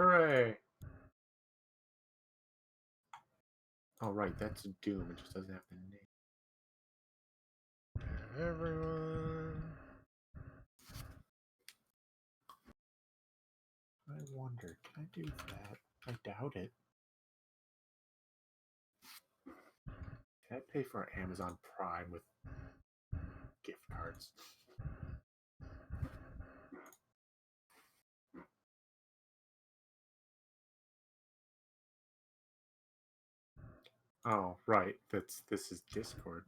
Hooray! Oh, right, that's Doom. It just doesn't have the name. Everyone. I wonder, can I do that? I doubt it. Can I pay for Amazon Prime with gift cards? Oh, right. This is Discord.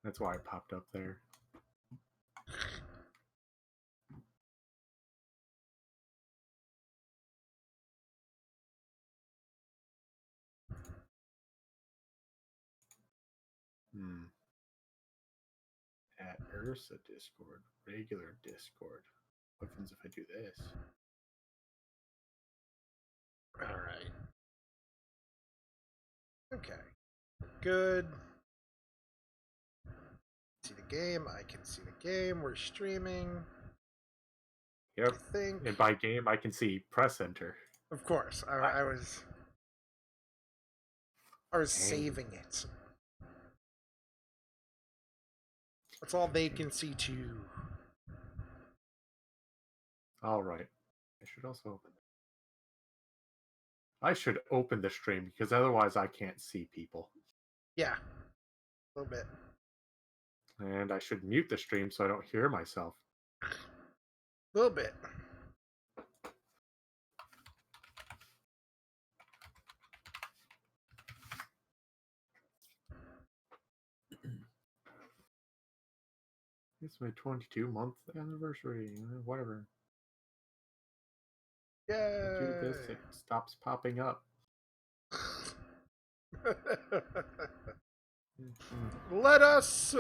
That's why it popped up there. At Ursa Discord, regular Discord. What happens if I do this? Alright. Okay. Good. See the game. I can see the game. We're streaming. Yep. I think. And by game, I can see press enter. Of course. I was saving it. That's all they can see too. All right. I should also open it. I should open the stream because otherwise I can't see people. Yeah. A little bit. And I should mute the stream so I don't hear myself. A little bit. It's my 22-month anniversary. Whatever. Yay! I do this, it stops popping up. Let us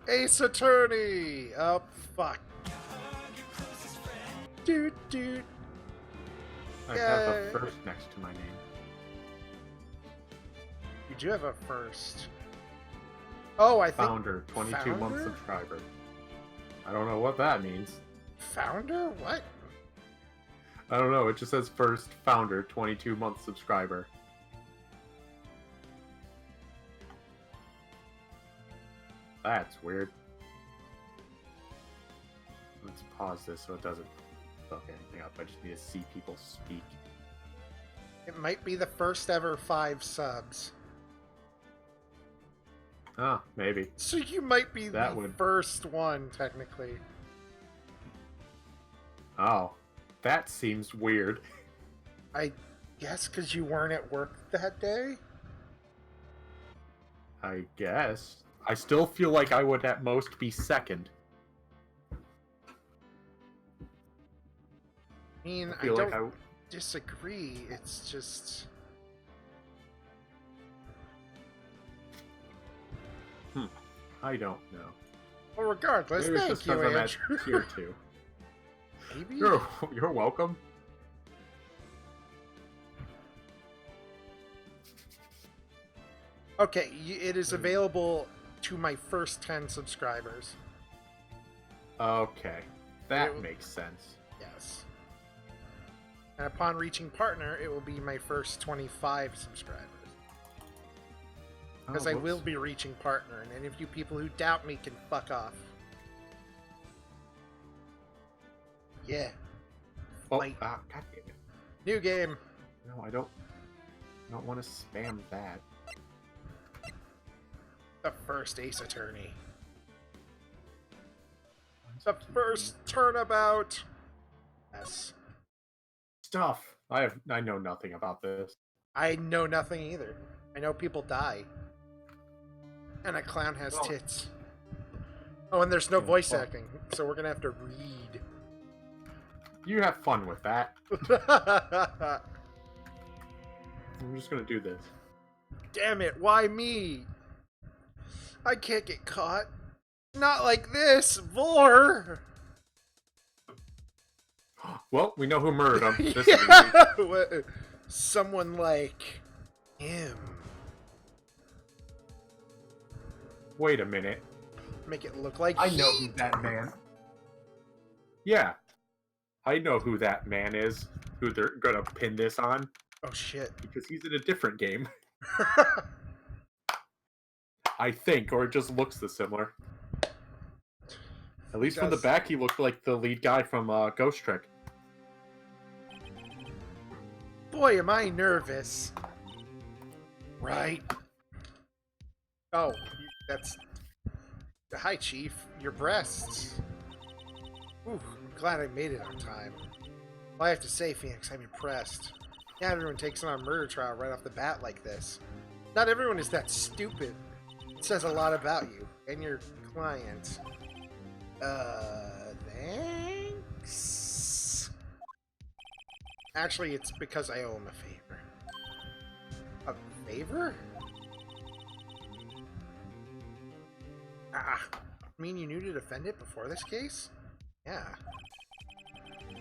Ace Attorney! Oh, fuck. Dude. I have a first next to my name. You do have a first. Oh, I think... Founder, 22-month Founder? subscriber. I don't know what that means. Founder? What? I don't know, it just says first founder, 22-month subscriber. That's weird. Let's pause this so it doesn't fuck anything up. I just need to see people speak. It might be the first ever 5 subs. Ah, maybe. So you might be That the would- first one, technically. Oh, that seems weird. I guess because you weren't at work that day? I guess. I still feel like I would at most be second. I mean, I feel don't like disagree. It's just... I don't know. Well, regardless, Maybe it's thank just you, because I'm Andrew. at tier 2. Maybe? You're welcome. Okay, it is available to my first 10 subscribers. Okay. That makes sense. Yes. And upon reaching partner, it will be my first 25 subscribers. Because I will be reaching partner, and any of you people who doubt me can fuck off. Yeah. Oh, Light. God damn it. New game. No, I don't want to spam that. The first Ace Attorney. The first turnabout. Yes. Stuff. I know nothing about this. I know nothing either. I know people die. And a clown has Oh. tits. Oh, and there's no Yeah, voice well. acting, so we're gonna have to read. You have fun with that. I'm just gonna do this. Damn it, why me? I can't get caught. Not like this, Vor! Well, we know who murdered him. This is Yeah! easy. What- Someone like him. Wait a minute. Make it look like I know he- who that man. Yeah. I know who that man is. who they're gonna pin this on Oh shit. because he's in a different game, I think, or it just looks the similar. At least from the back, he looked like the lead guy from Ghost Trick. Boy, am I nervous. Right. Oh, that's... Hi, Chief. Your breasts. Ooh, I'm glad I made it on time. Well, I have to say, Phoenix, I'm impressed. Not everyone takes on a murder trial right off the bat like this. Not everyone is that stupid. It says a lot about you and your client. Thanks? Actually, it's because I owe him a favor. A favor? Ah, mean you knew to defend it before this case? Yeah.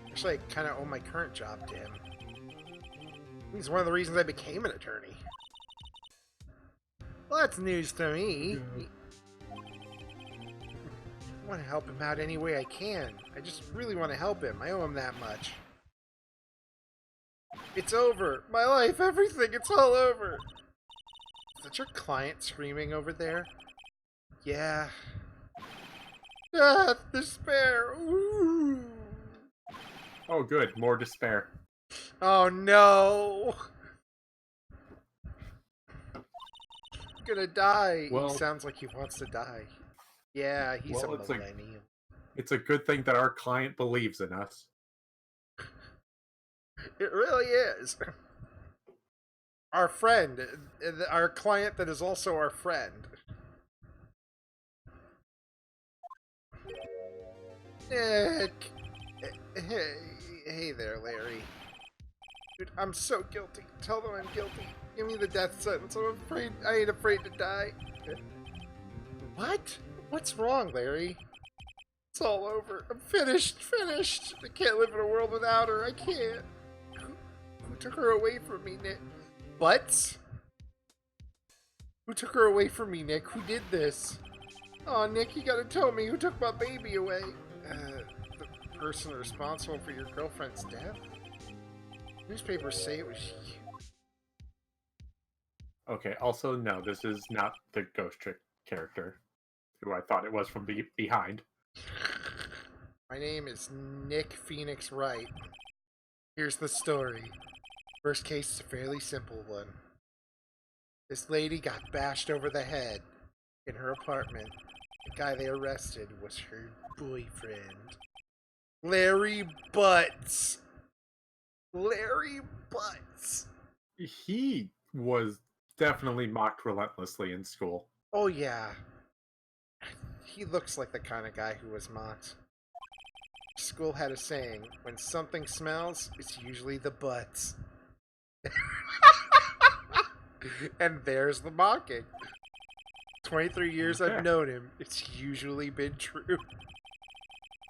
Actually, I kind of owe my current job to him. He's one of the reasons I became an attorney. Well, that's news to me. I want to help him out any way I can. I just really want to help him. I owe him that much. It's over. My life, everything, it's all over. Is that your client screaming over there? Yeah. Death, despair. Ooh. Oh, good. More despair. Oh, no. I'm gonna die. Well, he sounds like he wants to die. Yeah, he's a millennial. It's a good thing that our client believes in us. It really is. Our friend. Our client that is also our friend. Nick. Hey there, Larry. Dude, I'm so guilty. Tell them I'm guilty. Give me the death sentence. I'm afraid. I ain't afraid to die. What? What's wrong, Larry? It's all over. I'm finished. Finished. I can't live in a world without her. I can't. Who took her away from me, Nick? What? Who took her away from me, Nick? Who did this? Oh, Nick, you gotta tell me who took my baby away. The person responsible for your girlfriend's death? Newspapers say it was you. Okay, also, no, this is not the Ghost Trick character, who I thought it was from behind. My name is Nick Phoenix Wright. Here's the story. First case is a fairly simple one. This lady got bashed over the head in her apartment. The guy they arrested was her boyfriend. Larry Butts. Larry Butts. He was definitely mocked relentlessly in school. Oh, yeah. He looks like the kind of guy who was mocked. School had a saying, when something smells, it's usually the butts. And there's the mocking. 23 years I've known him, it's usually been true.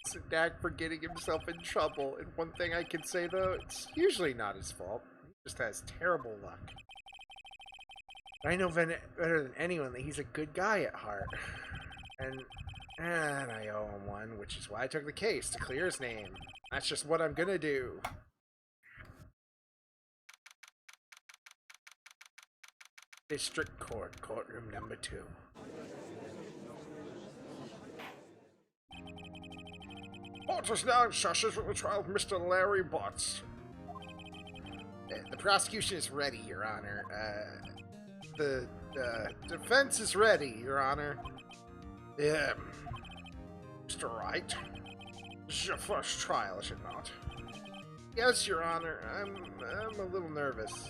It's a knack for getting himself in trouble, and one thing I can say though, it's usually not his fault. He just has terrible luck. I know better than anyone that he's a good guy at heart. And I owe him one, which is why I took the case, to clear his name. That's just what I'm gonna do. District Court, courtroom number 2. Court is now in session for the trial of Mr. Larry Butts. The prosecution is ready, Your Honor. The defense is ready, Your Honor. Yeah. Mr. Wright, this is your first trial, is it not? Yes, Your Honor. I'm a little nervous.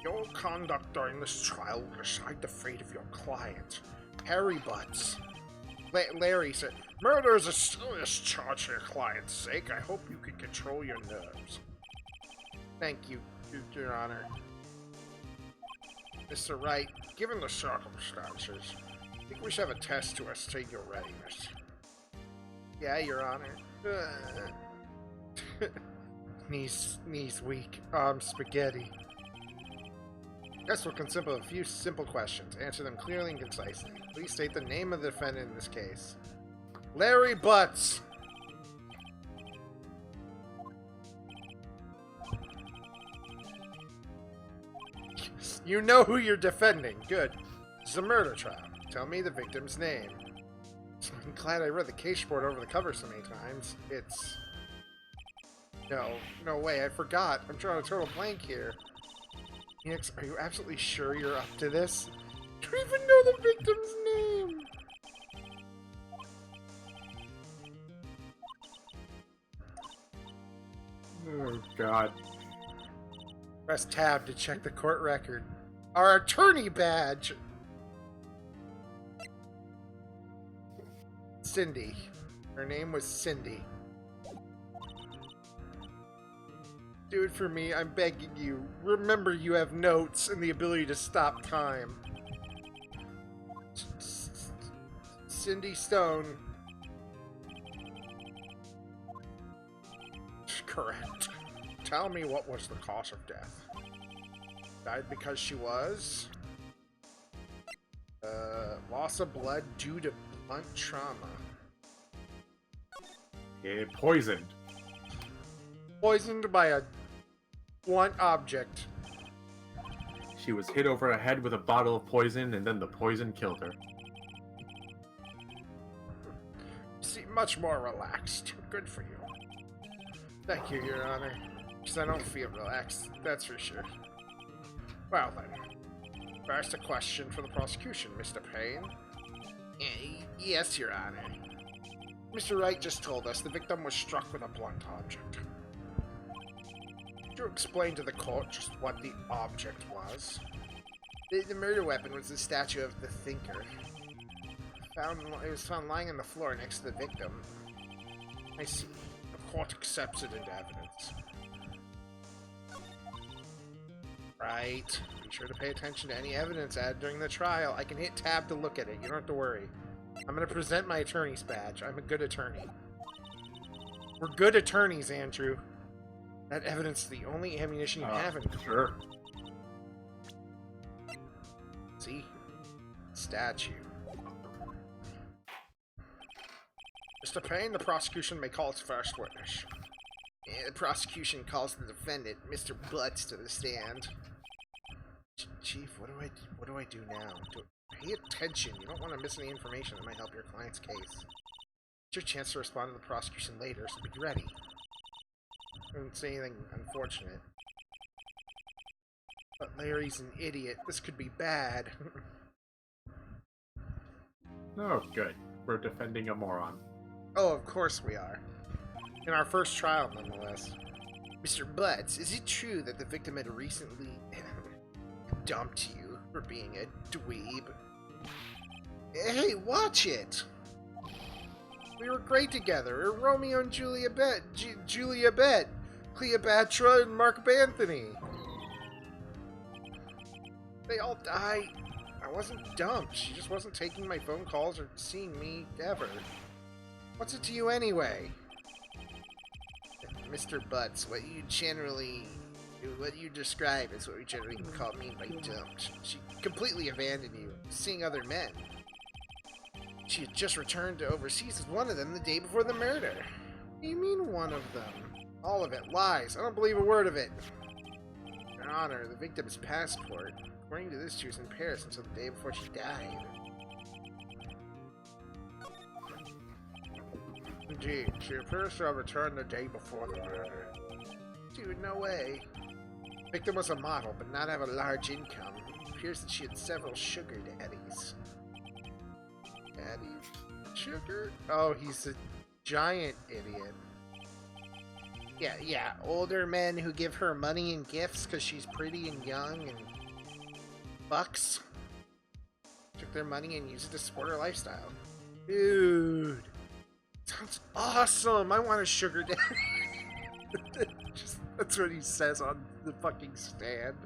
Your conduct during this trial will decide the fate of your client, Harry Butts. Larry said, murder is a serious charge for your client's sake. I hope you can control your nerves. Thank you, Your Honor. Mr. Wright, given the circumstances, I think we should have a test to assess your readiness. Yeah, Your Honor. Knees weak, arms spaghetti. Guess we'll consider a few simple questions. Answer them clearly and concisely. Please state the name of the defendant in this case. Larry Butts. You know who you're defending. Good. It's a murder trial. Tell me the victim's name. I'm glad I read the case report over the cover so many times. It's... No way, I forgot. I'm drawing a total blank here. Phoenix, are you absolutely sure you're up to this? I don't even know the victim's name! Oh, God. Press tab to check the court record. Our attorney badge! Cindy. Her name was Cindy. Do it for me, I'm begging you. Remember you have notes and the ability to stop time. Cindy Stone. Correct. Tell me, what was the cause of death? Died because she was? Loss of blood due to blunt trauma. Poisoned. Poisoned by a blunt object. She was hit over the head with a bottle of poison, and then the poison killed her. You seem much more relaxed. Good for you. Thank you, Your Honor. Because I don't feel relaxed, that's for sure. Well then, first a question for the prosecution, Mr. Payne. Yes, Your Honor. Mr. Wright just told us the victim was struck with a blunt object. Could you explain to the court just what the object was? The murder weapon was the statue of the Thinker. It was found lying on the floor next to the victim. I see. The court accepts it into evidence. Right. Be sure to pay attention to any evidence added during the trial. I can hit tab to look at it. You don't have to worry. I'm going to present my attorney's badge. I'm a good attorney. We're good attorneys, Andrew. That evidence is the only ammunition you have in court. Sure. See? Statue. Mr. Payne, the prosecution may call its first witness. The prosecution calls the defendant, Mr. Butts, to the stand. Chief, what do I do now? Pay attention. You don't want to miss any information that might help your client's case. It's your chance to respond to the prosecution later, so be ready. Don't say anything unfortunate. But Larry's an idiot. This could be bad. Oh, good. We're defending a moron. Oh, of course we are. In our first trial, nonetheless. Mr. Butts, is it true that the victim had recently dumped you for being a dweeb? Hey, watch it! We were great together. Romeo and Juliet, Cleopatra and Mark Anthony. They all died. I wasn't dumped. She just wasn't taking my phone calls or seeing me ever. What's it to you anyway? Mr. Butts, what you describe is what we generally call mean by dumped. She completely abandoned you, seeing other men. She had just returned to overseas with one of them the day before the murder. What do you mean one of them? All of it lies. I don't believe a word of it. Your Honor, the victim's passport. According to this, she was in Paris until the day before she died. Indeed, she appears to have returned the day before the murder. Dude, no way. The victim was a model, but not have a large income. It appears that she had several sugar daddies. Daddy? Sugar? Oh, he's a giant idiot. Yeah, older men who give her money and gifts because she's pretty and young and bucks. Took their money and used it to support her lifestyle. Dude. Sounds awesome! I want a sugar daddy. That's what he says on the fucking stand.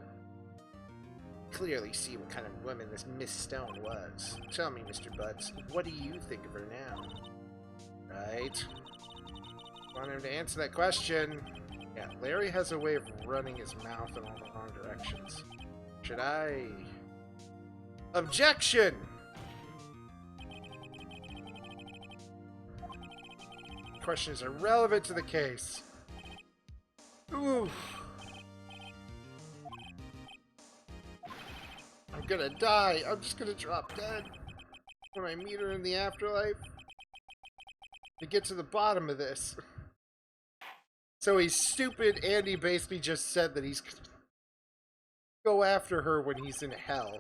Clearly see what kind of woman this Miss Stone was. Tell me, Mr. Butts, what do you think of her now? Right? Want him to answer that question. Yeah, Larry has a way of running his mouth in all the wrong directions. Should I... Objection! Questions are relevant to the case. Ooh. I'm gonna die. I'm just gonna drop dead when I meet her in the afterlife. To get to the bottom of this. So he's stupid, and he basically just said that he's go after her when he's in hell.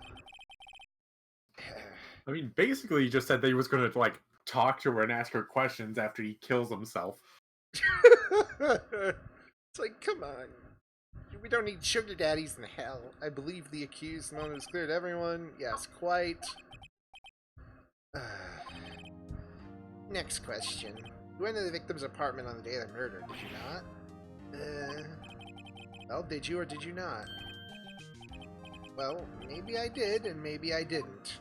I mean, basically, he just said that he was going to, like, talk to her and ask her questions after he kills himself. It's like, come on. We don't need sugar daddies in hell. I believe the accused moment was clear to everyone. Yes, quite. Next question. You went to the victim's apartment on the day of the murder, did you not? Well, did you or did you not? Well, maybe I did, and maybe I didn't.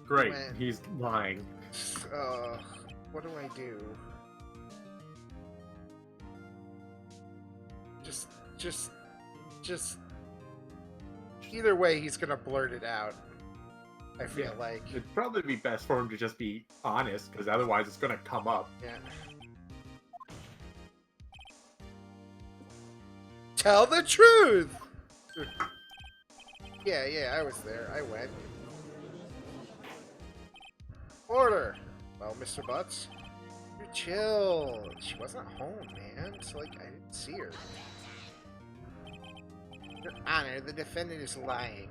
Great, he's lying. What do I do? Just... Either way, he's gonna blurt it out. I feel like. It'd probably be best for him to just be honest, because otherwise it's gonna come up. Yeah. Tell the truth! Yeah, I was there. I went. Order! Well, Mr. Butts, you chill. She wasn't home, man. So, like, I didn't see her. Your Honor, the defendant is lying.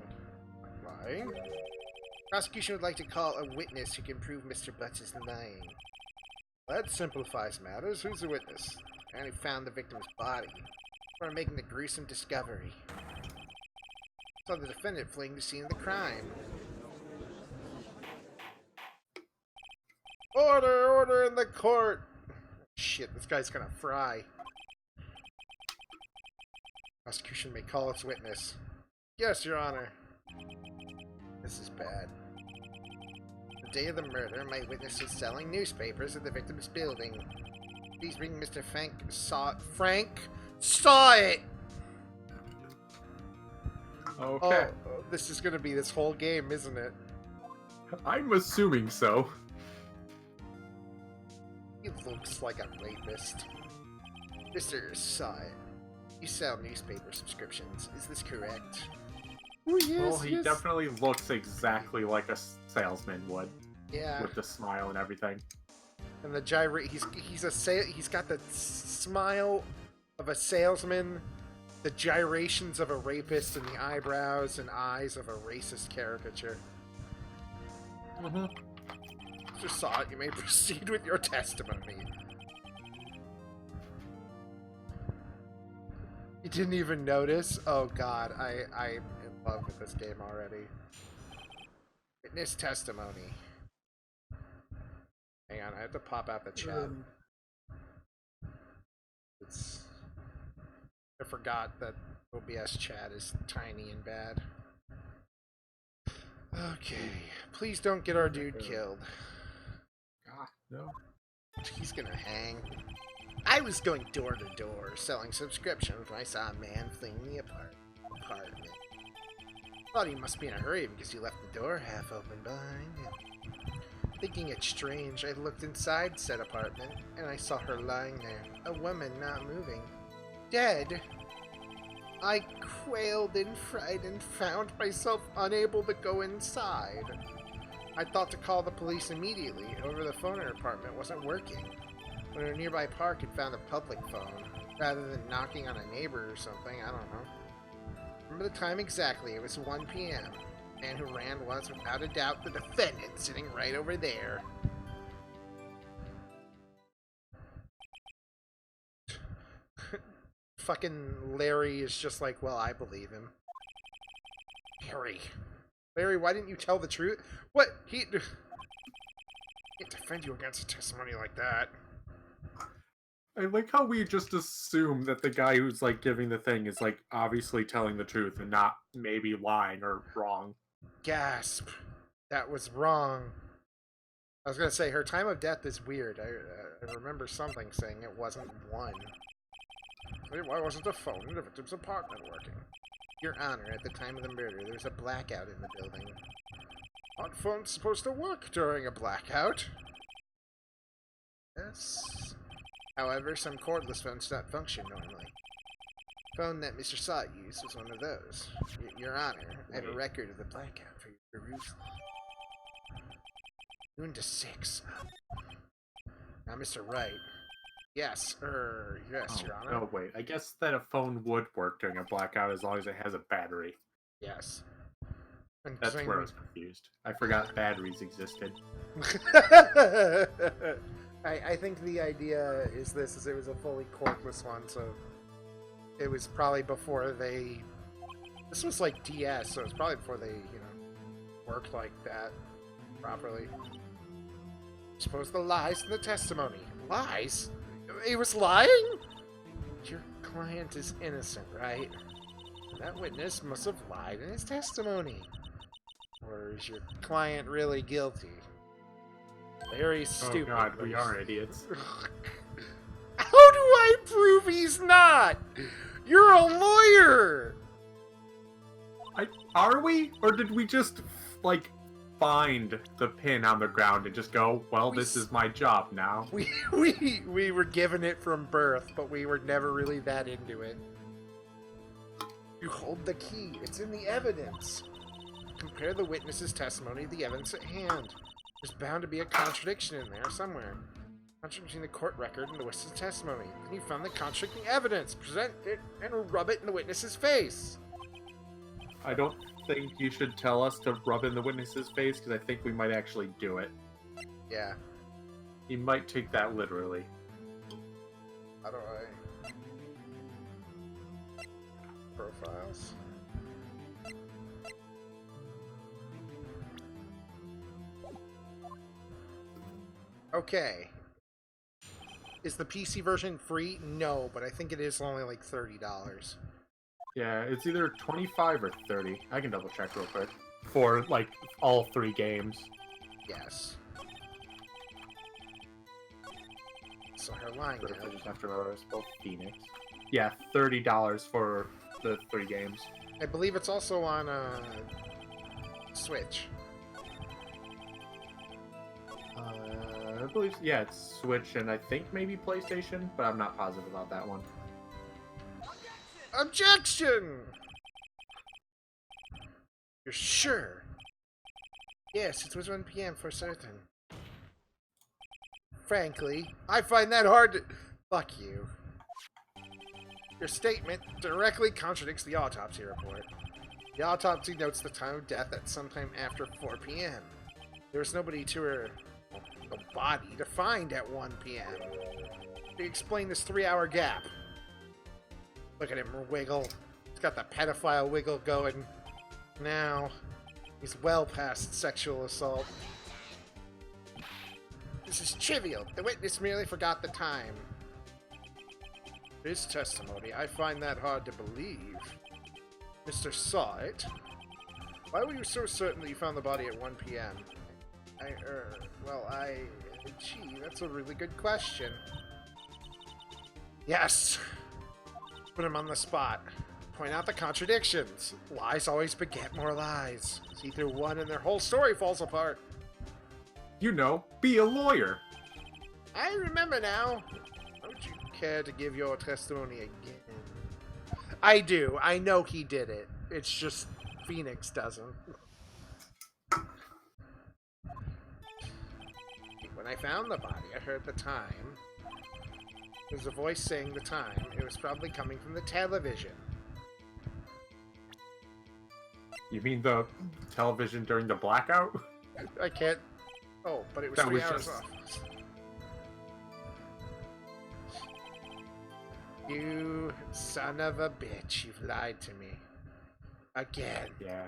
Lying? Prosecution would like to call a witness who can prove Mr. Butts is lying. That simplifies matters. Who's the witness? And who found the victim's body. Or making the gruesome discovery. Saw the defendant fleeing the scene of the crime. Order! Order in the court! Shit, this guy's gonna fry. Prosecution may call its witness. Yes, Your Honor. This is bad. The day of the murder, my witness is selling newspapers at the victim's building. Please bring Mr. Frank saw it! Okay. Oh, this is gonna be this whole game, isn't it? I'm assuming so. He looks like a rapist. Mr. Saw it. You sell newspaper subscriptions. Is this correct? Oh, yes, well, he definitely looks exactly like a salesman would. Yeah. With the smile and everything. And the he's got the smile of a salesman, the gyrations of a rapist, and the eyebrows and eyes of a racist caricature. Mm-hmm. Just saw it. You may proceed with your testimony. You didn't even notice? Oh god, I'm in love with this game already. Witness testimony. Hang on, I have to pop out the chat. I forgot that OBS chat is tiny and bad. Okay, please don't get our dude killed. God, no. He's gonna hang. I was going door to door selling subscriptions when I saw a man fleeing the apartment. Thought he must be in a hurry because he left the door half open behind him. Thinking it strange, I looked inside said apartment and I saw her lying there, a woman not moving, dead. I quailed in fright and found myself unable to go inside. I thought to call the police immediately, however the phone in her apartment wasn't working. Went to a nearby park and found a public phone, rather than knocking on a neighbor or something, I don't know. Remember the time exactly, it was 1 p.m. The man who ran was, without a doubt, the defendant sitting right over there. Fucking Larry is just like, well, I believe him. Larry, why didn't you tell the truth? What? He can't defend you against a testimony like that. I like how we just assume that the guy who's, like, giving the thing is, like, obviously telling the truth and not maybe lying or wrong. Gasp. That was wrong. I was gonna say, her time of death is weird. I remember something saying it wasn't 1. Why wasn't the phone in the victim's apartment working? Your Honor, at the time of the murder, there was a blackout in the building. Aren't phones supposed to work during a blackout? Yes. However, some cordless phones don't function normally. phone that Mr. Sot used was one of those. Your Honor, I have a record of the blackout for your perusal. Noon to 6. Now, Mr. Wright. Yes, yes, Your Honor. Oh, wait. I guess that a phone would work during a blackout as long as it has a battery. Yes. And That's where I was confused. I forgot batteries existed. I think the idea is it was a fully corkless one, so it was probably before they... This was like DS, so it's probably before they, worked like that properly. Suppose the lies in the testimony. Lies? He was lying? Your client is innocent, right? That witness must have lied in his testimony. Or is your client really guilty? Very stupid. Oh god, we are idiots. How do I prove he's not? You're a lawyer! Are we? Or did we just, like, find the pin on the ground and just go, well, this is my job now? We were given it from birth, but we were never really that into it. You hold the key. It's in the evidence. Compare the witness's testimony to the evidence at hand. There's bound to be a contradiction in there somewhere. Contradicting the court record and the witness's testimony. Then you found the contradicting evidence. Present it and rub it in the witness's face. I don't think you should tell us to rub in the witness's face, because I think we might actually do it. Yeah. He might take that literally. How do I... Profiles? Okay. Is the PC version free? No, but I think it is only like $30. Yeah, it's either 25 or 30. I can double check real quick. For, like, all 3 games. Yes. So her line But if I just have to remember, it's both Phoenix. Yeah, $30 for the 3 games. I believe it's also on Switch. I believe, yeah, it's Switch and I think maybe PlayStation, but I'm not positive about that one. Objection! You're sure? Yes, it was 1 p.m. for certain. Frankly, I find that hard to... Fuck you. Your statement directly contradicts the autopsy report. The autopsy notes the time of death at sometime after 4 p.m. There was nobody to her... no body to find at 1 p.m. To explain this 3-hour gap. Look at him wiggle. He's got the pedophile wiggle going. Now, he's well past sexual assault. This is trivial. The witness merely forgot the time. His testimony, I find that hard to believe. Mr. Saw it. Why were you so certain that you found the body at 1 p.m.? Gee, that's a really good question. Yes! Put him on the spot. Point out the contradictions. Lies always beget more lies. See through one and their whole story falls apart. You know, be a lawyer. I remember now. Don't you care to give your testimony again? I do. I know he did it. It's just Phoenix doesn't. When I found the body, I heard the time. There's a voice saying the time. It was probably coming from the television. You mean the television during the blackout? I can't... Oh, but it was That 3 was hours just- off. You son of a bitch. You've lied to me. Again. Yeah.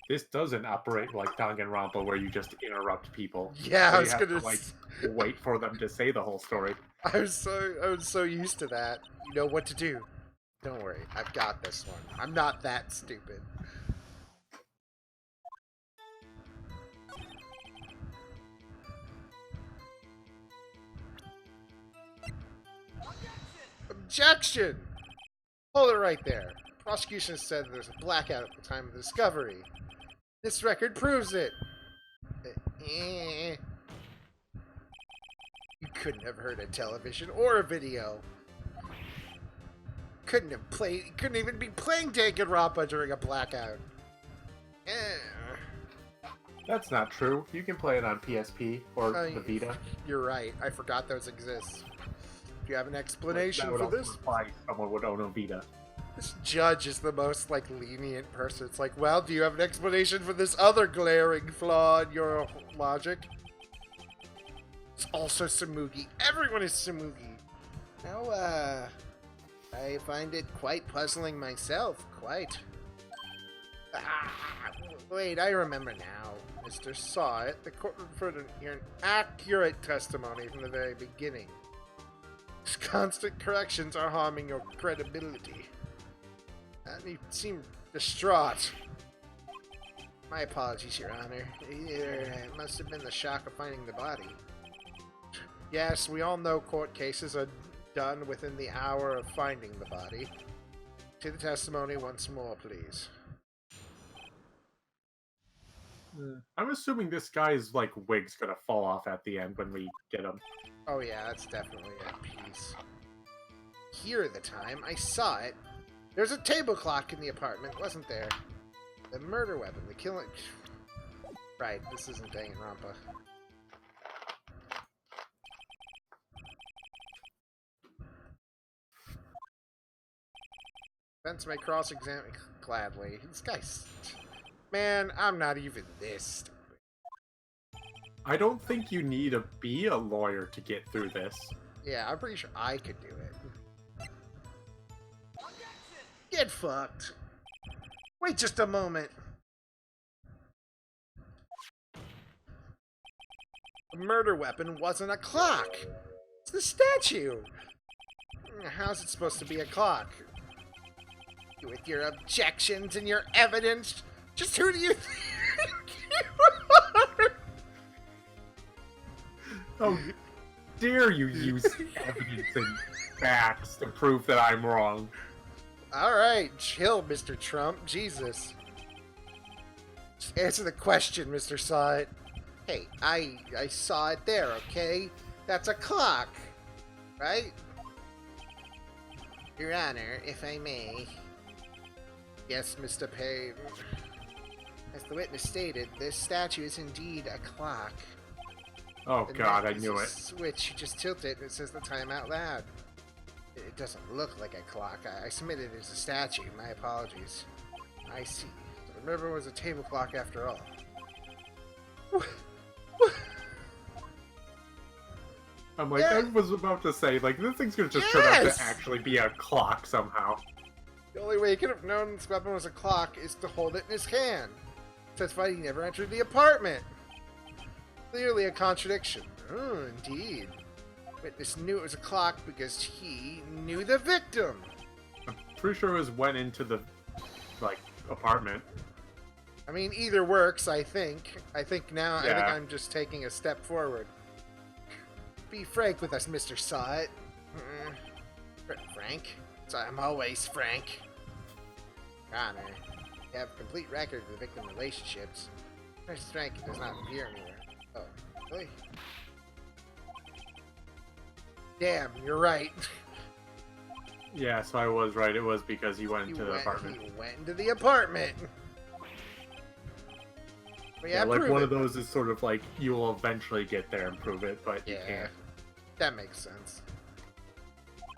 This doesn't operate like Danganronpa where you just interrupt people. Yeah, So I you was have gonna... to, like, wait for them to say the whole story. I was so used to that. You know what to do. Don't worry, I've got this one. I'm not that stupid. Objection! Hold it right there. Prosecution said there's a blackout at the time of the discovery. This record proves it. You couldn't have heard a television or a video. Couldn't even be playing Danganronpa during a blackout. That's not true. You can play it on PSP or the Vita. You're right. I forgot those exist. Do you have an explanation that would for this? also apply if someone would own a Vita. This judge is the most, like, lenient person. It's like, well, do you have an explanation for this other glaring flaw in your logic? It's also Samugi. Everyone is Samugi. Now, I find it quite puzzling myself. Quite. Wait, I remember now. Mr. Saw It. The court referred to an accurate testimony from the very beginning. These constant corrections are harming your credibility. And you seem distraught. My apologies, Your Honor. It must have been the shock of finding the body. Yes, we all know court cases are done within the hour of finding the body. To the testimony once more, please. I'm assuming this guy's, like, wig's gonna fall off at the end when we get him. Oh yeah, that's definitely a piece. Here at the time, I saw it. There's a table clock in the apartment, wasn't there? The murder weapon, the killing... Right, this isn't Danganronpa. Defense may cross-examine gladly. This guy's... Man, I'm not even this stupid. I don't think you need to be a lawyer to get through this. Yeah, I'm pretty sure I could do it. Get fucked. Wait just a moment. The murder weapon wasn't a clock. It's the statue. How's it supposed to be a clock? With your objections and your evidence, just who do you think you are? How dare you use evidence and facts to prove that I'm wrong? Alright, chill, Mr. Trump. Jesus. Just answer the question, Mr. Saw It. Hey, I saw it there, okay? That's a clock, right? Your Honor, if I may. Yes, Mr. Payne. As the witness stated, this statue is indeed a clock. Oh god, I knew it. Switch, you just tilt it and it says the time out loud. It doesn't look like a clock. I submitted it as a statue. My apologies. I see. Remember, it was a table clock after all. I'm like, I was about to say, like, this thing's gonna just turn out to actually be a clock somehow. The only way he could have known this weapon was a clock is to hold it in his hand. That's why he never entered the apartment. Clearly a contradiction. Oh, indeed. Witness knew it was a clock because he knew the victim. I'm pretty sure it was went into the, like, apartment. I mean, either works, I think. I think I'm just taking a step forward. Be frank with us, Mr. Saw It. Frank? So I'm always frank. Honor, you have a complete record of the victim relationships. First Frank does not appear anywhere. Oh, really? Damn, you're right. Yeah, so I was right. It was because he went into the apartment. He went into the apartment. Yeah, like one of those is sort of like you will eventually get there and prove it, but you can't. That makes sense.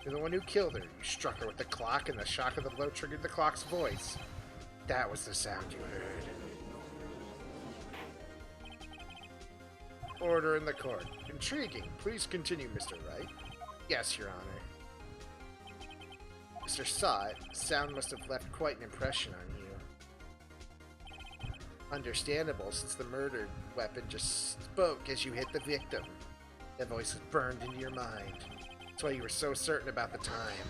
You're the one who killed her. You struck her with the clock, and the shock of the blow triggered the clock's voice. That was the sound you heard. Order in the court. Intriguing. Please continue, Mr. Wright. Yes, Your Honor. Mr. Saw It, sound must have left quite an impression on you. Understandable, since the murdered weapon just spoke as you hit the victim. The voice was burned into your mind. That's why you were so certain about the time.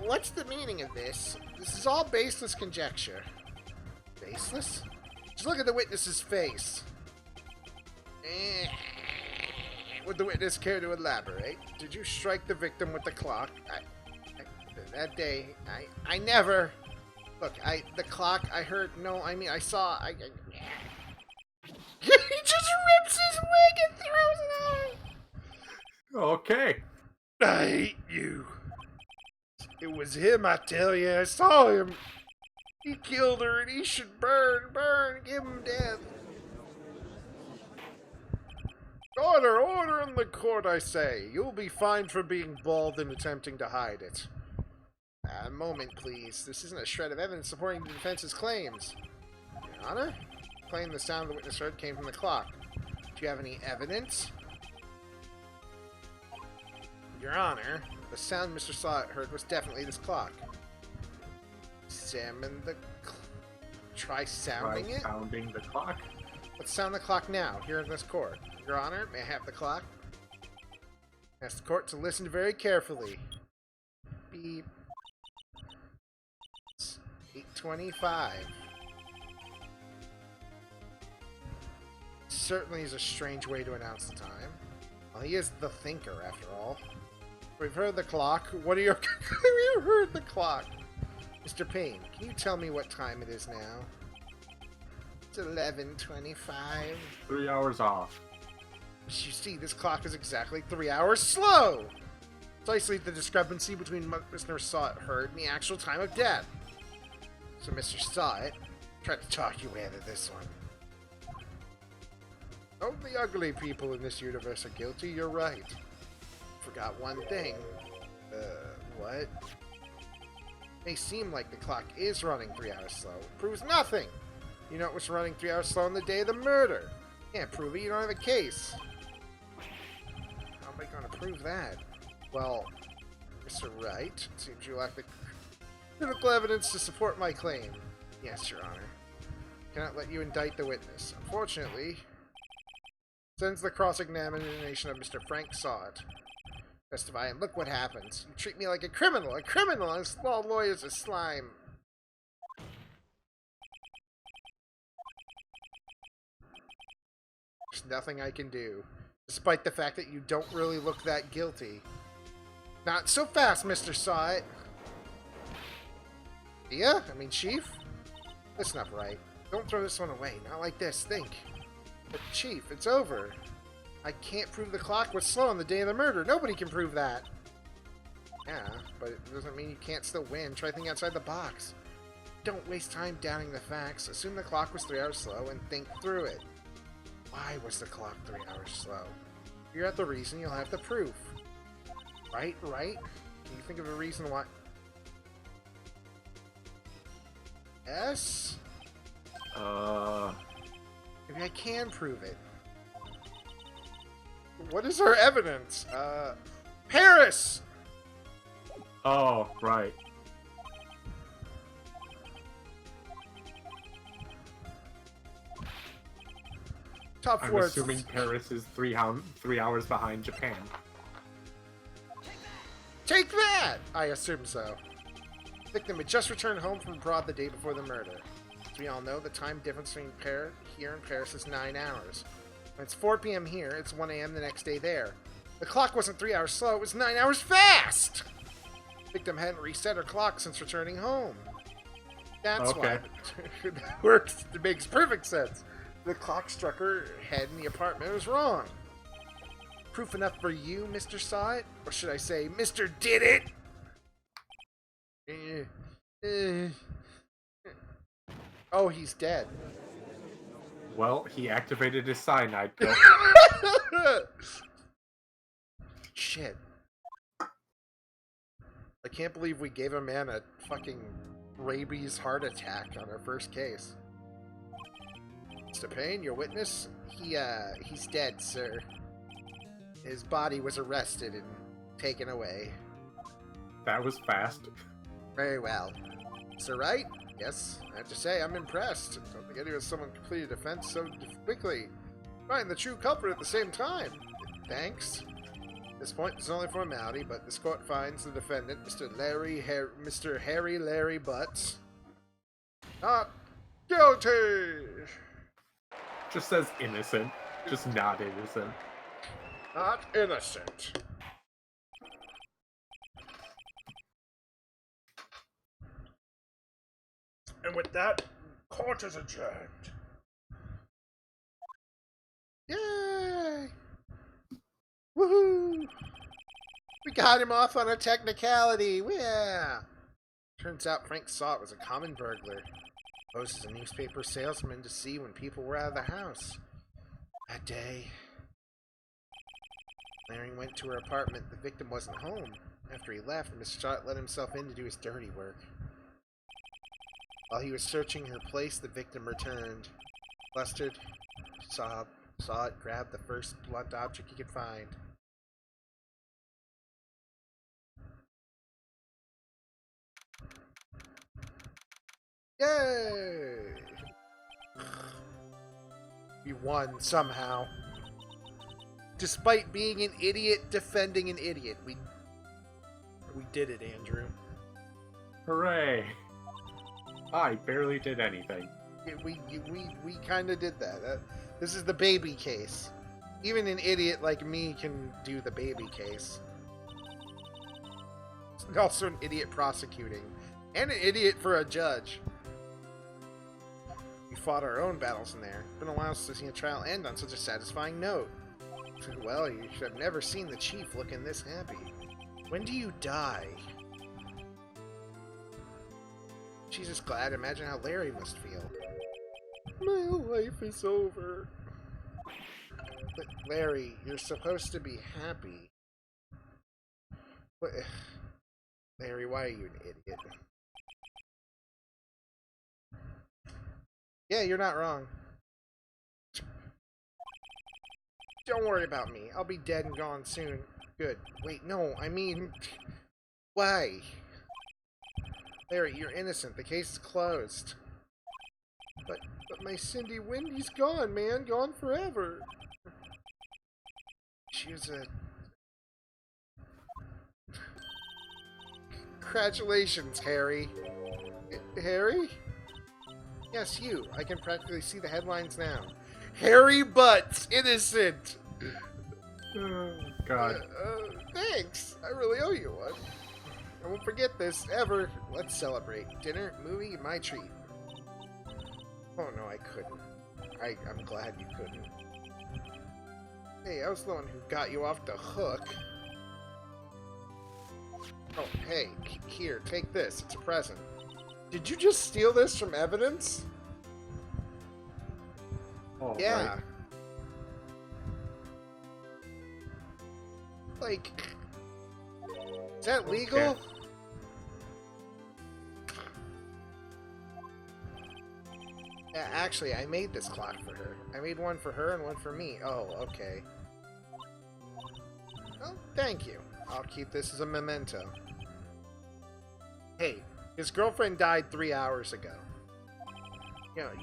What's the meaning of this? This is all baseless conjecture. Baseless? Just look at the witness's face. Would the witness care to elaborate? Did you strike the victim with the clock? That day, I never... Look, the clock, I heard, no, I mean, I saw, he just rips his wig and throws it out! Okay. I hate you. It was him, I tell you. I saw him. He killed her and he should burn, give him death. Order in the court, I say. You'll be fined for being bald and attempting to hide it. A moment, please. This isn't a shred of evidence supporting the defense's claims. Your Honor? Claim the sound the witness heard came from the clock. Do you have any evidence? Your Honor, the sound Mr. Sawit heard was definitely this clock. Examine the Try sounding it? Sounding the clock? Let's sound the clock now, here in this court. Your Honor, may I have the clock? Ask the court to listen very carefully. Beep. It's 8:25. Certainly is a strange way to announce the time. Well, he is the thinker, after all. We've heard the clock. What are your... Have you heard the clock? Mr. Payne, can you tell me what time it is now? It's 11:25. 3 hours off. You see, this clock is exactly 3 hours slow! Precisely the discrepancy between what Mr. Sawit heard and the actual time of death. So Mr. Sawit tried to talk you out of this one. Only ugly people in this universe are guilty, you're right. Forgot one thing. What? It may seem like the clock is running 3 hours slow. It proves nothing! You know it was running 3 hours slow on the day of the murder. Can't prove it, you don't have a case. How am I going to prove that? Well, Mr. Wright, it seems you lack the critical evidence to support my claim. Yes, Your Honor. Cannot let you indict the witness. Unfortunately, sends the cross-examination of Mr. Frank Sawit. Testify, and look what happens. You treat me like a criminal, and small lawyers are slime. There's nothing I can do, despite the fact that you don't really look that guilty. Not so fast, Mr. Sawit. Yeah? I mean, Chief? Listen up, Wright. Don't throw this one away. Not like this. Think. But, Chief, it's over. I can't prove the clock was slow on the day of the murder. Nobody can prove that. Yeah, but it doesn't mean you can't still win. Try thinking outside the box. Don't waste time doubting the facts. Assume the clock was 3 hours slow and think through it. Why was the clock 3 hours slow? Figure out the reason, you'll have the proof. Right? Can you think of a reason why? Yes? Maybe I can prove it. What is our evidence? Paris! Oh, right. Top I'm four. assuming Paris is 3 hours behind Japan. Take that! I assume so. Victim had just returned home from abroad the day before the murder. As we all know, the time difference between here and Paris is 9 hours. When it's 4 p.m. here, it's 1 a.m. the next day there. The clock wasn't 3 hours slow, it was 9 hours fast! Victim hadn't reset her clock since returning home. That's why. That works. It makes perfect sense. The clock struck her head in the apartment. It was wrong. Proof enough for you, Mr. Sawit? Or should I say, Mr. Did It? Oh, he's dead. Well, he activated his cyanide pill. Shit. I can't believe we gave a man a fucking rabies heart attack on our first case. Mr. Payne, your witness? He's dead, sir. His body was arrested and taken away. That was fast. Very well. Sir Wright? Yes, I have to say, I'm impressed. Don't think anyone someone completed a defense so quickly. Find the true culprit at the same time. Thanks. At this point, it's only formality, but this court finds the defendant, Mr. Harry Larry Butts, not guilty. Just says innocent. Just not innocent. Not innocent. And with that, court is adjourned. Yay! Woohoo! We got him off on a technicality. Yeah. Turns out Frank saw it was a common burglar. Posed as a newspaper salesman to see when people were out of the house. That day, Larry went to her apartment. The victim wasn't home. After he left, Mr. Stott let himself in to do his dirty work. While he was searching her place, the victim returned. Flustered, saw it, grabbed the first blunt object he could find. Yay! We won somehow. Despite being an idiot defending an idiot, we did it, Andrew. Hooray! I barely did anything. We kind of did that. This is the baby case. Even an idiot like me can do the baby case. Also an idiot prosecuting. And an idiot for a judge. We fought our own battles in there. It's been a while since I've seen a trial end on such a satisfying note. Well, you should have never seen the chief looking this happy. When do you die? Jesus, glad. Imagine how Larry must feel. My life is over. But Larry, you're supposed to be happy. What? Larry, why are you an idiot? Yeah, you're not wrong. Don't worry about me. I'll be dead and gone soon. Good. Wait, no, I mean... Why? Larry, you're innocent. The case is closed. But my Cindy Wendy's gone, man. Gone forever. She was a... Congratulations, Harry. Harry? Yes, you. I can practically see the headlines now. Harry Butts, innocent! Oh, God. Thanks. I really owe you one. I won't forget this, ever. Let's celebrate. Dinner, movie, my treat. Oh, no, I couldn't. I'm glad you couldn't. Hey, I was the one who got you off the hook. Oh, hey, here, take this. It's a present. Did you just steal this from evidence? Oh, yeah. Right. Like, is that legal? Okay. Yeah, actually, I made this clock for her. I made one for her and one for me. Oh, okay. Oh, thank you. I'll keep this as a memento. Hey, his girlfriend died 3 hours ago.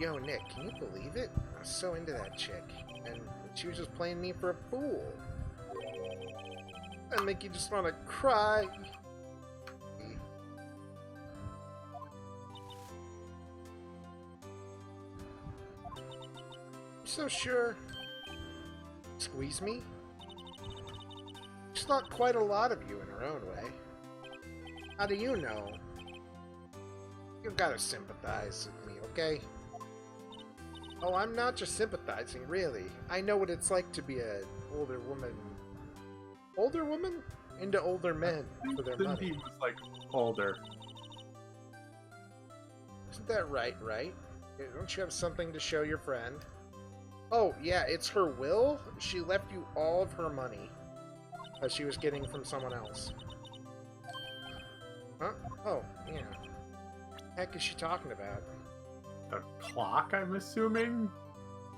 Yo, Nick, can you believe it? I was so into that chick, and she was just playing me for a fool. That make you just want to cry. So sure. Squeeze me? She's not quite a lot of you in her own way. How do you know? You gotta sympathize with me, okay? Oh, I'm not just sympathizing, really. I know what it's like to be an older woman. Older woman? Into older men for their money. Cindy was, like, older. Isn't that right? Don't you have something to show your friend? Oh, yeah, it's her will? She left you all of her money that she was getting from someone else. Huh? Oh, yeah. What the heck is she talking about? The clock, I'm assuming?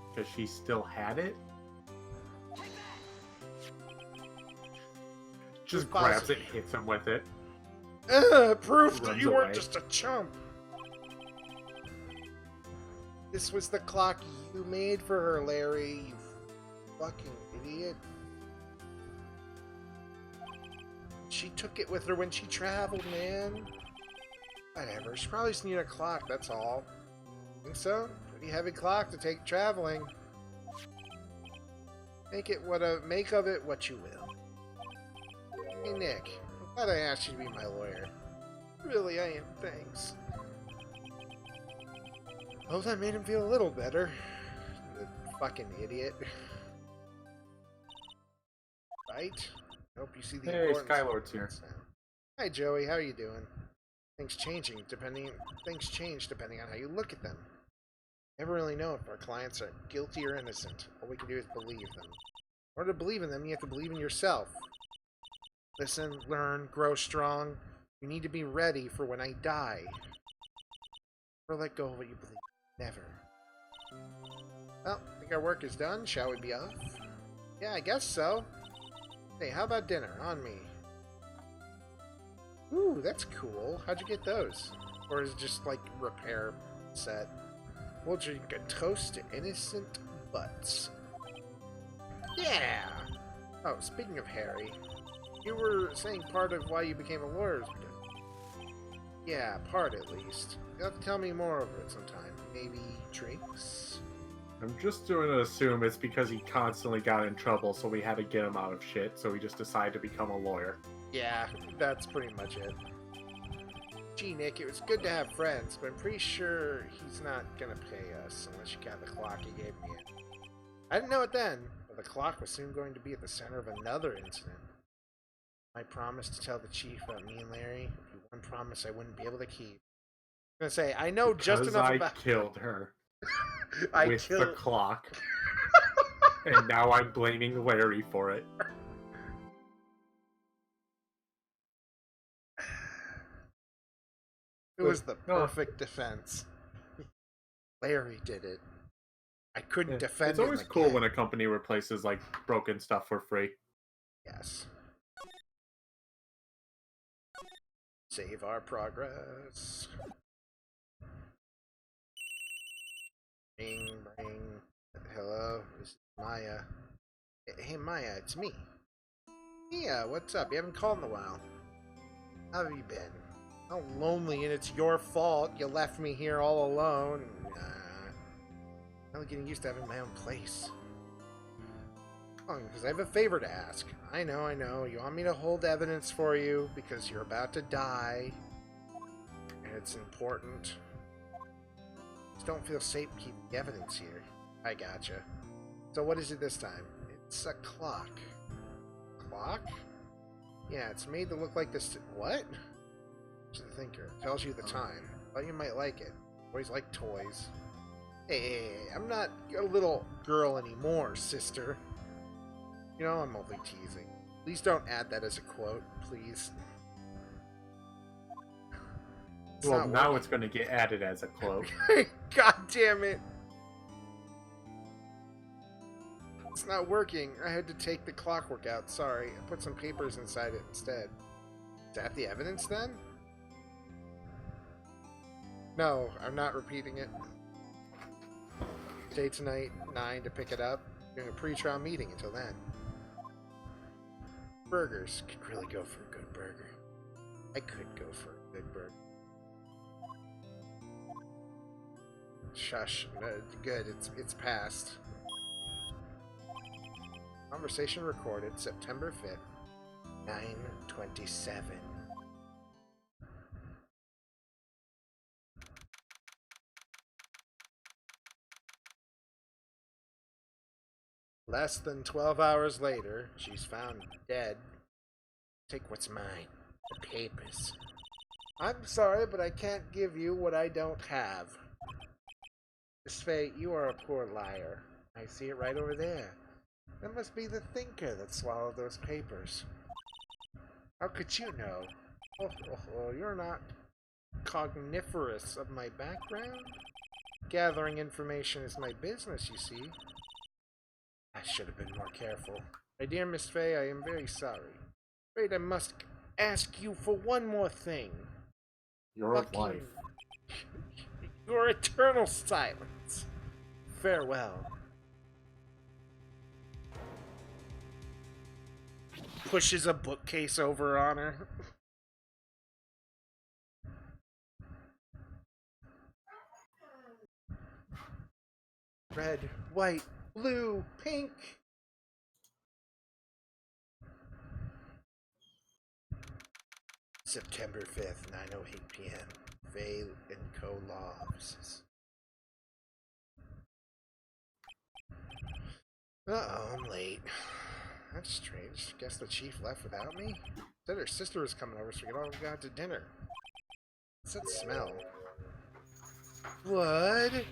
Because she still had it? Just grabs it, hits him with it. Proof that you weren't away. just a chump! This was the clock you made for her, Larry, you fucking idiot. She took it with her when she traveled, man. Whatever, she probably just needed a clock, that's all. Think so? Pretty heavy clock to take traveling. Make of it what you will. Hey, Nick, I'm glad I asked you to be my lawyer. Really, I am, thanks. Oh, that made him feel a little better. The fucking idiot. Right? No Hope you see the Hey, importance of Skylord's here. it. Hi, Joey. How are you doing? Things change depending on how you look at them. Never really know if our clients are guilty or innocent. All we can do is believe them. In order to believe in them, you have to believe in yourself. Listen, learn, grow strong. You need to be ready for when I die. Never let go of what you believe. Never. Well, I think our work is done. Shall we be off? Yeah, I guess so. Hey, how about dinner? On me. Ooh, that's cool. How'd you get those? Or is it just like repair set? We'll drink a toast to innocent butts. Yeah! Oh, speaking of Harry, you were saying part of why you became a lawyer. Yeah, part at least. You'll have to tell me more over it sometime. Maybe drinks? I'm just going to assume it's because he constantly got in trouble, so we had to get him out of shit, so he just decided to become a lawyer. Yeah, that's pretty much it. Gee, Nick, it was good to have friends, but I'm pretty sure he's not gonna pay us unless you count the clock he gave me. I didn't know it then, but the clock was soon going to be at the center of another incident. I promised to tell the chief about me and Larry. It'd be one promise I wouldn't be able to keep. I'm gonna say, I know just enough about... I killed her. I with killed... the clock. And now I'm blaming Larry for it. It was the perfect defense. Larry did it. I couldn't defend It's always him cool again. when a company replaces like broken stuff for free. Yes. Save our progress. Ring, ring. Hello, this is Maya. Hey Maya, it's me. Yeah, what's up? You haven't called in a while. How have you been? How lonely, and it's your fault. You left me here all alone. I'm getting used to having my own place. Oh, because I have a favor to ask. I know. You want me to hold evidence for you because you're about to die. And it's important. Just don't feel safe keeping the evidence here. I gotcha. So what is it this time? It's a clock. Clock? Yeah, it's made to look like this. What? It's the thinker. Tells you the time. Thought you might like it. Boys like toys. Hey, I'm not a little girl anymore, sister. You know, I'm only teasing. Please don't add that as a quote, please. Well, now it's going to get added as a quote. God damn it. It's not working. I had to take the clockwork out. Sorry. I put some papers inside it instead. Is that the evidence then? No, I'm not repeating it. Stay tonight, 9 to pick it up. Doing a pre-trial meeting until then. Burgers. Could really go for a good burger. I could go for a good burger. Shush. Good, it's passed. Conversation recorded September 5th, 9:27. Less than 12 hours later, she's found dead. Take what's mine. The papers. I'm sorry, but I can't give you what I don't have. Miss Faye, you are a poor liar. I see it right over there. That must be the thinker that swallowed those papers. How could you know? You're not cogniferous of my background? Gathering information is my business, you see. I should have been more careful. My dear Miss Faye, I am very sorry. Afraid I must ask you for one more thing. Your life. Your eternal silence. Farewell. Pushes a bookcase over on her. Red, white, blue, pink. September 5th, 9:08 p.m. Faye & Co. Law Offices. Uh-oh, I'm late. That's strange. Guess the chief left without me? Said her sister was coming over so we could all go out to dinner. What's that smell? Blood?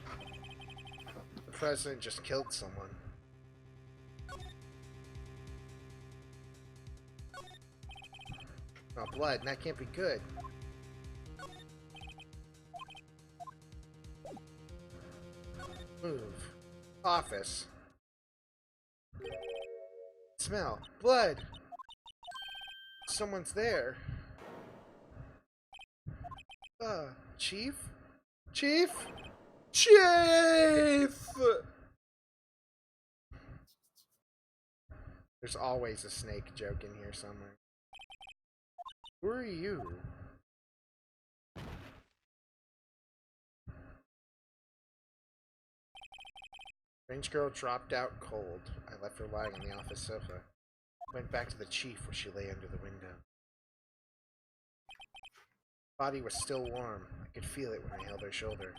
The president just killed someone. Oh, blood. That can't be good. Move. Office. Smell. Blood. Someone's there. Chief? Chief? Chief! There's always a snake joke in here somewhere. Who are you? Strange girl dropped out cold. I left her lying on the office sofa. Went back to the chief where she lay under the window. Body was still warm. I could feel it when I held her shoulder.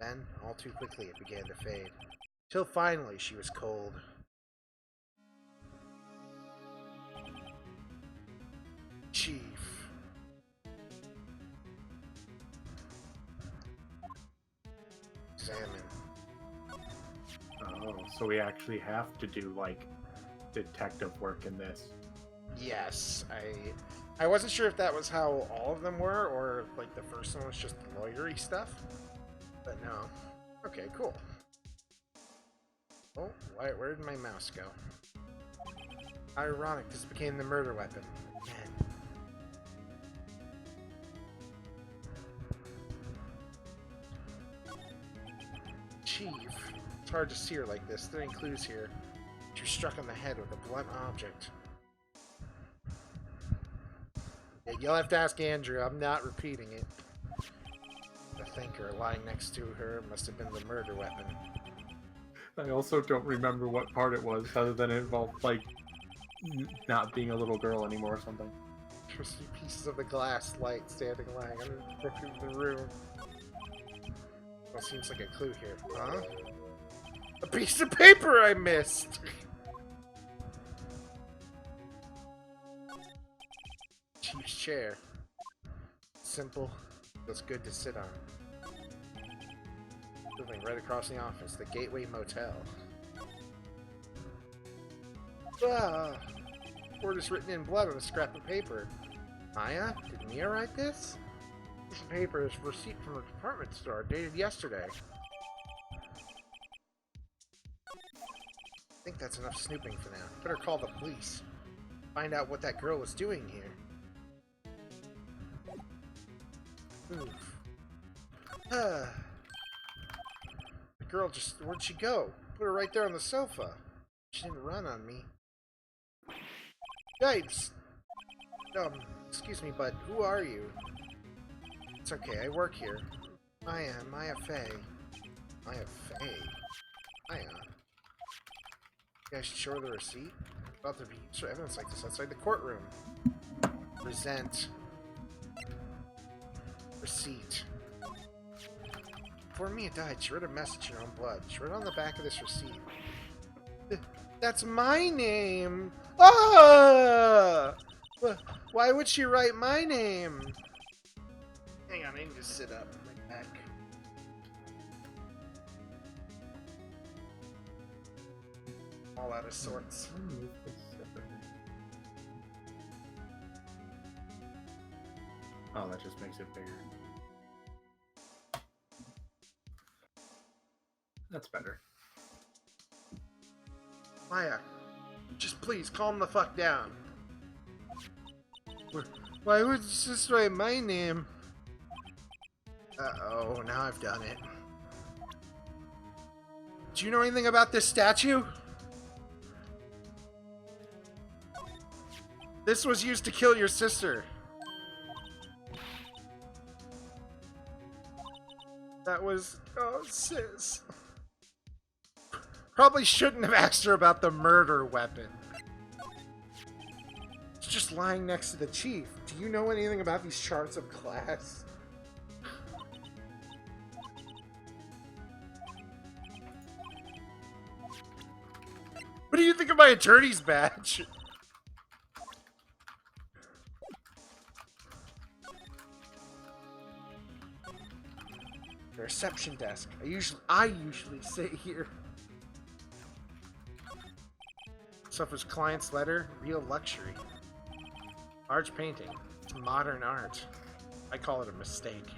Then, all too quickly, it began to fade. Till finally, she was cold. Chief. Examine. Oh, so we actually have to do, like, detective work in this. Yes, I wasn't sure if that was how all of them were, or like the first one was just lawyery stuff. But no. Okay, cool. Oh, where did my mouse go? Ironic, this became the murder weapon. Again. Chief. It's hard to see her like this. There ain't clues here. She was struck on the head with a blunt object. Yeah, you'll have to ask Andrew. I'm not repeating it. The thinker lying next to her must have been the murder weapon. I also don't remember what part it was, other than it involved, like, not being a little girl anymore or something. Twisty pieces of the glass light standing lying under the room. Well, seems like a clue here. Huh? A piece of paper I missed! Chief's chair. Simple, feels good to sit on. Building right across the office, the Gateway Motel. Ah! Orders written in blood on a scrap of paper. Maya, did Mia write this? This paper is a receipt from a department store, dated yesterday. I think that's enough snooping for now. Better call the police. Find out what that girl was doing here. Oof. The girl just... Where'd she go? Put her right there on the sofa. She didn't run on me. Yikes! Excuse me, but who are you? It's okay, I work here. Maya Fey. Maya Fey? Maya? You guys should show her the receipt? About to be evidence like this outside the courtroom. Present. Receipt. Before Mia died, she wrote a message in her own blood. She wrote on the back of this receipt. That's my name! Ah! Why would she write my name? Hang on, I need to sit up. My back. All out of sorts. Oh, that just makes it bigger. That's better. Maya, just please calm the fuck down. Why would you just write my name? Uh-oh, now I've done it. Do you know anything about this statue? This was used to kill your sister. That was... Oh, sis. Probably shouldn't have asked her about the murder weapon. It's just lying next to the chief. Do you know anything about these charts of class? What do you think of my my attorney's badge. The reception desk. I usually sit here. Suffers client's letter. Real luxury. Large painting. It's modern art. I call it a mistake.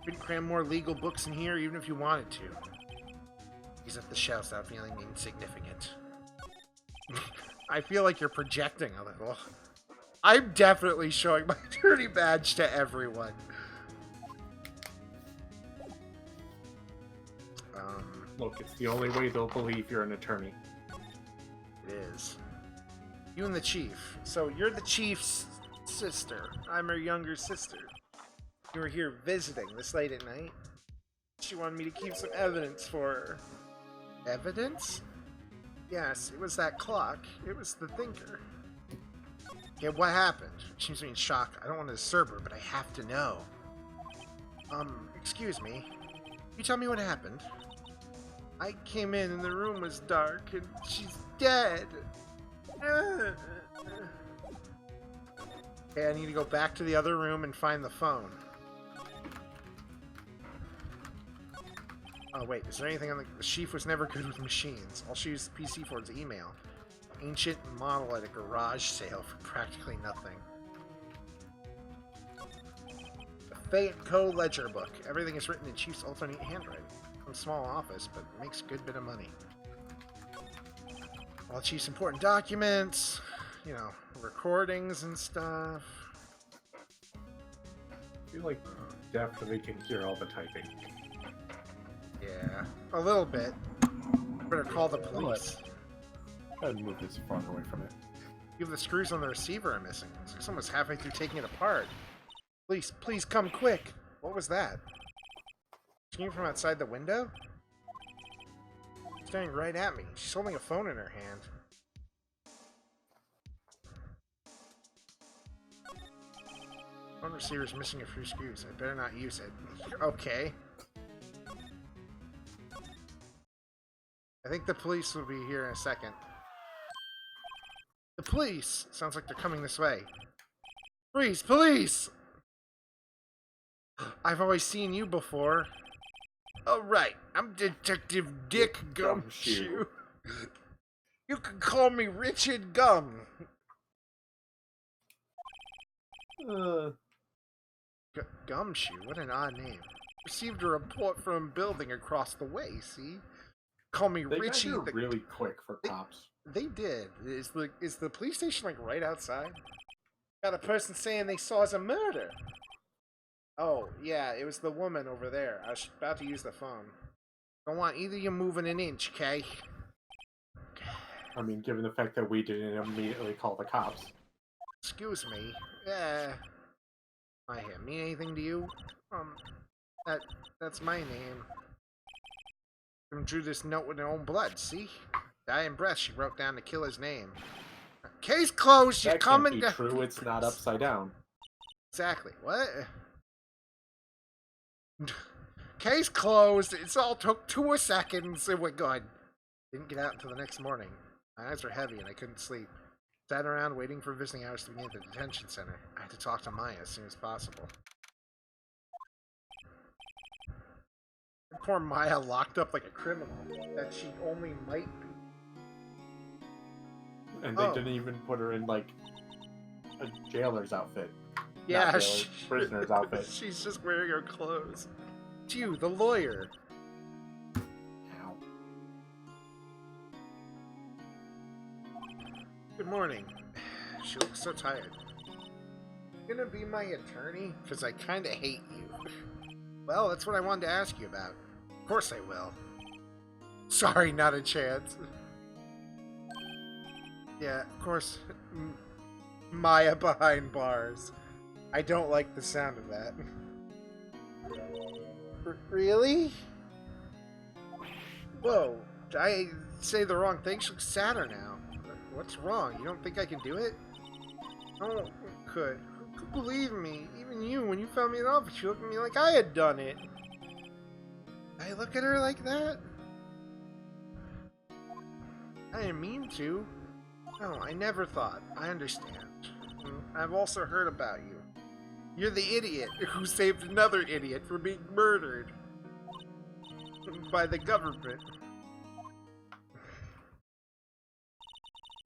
Couldn't cram more legal books in here even if you wanted to. He's at the shelves without feeling insignificant. I feel like you're projecting a little. I'm definitely showing my attorney badge to everyone. Look, it's the only way they'll believe you're an attorney. It is. You and the chief. So you're the chief's sister. I'm her younger sister. You were here visiting this late at night. She wanted me to keep some evidence for her. Evidence? Yes, it was that clock. It was the thinker. Okay, what happened? She seems to be in shock. I don't want to disturb her, but I have to know. Excuse me. You tell me what happened. I came in and the room was dark and she's dead. Okay, I need to go back to the other room and find the phone. Oh wait, is there anything on the chief was never good with machines. All she used the PC for is email. Ancient model at a garage sale for practically nothing. A Fate Co. ledger book. Everything is written in Chief's alternate handwriting. From a small office, but makes a good bit of money. All Chief's important documents, you know, recordings and stuff. I feel like definitely can hear all the typing. Yeah, a little bit. Better call the police. Go ahead and move this farther away from it. Even the screws on the receiver are missing. It's like someone's halfway through taking it apart. Please come quick. What was that? She came from outside the window? Staring right at me. She's holding a phone in her hand. Phone receiver's missing a few screws. I better not use it. Okay. I think the police will be here in a second. The police! Sounds like they're coming this way. Freeze! Police! I've always seen you before. Oh, right. I'm Detective Dick Gumshoe. You can call me Richard Gum. Gumshoe? What an odd name. Received a report from a building across the way, see? Call me They Richie. got here really quick for cops. They did. Is the police station like right outside? Got a person saying they saw as a murder. Oh, yeah, it was the woman over there. I was about to use the phone. Don't want either of you moving an inch, okay? I mean, given the fact that we didn't immediately call the cops. Excuse me. My hair mean anything to you? That's my name. She drew this note with her own blood, see? Dying breath she wrote down the killer's name. Case closed, you're That coming can't be true, it's not upside down. Exactly. What? Case closed. It's all took 2 seconds and we're good. Didn't get out until the next morning. My eyes were heavy and I couldn't sleep. Sat around waiting for visiting hours to begin at the detention center. I had to talk to Maya as soon as possible. Poor Maya locked up like a criminal that she only might be. And they didn't even put her in, like, a jailer's outfit. Yeah, prisoner's outfit. She's just wearing her clothes. It's you, the lawyer. Ow. Good morning. She looks so tired. You gonna be my attorney? Because I kinda hate you. Well, that's what I wanted to ask you about. Of course I will. Sorry, not a chance. Yeah, of course. Maya behind bars. I don't like the sound of that. Really? Whoa, did I say the wrong thing? She looks sadder now. What's wrong? You don't think I can do it? Oh, could. Who could believe me? Even you, when you found me in the office, you looked at me like I had done it. I look at her like that? I didn't mean to. No, I never thought. I understand. I've also heard about you. You're the idiot who saved another idiot from being murdered by the government.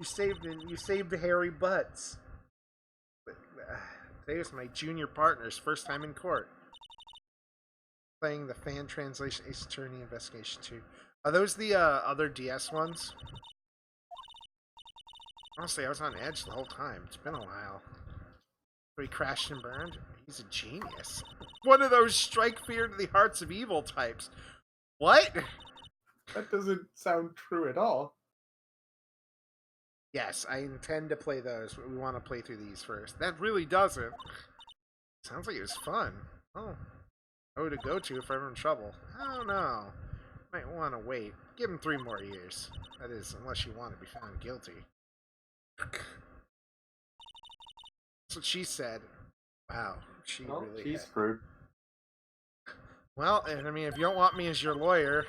You saved Harry Butts. But, today was my junior partner's first time in court. Playing the fan translation Ace Attorney Investigation 2. Are those the other DS ones? Honestly, I was on edge the whole time. It's been a while. But he crashed and burned? He's a genius. One of those strike fear to the hearts of evil types. What? That doesn't sound true at all. Yes, I intend to play those, but we want to play through these first. That really doesn't. Sounds like it was fun. Oh. Oh, to go to if I'm in trouble. I don't know. Might want to wait. Give him 3 more years. That is, unless you want to be found guilty. That's what she said. Wow, she really She's had... screwed. Well, I mean, if you don't want me as your lawyer,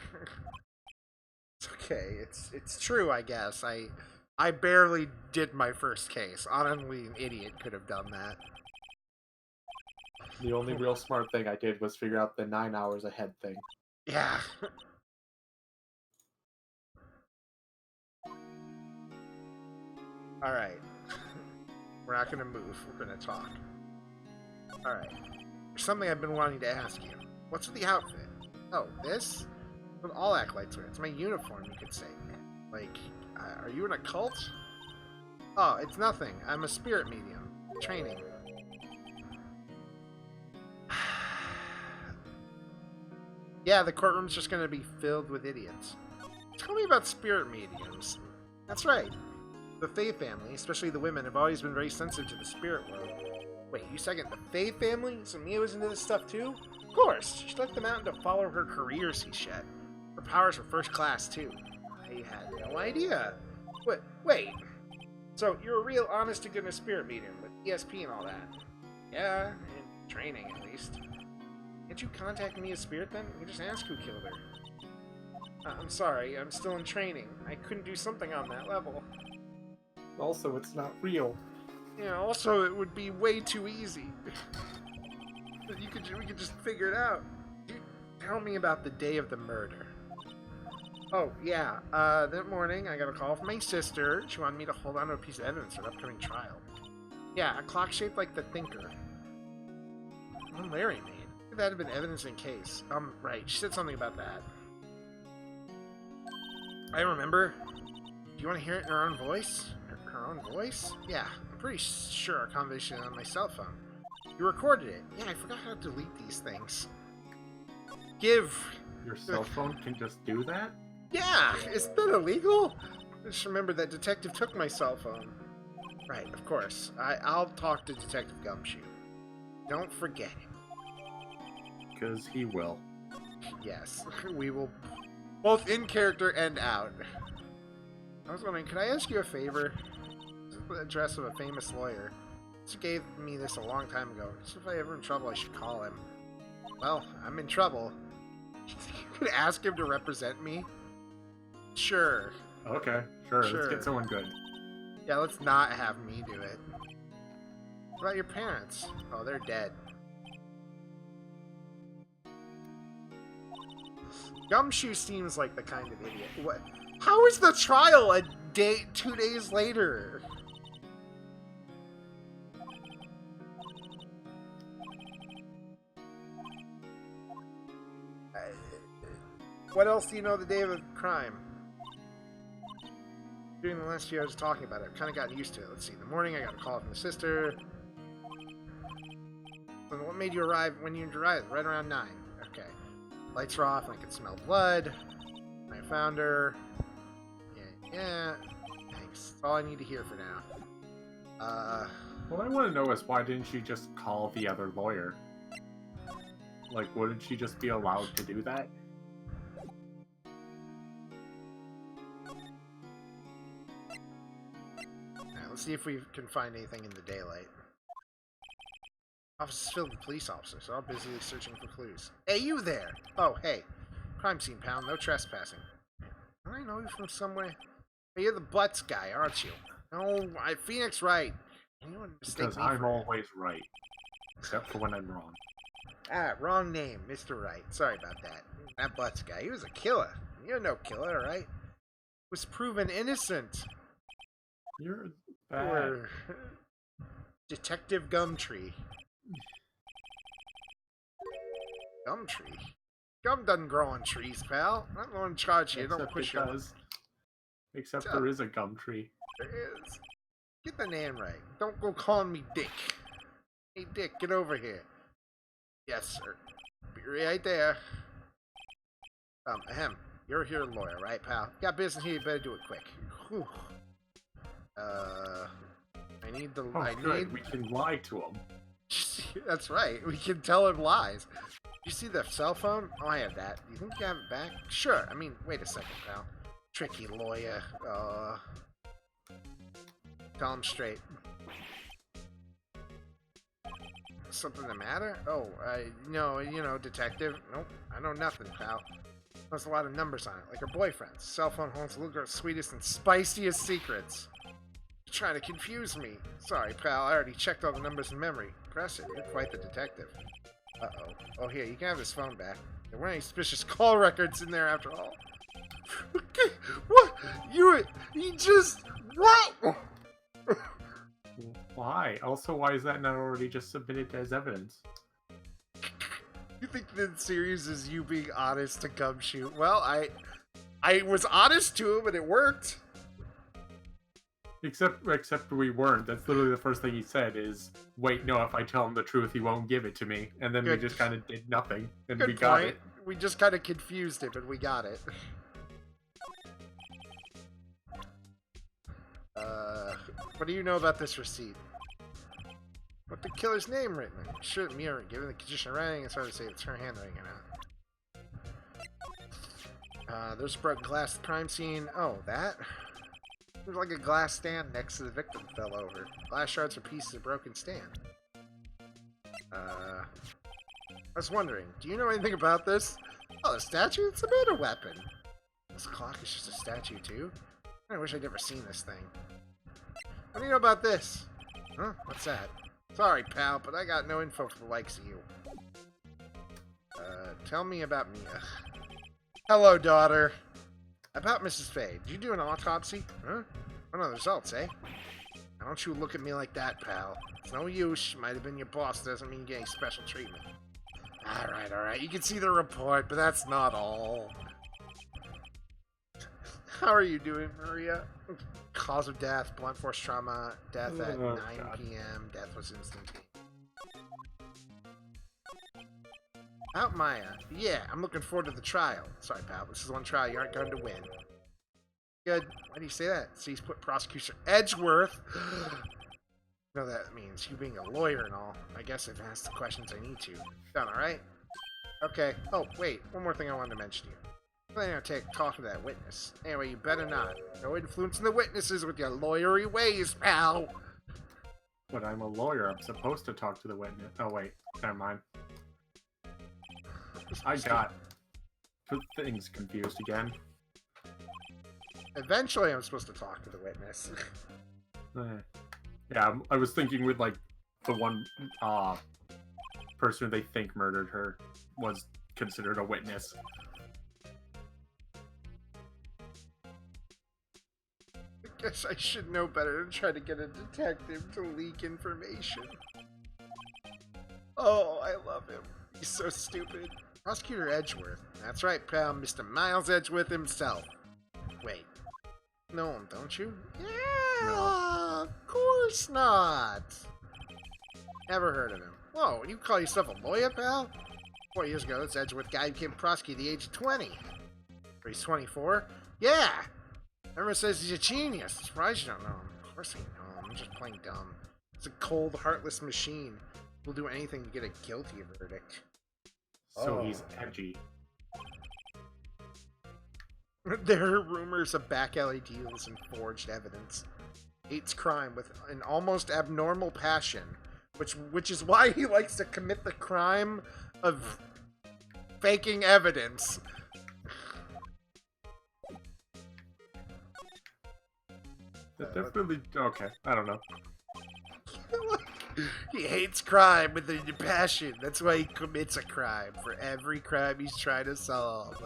it's okay. It's true, I guess. I barely did my first case. Honestly, an idiot could have done that. The only real smart thing I did was figure out the 9 hours ahead thing. Yeah. Alright. We're not gonna move. We're gonna talk. Alright. There's something I've been wanting to ask you. What's with the outfit? Oh, this? What all acolytes wear. It's my uniform, you could say. Like, are you in a cult? Oh, it's nothing. I'm a spirit medium. Training. Yeah, the courtroom's just gonna be filled with idiots. Tell me about spirit mediums. That's right. The Fae family, especially the women, have always been very sensitive to the spirit world. Wait, you second the Fae family? So Mia was into this stuff too? Of course! She let them out to follow her careers, he said. Her powers were first class too. I had no idea. Wait. So you're a real honest-to-goodness spirit medium with ESP and all that? Yeah, in training at least. Can't you contact me as spirit then? You just ask who killed her. I'm sorry, I'm still in training. I couldn't do something on that level. Also, it's not real. Yeah, also it would be way too easy. We could just figure it out. Tell me about the day of the murder. Oh, yeah. That morning I got a call from my sister. She wanted me to hold on to a piece of evidence for an upcoming trial. Yeah, a clock shaped like the Thinker. One Larry made. If that had been evidence in case. Right. She said something about that. I remember. Do you want to hear it in her own voice? Her own voice? Yeah, I'm pretty sure our conversation is on my cell phone. You recorded it. Yeah, I forgot how to delete these things. Give. Your cell phone can just do that? Yeah, is that illegal? I just remembered that detective took my cell phone. Right, of course. I'll talk to Detective Gumshoe. Don't forget him. Because he will. Yes, we will. Both in character and out. I was wondering, could I ask you a favor? This is the address of a famous lawyer. He gave me this a long time ago. So if I ever in trouble, I should call him. Well, I'm in trouble. You could ask him to represent me? Sure. Okay, sure. Let's get someone good. Yeah, let's not have me do it. What about your parents? Oh, they're dead. Gumshoe seems like the kind of idiot. What? How is the trial 2 days later? What else do you know the day of the crime? During the last few hours of talking about it, I've kind of gotten used to it. Let's see. In the morning, I got a call from the sister. What made you arrive when you arrived? Right around 9. Okay. Lights were off and I could smell blood. I found her. Yeah. Thanks. That's all I need to hear for now. What I want to know is why didn't she just call the other lawyer? Like, wouldn't she just be allowed to do that? Alright, let's see if we can find anything in the daylight. Office is filled with police officers, all busily searching for clues. Hey, you there! Oh, hey. Crime scene, pal. No trespassing. Don't I know you from somewhere? You're the butts guy, aren't you? No, Phoenix Wright. Anyone mistake Because me I'm for... always right. Except for when I'm wrong. Ah, wrong name, Mr. Wright. Sorry about that. That butts guy, he was a killer. You're no killer, right? Was proven innocent. You're You bad. were Detective Gumtree. Gumtree? Gum doesn't grow on trees, pal. I'm going to charge you. Don't Except push it your... does. Except Shut there up. is a gum tree. There is. Get the name right. Don't go calling me Dick. Hey, Dick, get over here. Yes, sir. Be right there. Ahem. You're here, lawyer, right, pal? Got business here. You better do it quick. Whew. I need the. Oh, I good. need. We can lie to him. That's right. We can tell him lies. You see the cell phone? Oh, I have that. You think you have it back? Sure. I mean, wait a second, pal. Tricky lawyer. Tell him straight. Something the matter? Oh, no, you know, detective. Nope, I know nothing, pal. There's a lot of numbers on it, like her boyfriend's. Cell phone holds the little girl's sweetest and spiciest secrets. You're trying to confuse me. Sorry, pal, I already checked all the numbers in memory. Press it, you're quite the detective. Uh-oh. Oh, here, you can have this phone back. There weren't any suspicious call records in there after all. Okay, what? You just... What? Why? Also, why is that not already just submitted as evidence? You think the series is you being honest to Gumshoe? Well, I was honest to him and it worked. Except we weren't. That's literally the first thing he said is, wait, no, if I tell him the truth, he won't give it to me. And then Good. we just kind of did nothing. And Good we got it. We just kind of confused him and we got it. What do you know about this receipt? What the killer's name written? Sure, mirror. Given the condition of writing, it's hard to say it's her handwriting or not. There's broken glass at the crime scene. Oh, that? There's like a glass stand next to the victim fell over. Glass shards are pieces of broken stand. I was wondering, do you know anything about this? Oh, the statue? It's a murder weapon. This clock is just a statue, too? I wish I'd never seen this thing. What do you know about this? Huh? What's that? Sorry, pal, but I got no info for the likes of you. Tell me about Mia. Hello, daughter. About Mrs. Fay. Did you do an autopsy? Huh? Oh, no, the results, eh? Now don't you look at me like that, pal. It's no use. She might have been your boss. Doesn't mean you're getting special treatment. Alright. You can see the report, but that's not all. How are you doing, Maria? Cause of death, blunt force trauma, death at 9 p.m., death was instantaneous. Out Maya. Yeah, I'm looking forward to the trial. Sorry, pal, this is one trial you aren't going to win. Good. Why do you say that? Cease put prosecutor Edgeworth. You know that means you being a lawyer and all. I guess I've asked the questions I need to. Done, alright? Okay. Oh, wait. One more thing I wanted to mention to you. I'm planning on talk to that witness. Anyway, you better not. No influencing the witnesses with your lawyery ways, pal. But I'm a lawyer. I'm supposed to talk to the witness. Oh, wait. Never mind. I got things confused again. Eventually, I'm supposed to talk to the witness. Yeah, I was thinking with, like, the one person they think murdered her was considered a witness. I guess I should know better than try to get a detective to leak information. Oh, I love him. He's so stupid. Prosecutor Edgeworth. That's right, pal. Mr. Miles Edgeworth himself. Wait. Know him, don't you? Yeah, No. of course not. Never heard of him. Whoa, you call yourself a lawyer, pal? 4 years ago, this Edgeworth guy became prosecutor at the age of 20. Or he's 24? Yeah! Everyone says he's a genius. I'm surprised you don't know him. Of course I know him. I'm just plain dumb. It's a cold, heartless machine. He'll do anything to get a guilty verdict. So he's edgy. There are rumors of back alley deals and forged evidence. Hates crime with an almost abnormal passion, which is why he likes to commit the crime of faking evidence. Definitely. Okay, I don't know. He hates crime with a passion. That's why he commits a crime for every crime he's trying to solve.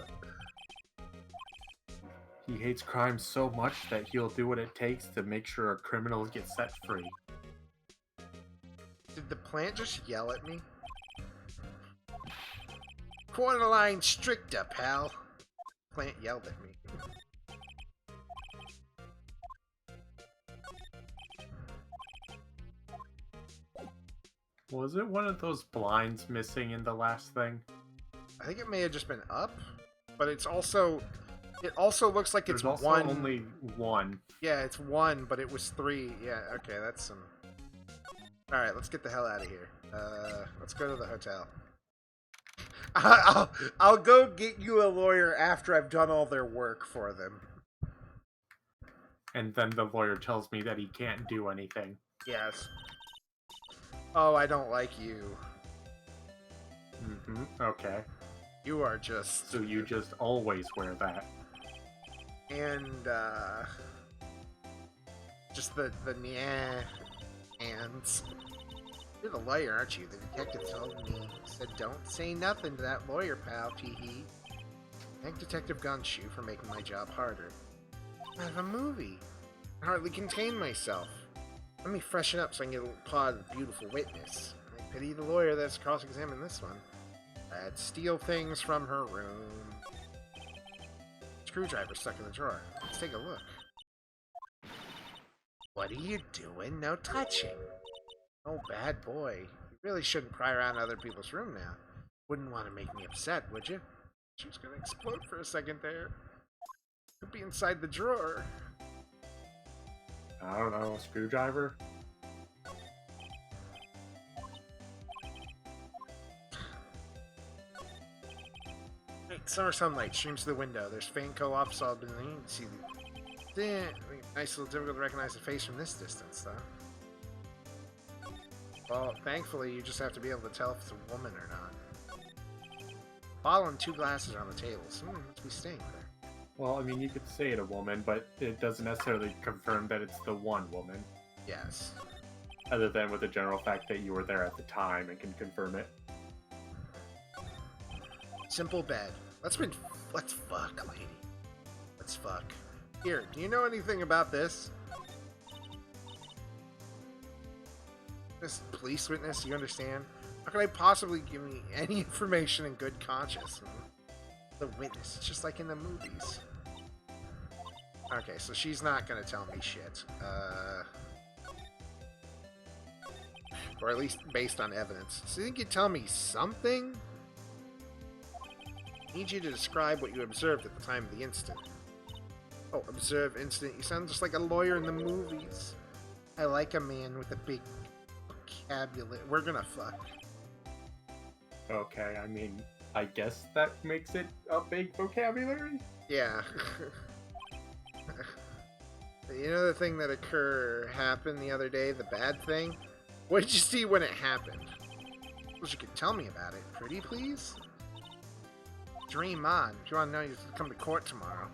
He hates crime so much that he'll do what it takes to make sure a criminal gets set free. Did the plant just yell at me? Corner line stricter, pal. Plant yelled at me. Was it one of those blinds missing in the last thing? I think it may have just been up, but it also looks like it's There's also one. only one. Yeah, it's one, but it was three. Yeah, okay, that's some. All right, let's get the hell out of here. Let's go to the hotel. I'll go get you a lawyer after I've done all their work for them. And then the lawyer tells me that he can't do anything. Yes. Oh, I don't like you. Mm-hmm. Okay. You are just. So you just always wear that. And just the ands. You're the lawyer, aren't you? The detective told me. Said don't say nothing to that lawyer, pal. Tee-hee. Thank Detective Gunshoe for making my job harder. I have a movie. I hardly contain myself. Let me freshen up so I can get a pod of beautiful witness. I pity the lawyer that's cross-examined this one. I'd steal things from her room. Screwdriver stuck in the drawer. Let's take a look. What are you doing? No touching. Oh, bad boy. You really shouldn't pry around other people's room now. Wouldn't want to make me upset, would you? She was gonna explode for a second there. Could be inside the drawer. I don't know, a screwdriver? Summer sunlight streams through the window. There's faint co-op solid beneath. You can see the nice little difficult to recognize the face from this distance, though. Well, thankfully, you just have to be able to tell if it's a woman or not. Bottle and 2 glasses are on the table. Someone must be staying there. Well, I mean, you could say it a woman, but it doesn't necessarily confirm that it's the one woman. Yes. Other than with the general fact that you were there at the time and can confirm it. Simple bed. Let's fuck, lady. Let's fuck. Here, do you know anything about this? This police witness, you understand? How could I possibly give me any information in good conscience? The witness, it's just like in the movies. Okay, so she's not gonna tell me shit. Or at least based on evidence. So you think you'd tell me something? I need you to describe what you observed at the time of the incident. Oh, observe incident. You sound just like a lawyer in the movies. I like a man with a big vocabulary. We're gonna fuck. Okay, I mean, I guess that makes it a big vocabulary? Yeah. You know the thing that happened the other day, the bad thing? What did you see when it happened? Wish you could tell me about it. Pretty please? Dream on. If you want to know, you have to come to court tomorrow.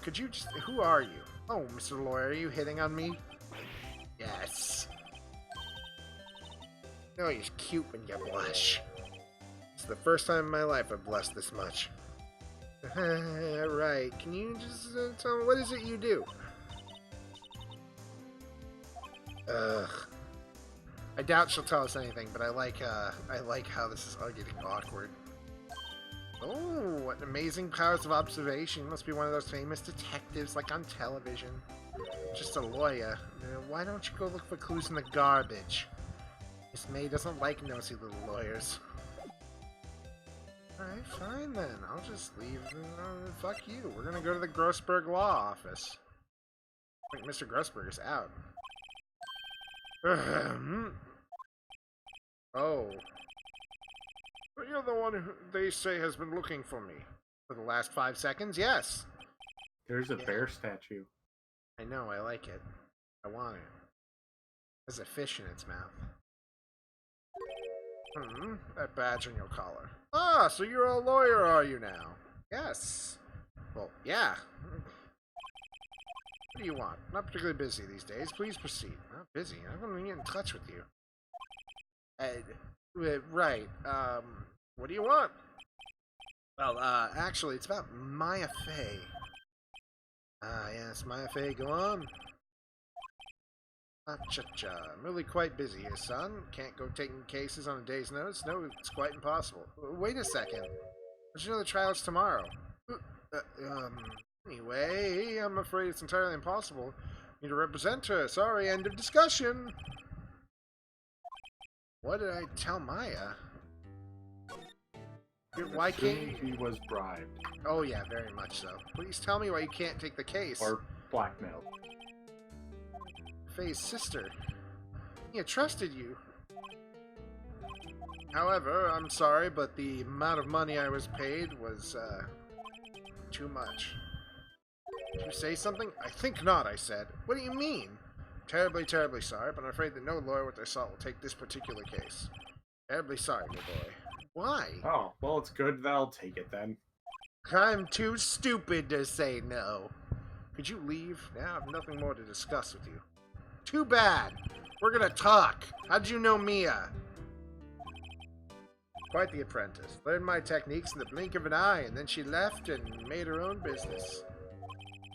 Could you just... Who are you? Oh, Mr. Lawyer, are you hitting on me? Yes. No, you're cute when you blush. It's the first time in my life I've blushed this much. Right. Can you just tell me, what is it you do? Ugh. I doubt she'll tell us anything, but I like how this is all getting awkward. Oh, what amazing powers of observation. You must be one of those famous detectives like on television. Just a lawyer. Why don't you go look for clues in the garbage? Miss May doesn't like nosy little lawyers. Alright, fine then. I'll just leave. Fuck you. We're gonna go to the Grossberg Law Office. I think Mr. Grossberg is out. Oh. But you're the one who they say has been looking for me. For the last 5 seconds? Yes. There's a bear statue. I know, I like it. I want it. There's a fish in its mouth. That badge on your collar. Ah, so you're a lawyer, are you now? Yes. Well, yeah. What do you want? I'm not particularly busy these days. Please proceed. Not busy. I want to get in touch with you. Right. What do you want? Well, actually, it's about Maya Fey. Yes, Maya Fey, go on. Cha-cha. I'm really quite busy here, son. Can't go taking cases on a day's notice. No, it's quite impossible. Wait a second. Don't you know the trial's tomorrow? Anyway, I'm afraid it's entirely impossible. Need to represent her. Sorry, end of discussion. What did I tell Maya? Why can't he was bribed Oh yeah, very much so. Please tell me why you can't take the case. or blackmailed? Faye's sister. He trusted you. However, I'm sorry, but the amount of money I was paid was, too much. Did you say something? I think not, I said. What do you mean? Terribly, terribly sorry, but I'm afraid that no lawyer with their salt will take this particular case. Terribly sorry, my boy. Why? Oh, well, it's good that I'll take it then. I'm too stupid to say no. Could you leave? Now I have nothing more to discuss with you. Too bad. We're gonna talk. How'd you know Mia? Quite the apprentice. Learned my techniques in the blink of an eye, and then she left and made her own business.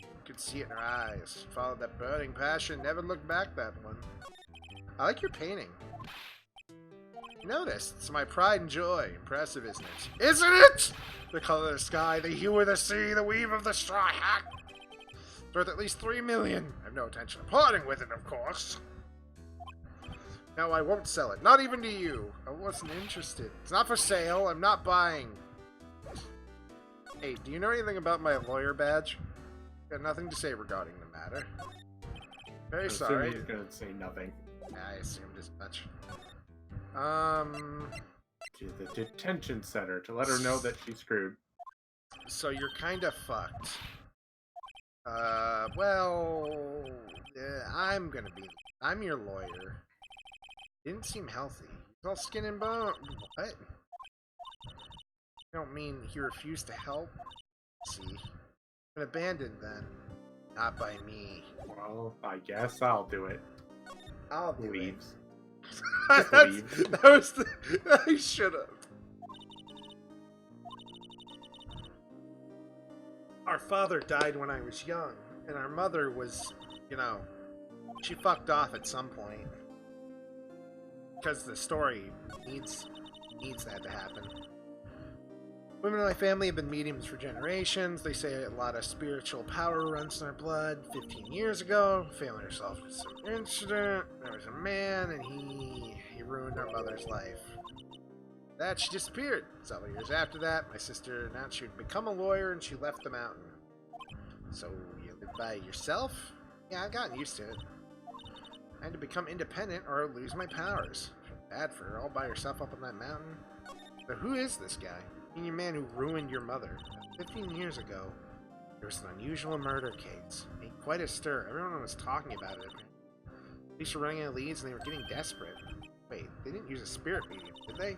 You could see it in her eyes. Followed that burning passion, never looked back, that one. I like your painting. Notice, it's my pride and joy. Impressive, isn't it? Isn't it? The color of the sky, the hue of the sea, the weave of the straw hat. Worth at least 3 million. I have no intention of parting with it, of course. No, I won't sell it. Not even to you. I wasn't interested. It's not for sale. I'm not buying. Hey, do you know anything about my lawyer badge? Got nothing to say regarding the matter. Very sorry. He's gonna say nothing. I assumed as much. To the detention center to let her know that she's screwed. So you're kind of fucked. Well, I'm your lawyer. Didn't seem healthy. He's all skin and bone. What? You don't mean he refused to help? See? Been abandoned then. Not by me. Well, I guess I'll do it. I'll do Leaves. it. Just leaves. That was the... I should've. Our father died when I was young, and our mother was, you know, she fucked off at some point. Because the story needs that to happen. Women in my family have been mediums for generations. They say a lot of spiritual power runs in their blood. 15 years ago, family herself was some incident. There was a man, and he ruined our mother's life. That she disappeared. Several years after that, my sister announced she would become a lawyer, and she left the mountain. So, you live by yourself? Yeah, I've gotten used to it. I had to become independent or lose my powers. Bad for her, all by herself up on that mountain. So who is this guy? Your man who ruined your mother. 15 years ago, there was an unusual murder case. Made quite a stir. Everyone was talking about it. Police were running out of leads and they were getting desperate. Wait, they didn't use a spirit medium, did they?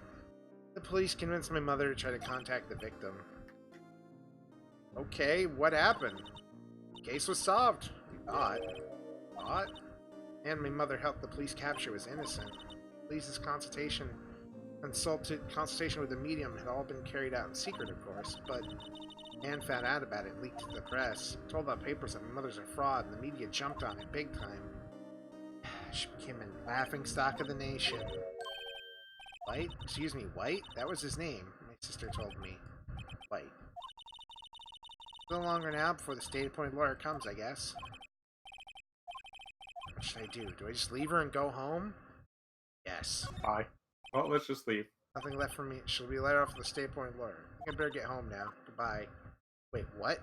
The police convinced my mother to try to contact the victim. Okay, what happened? The case was solved. We thought. Thought? And my mother helped the police capture was innocent. Police's consultation with the medium had all been carried out in secret, of course, but Anne found out about it and leaked to the press. Told the papers that my mother's a fraud, and the media jumped on it big time. She became a laughingstock of the nation. White? Excuse me, White? That was his name, my sister told me. White. No longer now before the state-appointed lawyer comes, I guess. What should I do? Do I just leave her and go home? Yes. Bye. Well, let's just leave. Nothing left for me. She'll be let off with the state-appointed lawyer. I think I better get home now. Goodbye. Wait, what?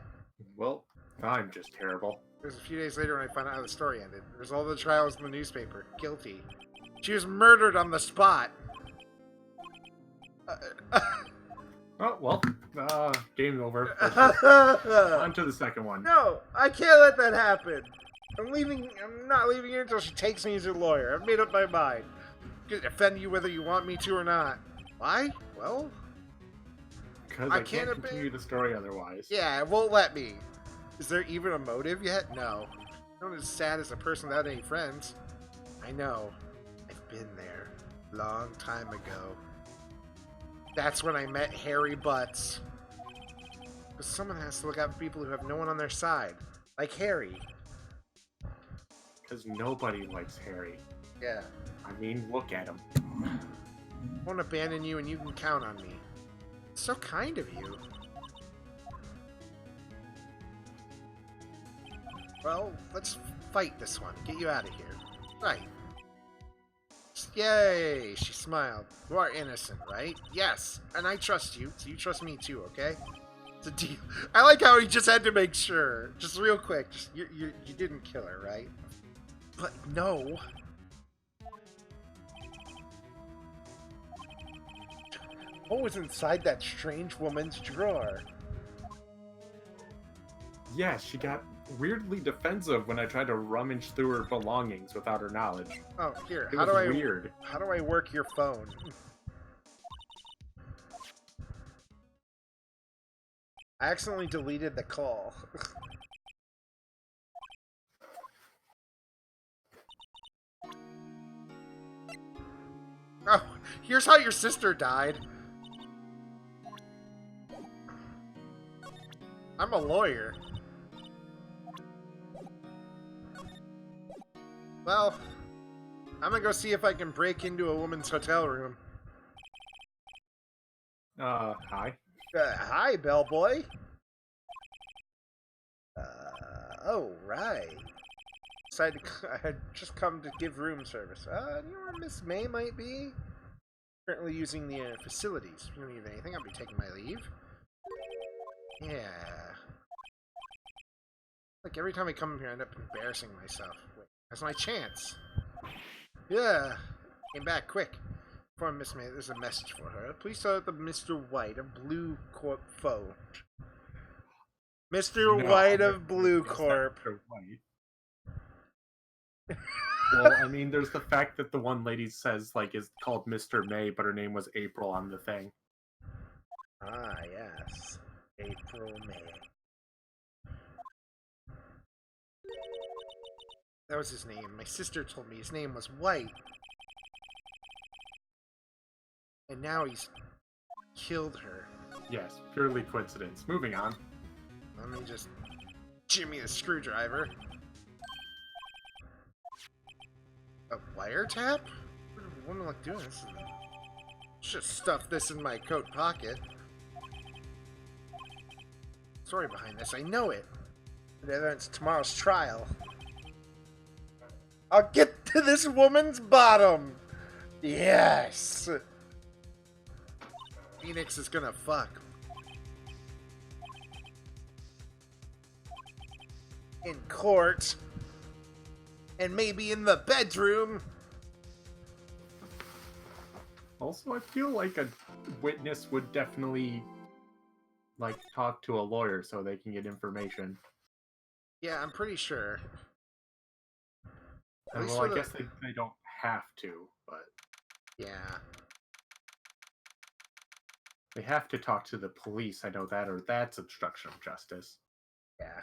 Well, I'm just terrible. It was a few days later when I found out how the story ended. The result of the trial was in the newspaper. Guilty. She was murdered on the spot. Oh, well, game over. On to the second one. No, I can't let that happen. I'm not leaving here until she takes me as her lawyer. I've made up my mind. I'm gonna defend you whether you want me to or not. Why? Well, Because I can't continue the story otherwise. Yeah, it won't let me. Is there even a motive yet? No. Not as sad as a person without any friends. I know. I've been there. Long time ago. That's when I met Harry Butts. But someone has to look out for people who have no one on their side. Like Harry. Because nobody likes Harry. Yeah. I mean, look at him. I won't abandon you and you can count on me. It's so kind of you. Well, let's fight this one. Get you out of here. Right. Yay! She smiled. You are innocent, right? Yes. And I trust you, so you trust me too, okay? It's a deal. I like how he just had to make sure. Just real quick. Just you didn't kill her, right? But no. What was inside that strange woman's drawer? Yeah, she got weirdly defensive when I tried to rummage through her belongings without her knowledge. Oh, here. It How was do I weird. How do I work your phone? I accidentally deleted the call. Oh, here's how your sister died. I'm a lawyer. Well, I'm gonna go see if I can break into a woman's hotel room. Hi. Hi, bellboy. Oh, right. I had just come to give room service. You know where Miss May might be? Currently using the facilities. If you don't need anything, I'll be taking my leave. Yeah. Like, every time I come here, I end up embarrassing myself. Wait, that's my chance. Yeah. Came back quick. For Miss May, there's a message for her. Please tell the Mr. White of Blue Corp phone. Mr. No, White of Blue it's not Corp. Mr. White. Well, I mean, there's the fact that the one lady says, like, is called Mr. May, but her name was April on the thing. Ah, yes. April May. That was his name. My sister told me his name was White. And now he's killed her. Yes, purely coincidence. Moving on. Let me just jimmy the screwdriver. A wiretap? What am I like doing this? Should stuff this in my coat pocket. Story behind this, I know it. It's tomorrow's trial. I'll get to this woman's bottom. Yes. Phoenix is gonna fuck. In court. And maybe in the bedroom. Also, I feel like a witness would definitely, like, talk to a lawyer so they can get information. Yeah, I'm pretty sure. And, well, I guess they don't have to, but... Yeah. They have to talk to the police, I know that, or that's obstruction of justice. Yeah.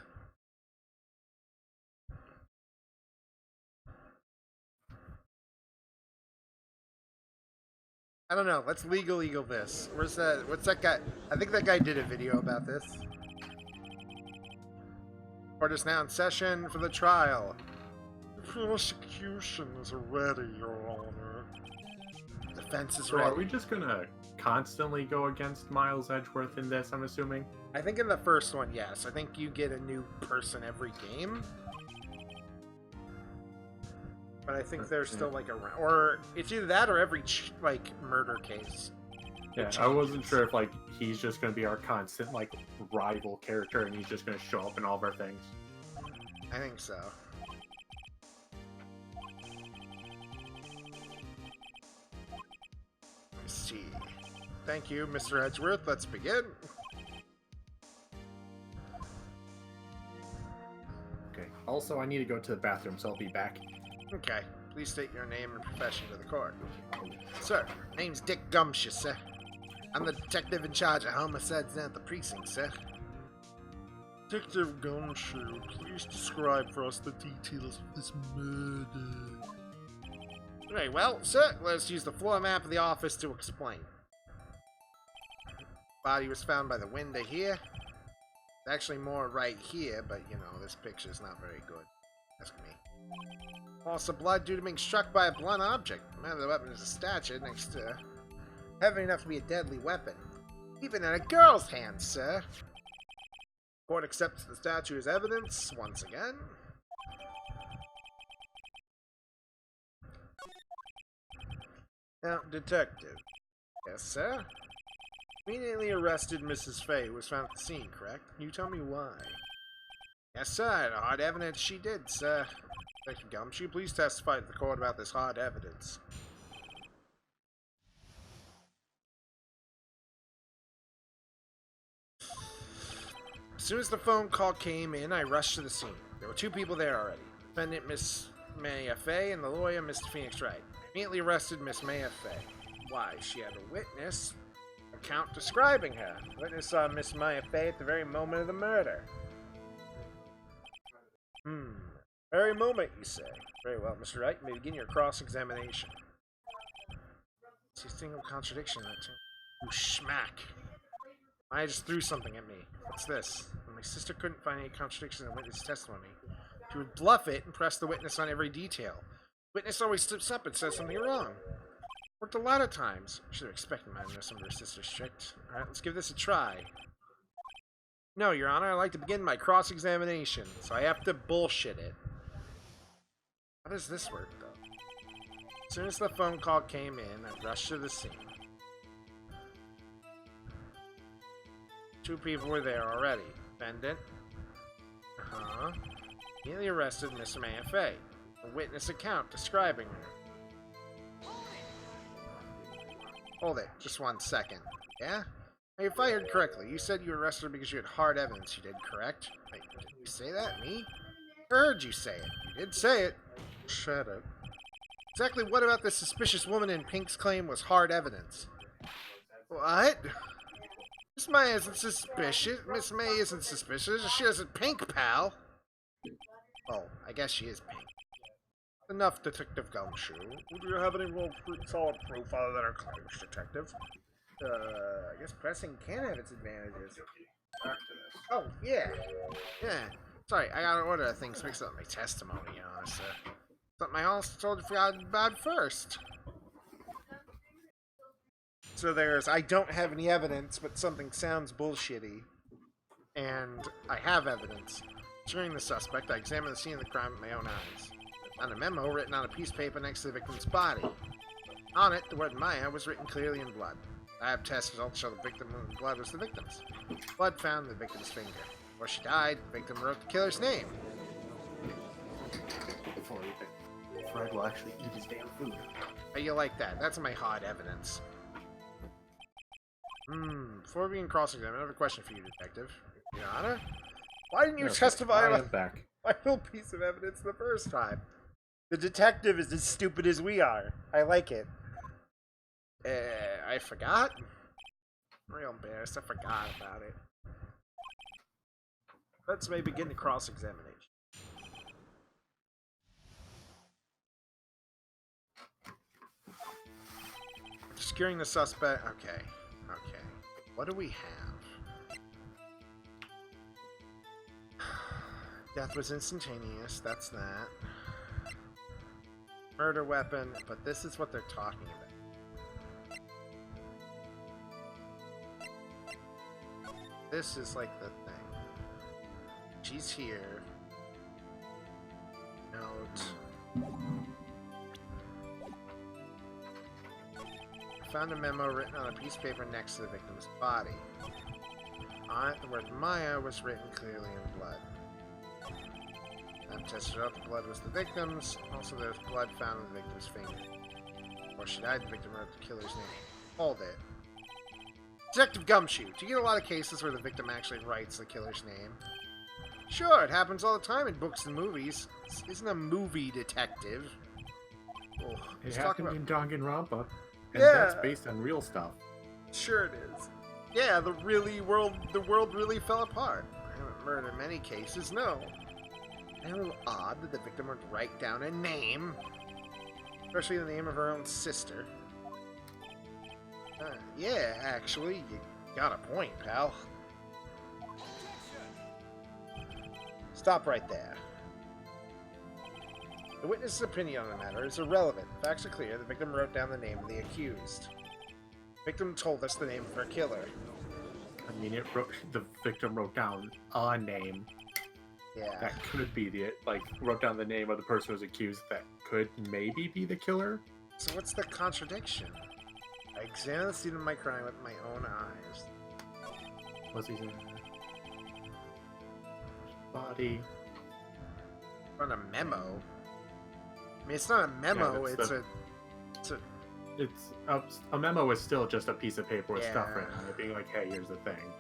I don't know. Let's legal this. Where's that? What's that guy? I think that guy did a video about this. Court is now in session for the trial. The prosecution is ready, Your Honor. Defense is So ready. are we just gonna constantly go against Miles Edgeworth in this, I'm assuming? I think in the first one, yes. I think you get a new person every game. But I think they're still like around, or it's either that or every like murder case. Yeah, I wasn't sure if like he's just gonna be our constant like rival character and he's just gonna show up in all of our things. I think so. Let's see. Thank you, Mr. Edgeworth. Let's begin. Okay. Also, I need to go to the bathroom, so I'll be back. Okay. Please state your name and profession to the court. Sir, name's Dick Gumshoe, sir. I'm the detective in charge of homicides down at the precinct, sir. Detective Gumshoe, please describe for us the details of this murder. Very well, sir. Let's use the floor map of the office to explain. Body was found by the window here. It's actually more right here, but you know, this picture's not very good. Ask me. Loss of blood due to being struck by a blunt object. Man, the weapon is a statue next to heavy enough to be a deadly weapon. Even in a girl's hand, sir. Court accepts the statue as evidence once again. Now, detective. Yes, sir? Immediately arrested Mrs. Fay, who was found at the scene, correct? Can you tell me why? Yes, sir. Hard evidence she did, sir. Detective Gumshoe, please testify to the court about this hard evidence. As soon as the phone call came in, I rushed to the scene. There were 2 people there already. Defendant Miss Maya Fay and the lawyer Mr. Phoenix Wright. Immediately arrested Miss Maya Fay. Why? She had a witness account describing her. The witness saw Miss Maya Fay at the very moment of the murder. Very moment, you say. Very well, Mr. Wright, you may begin your cross-examination. See a single contradiction in that too. Ooh, schmack. Maya just threw something at me. What's this? When my sister couldn't find any contradiction in the witness' testimony, she would bluff it and press the witness on every detail. The witness always steps up and says something wrong. Worked a lot of times. I should have expected Maya to know some of her sister's tricks. Alright, let's give this a try. No, Your Honor, I'd like to begin my cross-examination, so I have to bullshit it. How does this work, though? As soon as the phone call came in, I rushed to the scene. 2 people were there already. Defendant. Immediately arrested Miss Maya Fay. A witness account describing her. Hold it, just 1 second. Yeah? Now, if I heard correctly, you said you arrested her because you had hard evidence you did, correct? Wait, did you say that? Me? I heard you say it. You did say it. Shut up. Exactly what about this suspicious woman in pink's claim was hard evidence? What? Miss May isn't suspicious. Miss May isn't suspicious. She isn't pink, pal. Oh, I guess she is pink. Enough, Detective Gumshoe. Do you have any more solid proof other than her claims, Detective? I guess pressing can have its advantages. Oh, yeah. Yeah. Sorry, I gotta order things mixed up in my testimony, honestly. Something I also told you about first. So there's, I don't have any evidence, but something sounds bullshitty. And I have evidence. During the suspect, I examined the scene of the crime with my own eyes. On a memo written on a piece of paper next to the victim's body. On it, the word Maya was written clearly in blood. Lab test results show the victim's blood was the victim's. Blood found in the victim's finger. Before she died, the victim wrote the killer's name. Before Fred will actually eat his damn food. How you like that? That's my hard evidence. Before we can cross-examine, I have a question for you, Detective. Your Honor? Why didn't you testify about my little piece of evidence the first time? The detective is as stupid as we are. I like it. I forgot? I'm real embarrassed. I forgot about it. Let's maybe begin the cross-examination. Securing the suspect. Okay. Okay. What do we have? Death was instantaneous. That's that. Murder weapon. But this is what they're talking about. This is like the thing. She's here. Note. Found a memo written on a piece of paper next to the victim's body. On it, the word Maya was written clearly in blood. Lab tested out the blood was the victim's. Also, there was blood found on the victim's finger. Before she died, the victim wrote the killer's name. Hold it. Detective Gumshoe, do you get a lot of cases where the victim actually writes the killer's name? Sure, it happens all the time in books and movies. This isn't a movie, detective. Oh, it happened in Danganronpa. And yeah, that's based on real stuff. Sure it is. Yeah, the world really fell apart. I haven't murder in many cases, no. And a little odd that the victim would write down a name, especially the name of her own sister. Yeah, actually, you got a point, pal. Stop right there. The witness's opinion on the matter is irrelevant. The facts are clear. The victim wrote down the name of the accused. The victim told us the name of her killer. I mean, the victim wrote down a name. Yeah. That could be wrote down the name of the person who was accused that could maybe be the killer. So what's the contradiction? I examined the scene of my crime with my own eyes. What's he saying? Body. On a memo? I mean, it's not a memo, Yeah, it's a memo is still just a piece of paper with stuff Yeah. written on it, being like, hey, here's the thing.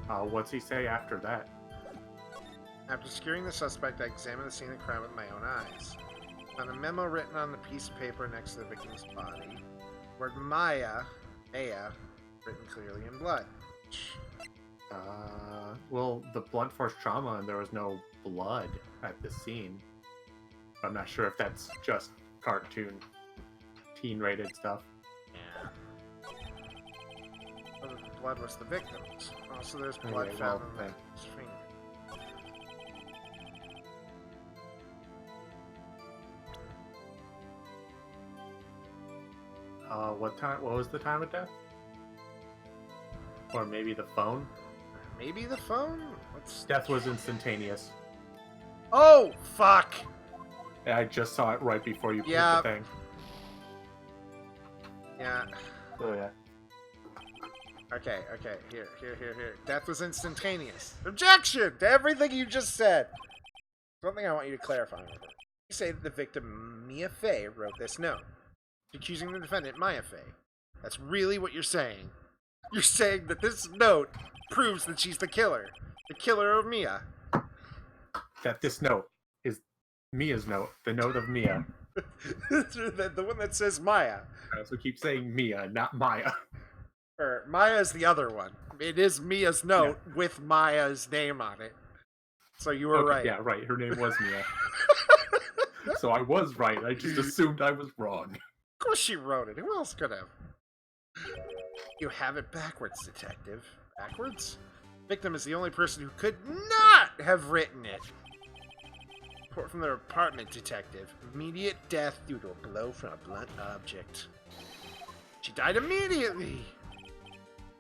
What's he say after that? After securing the suspect, I examined the scene of the crime with my own eyes. On a memo written on the piece of paper next to the victim's body, word Maya, written clearly in blood. Well, the blunt force trauma, and there was no blood at the scene. I'm not sure if that's just cartoon, teen-rated stuff. Yeah. But the blood was the victim's. Also, there's blood Okay, found well, in the then. victim's finger. What was the time of death? Or maybe the phone? Maybe the phone? What's... Death was instantaneous. Oh, fuck! I just saw it right before you Yeah. put the thing. Yeah. Oh yeah. Okay, here. Death was instantaneous. Objection to everything you just said! One thing I want you to clarify. You say that the victim, Mia Fey, wrote this note, accusing the defendant, Maya Fey. That's really what you're saying. You're saying that this note proves that she's the killer of Mia. That this note is Mia's note, the note of Mia. the one that says Maya. I also keep saying Mia, not Maya. Or Maya's the other one. It is Mia's note with Maya's name on it. So you were right. Yeah, right. Her name was Mia. So I was right. I just assumed I was wrong. Of course she wrote it. Who else could have? You have it backwards, detective. Backwards? Victim is the only person who could not have written it. Report from their apartment, detective. Immediate death due to a blow from a blunt object. She died immediately.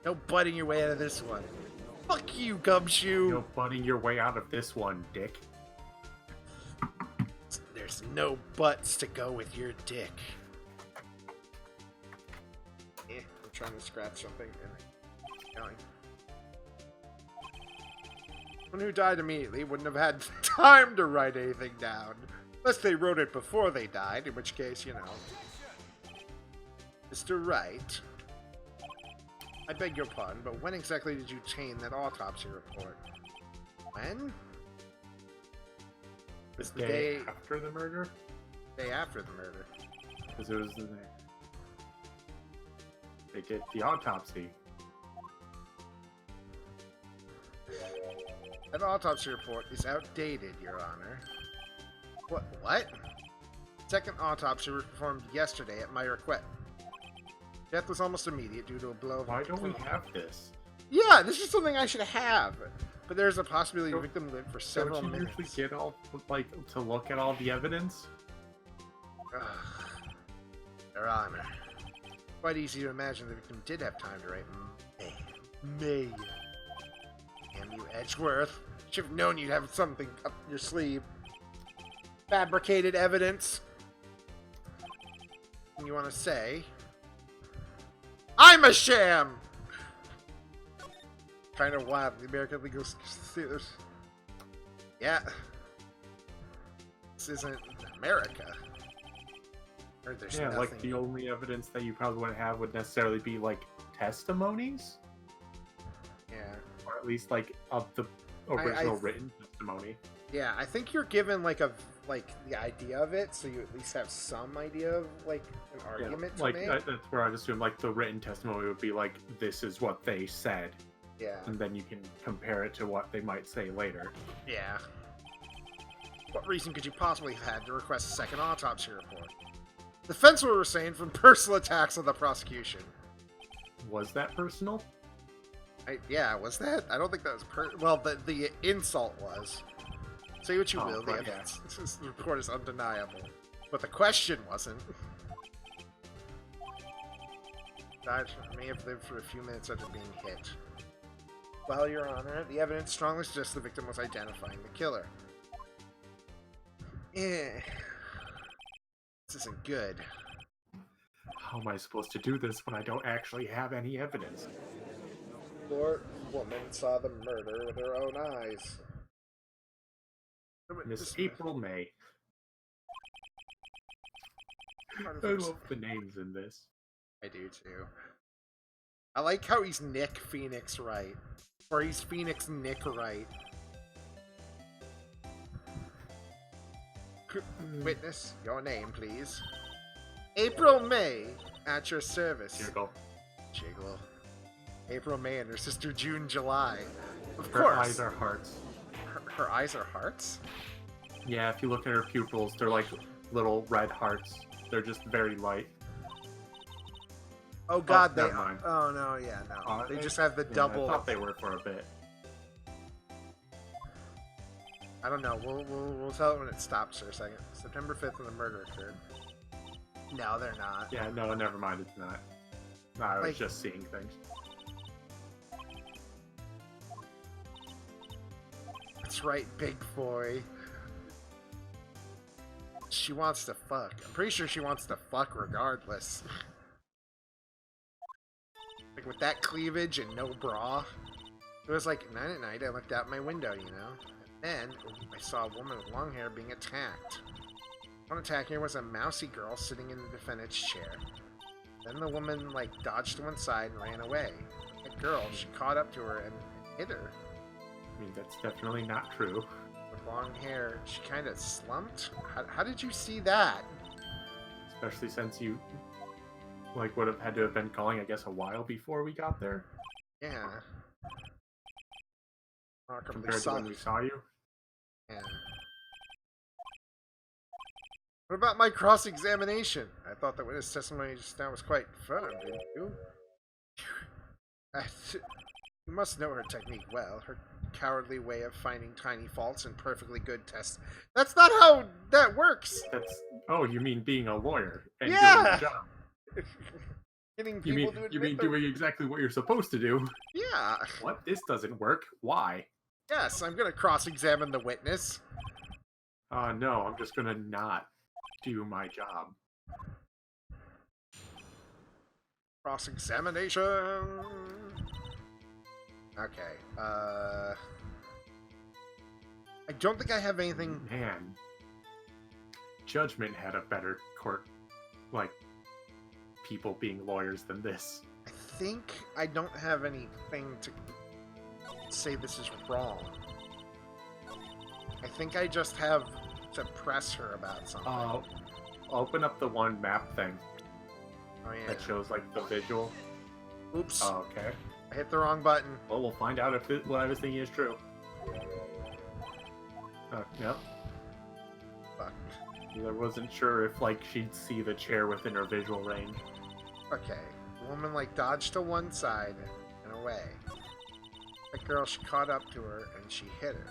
No butting your way out of this one. Fuck you, Gumshoe. No butting your way out of this one, dick. There's no butts to go with your dick. I'm trying to scratch something. Going. One who died immediately wouldn't have had time to write anything down. Unless they wrote it before they died, in which case, you know. Mr. Wright. I beg your pardon, but when exactly did you obtain that autopsy report? When? It was the day after the murder? Day after the murder. Because it was they did the autopsy. That autopsy report is outdated, Your Honor. What? Second autopsy was performed yesterday at my request. Death was almost immediate due to a blow. Why don't we have this? Yeah, this is something I should have. But there's a possibility the victim lived for several Don't you minutes. usually get to look at all the evidence? Ugh. Your Honor. Quite easy to imagine the victim did have time to write May. Damn you, Edgeworth. Should have known you'd have something up your sleeve. Fabricated evidence. And you want to say, I'm a sham! Kind of wild. The American legal theaters. Yeah. This isn't America. Or there's Yeah, nothing. like the only evidence that you probably wouldn't have would necessarily be like testimonies, Yeah. or at least like of the original written testimony. Yeah, I think you're given like the idea of it, so you at least have some idea of like an argument to like make. that's where I'd assume like the written testimony would be like, this is what they said. Yeah. And then you can compare it to what they might say later. Yeah. What reason could you possibly have had to request a second autopsy report? Defense were saying from personal attacks on the prosecution. Was that personal? Yeah, was that? I don't think that was well, the insult was. Say what you will, the right. evidence. This report is undeniable. But the question wasn't. I may have lived for a few minutes after being hit. Well, Your Honor, the evidence strongly suggests the victim was identifying the killer. This isn't good. How am I supposed to do this when I don't actually have any evidence? The woman saw the murder with her own eyes. Miss April May. I love the names in this. I do too. I like how he's Nick Phoenix Wright. Or he's Phoenix Nick Wright. Witness, your name, please. April May, at your service. Jiggle. Jiggle. April May and her sister June July. Of Her course. eyes are hearts. Her eyes are hearts? Yeah, if you look at her pupils, they're like little red hearts. They're just very light. Oh god, never mind. Oh no, yeah, no. They just have the Yeah, double. I thought they were for a bit. I don't know. We'll tell it when it stops for a second. September 5th when the murder occurred. No, they're not. Yeah, no, never mind. It's not. No, I was Like- just seeing things. That's right, big boy. She wants to fuck. I'm pretty sure she wants to fuck regardless. Like with that cleavage and no bra. It was like 9 at night, I looked out my window, you know? And then I saw a woman with long hair being attacked. One attacker was a mousy girl sitting in the defendant's chair. Then the woman, like, dodged to one side and ran away. That girl, she caught up to her and hit her. I mean, that's definitely not true. With long hair, she kind of slumped. How did you see that? Especially since you, like, would have had to have been calling, I guess, a while before we got there. Yeah. Remarkably Compared to when we soft. saw you. Yeah. What about my cross-examination? I thought that witness testimony just now was quite firm, didn't you? You must know her technique well. Her cowardly way of finding tiny faults in perfectly good tests. That's not how that works! That's... Oh, you mean being a lawyer and Yeah! doing your job. Getting You people mean, to you admit mean their- doing exactly what you're supposed to do. Yeah! What? This doesn't work. Why? Yes, I'm gonna cross-examine the witness. No, I'm just gonna not do my job. Cross-examination! Okay, I don't think I have anything... Man. Judgment had a better court, like, people being lawyers than this. I think I don't have anything to say this is wrong. I think I just have to press her about something. Open up the one map thing Oh yeah. that shows, like, the visual. Oops. Oh, okay. I hit the wrong button. Well, we'll find out if what I was thinking is true. Yep. Fuck. I wasn't sure if, like, she'd see the chair within her visual range. Okay. The woman, like, dodged to one side and away. That girl, she caught up to her and she hit her.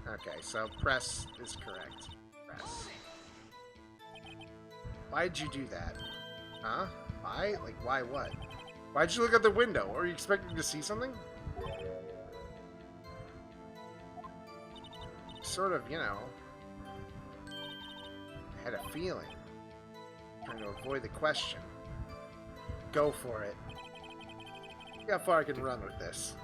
Okay, so press is correct. Press. Why'd you do that? Huh? Why? Like, why what? Why'd you look out the window? Were you expecting to see something? Sort of, you know, had a feeling. Trying to avoid the question. Go for it. See how far I can run with this.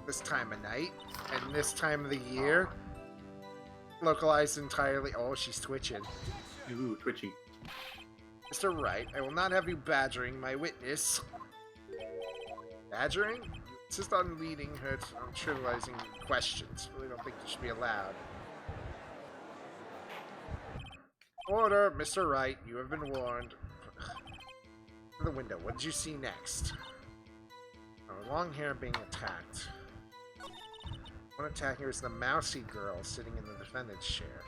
This time of night and this time of the year. Localized entirely. Oh, she's twitching. Ooh, twitchy. Mr. Wright, I will not have you badgering my witness. Badgering? Insist on leading her on trivializing questions. Really don't think this should be allowed. Order, Mr. Wright. You have been warned. To the window. What did you see next? Oh, long hair being attacked. One attacking was the mousy girl sitting in the defendant's chair.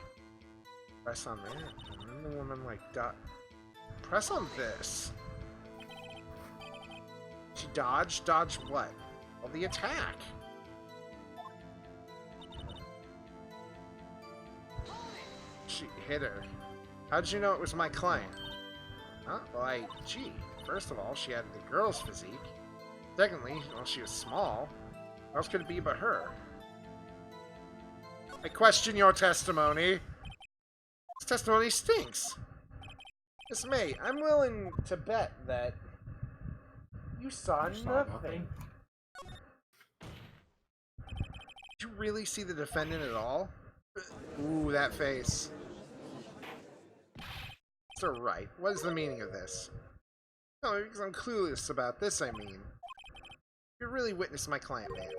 Press on that. And then the woman like press on this. She dodged? Dodged what? Well, the attack. She hit her. How'd you know it was my client? Huh? Well, gee. First of all, she had the girl's physique. Secondly, well, she was small. What else could it be but her? I question your testimony. This testimony stinks. Miss May, I'm willing to bet that you saw nothing. Did you really see the defendant at all? Ooh, that face. Mr. Wright, what is the meaning of this? No, because I'm clueless about this, I mean. You really witnessed my client, man.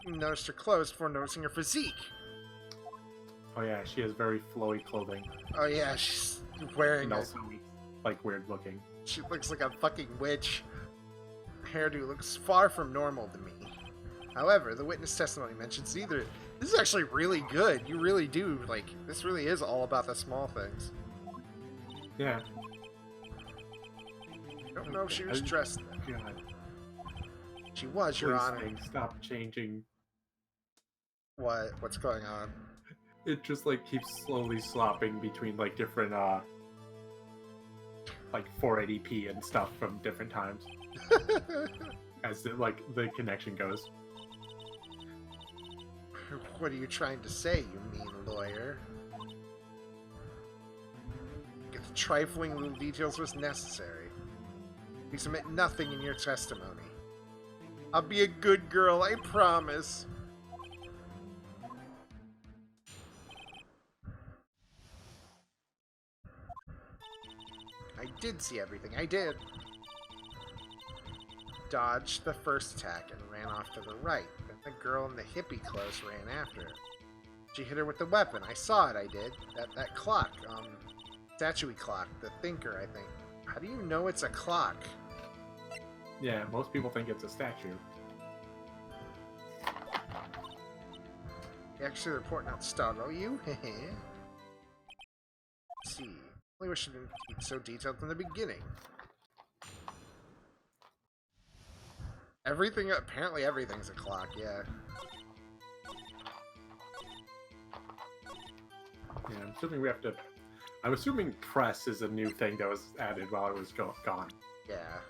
You noticed her clothes before noticing her physique. Oh yeah, she has very flowy clothing. Oh yeah, she's wearing and also, like, weird looking. She looks like a fucking witch. Her hairdo looks far from normal to me. However, the witness testimony mentions either. This is actually really good. You really do, like, this really is all about the small things. Yeah. I don't know if she was dressed. God. She was, Your Honor. Stop changing. What's going on? It just like keeps slowly swapping between like different like 480p and stuff from different times as the connection goes. What are you trying to say, you mean lawyer? If the trifling little details was necessary, we submit nothing in your testimony. I'll be a good girl, I promise. I did see everything, I did. Dodged the first attack and ran off to the right. Then the girl in the hippie clothes ran after her. She hit her with the weapon. I saw it, I did. That clock, statue-y clock, the thinker, I think. How do you know it's a clock? Yeah, most people think it's a statue. You actually report not startle you? Let's see. I wish it didn't be so detailed from the beginning. Apparently everything's a clock, yeah. Yeah, I'm assuming press is a new thing that was added while it was gone. Yeah.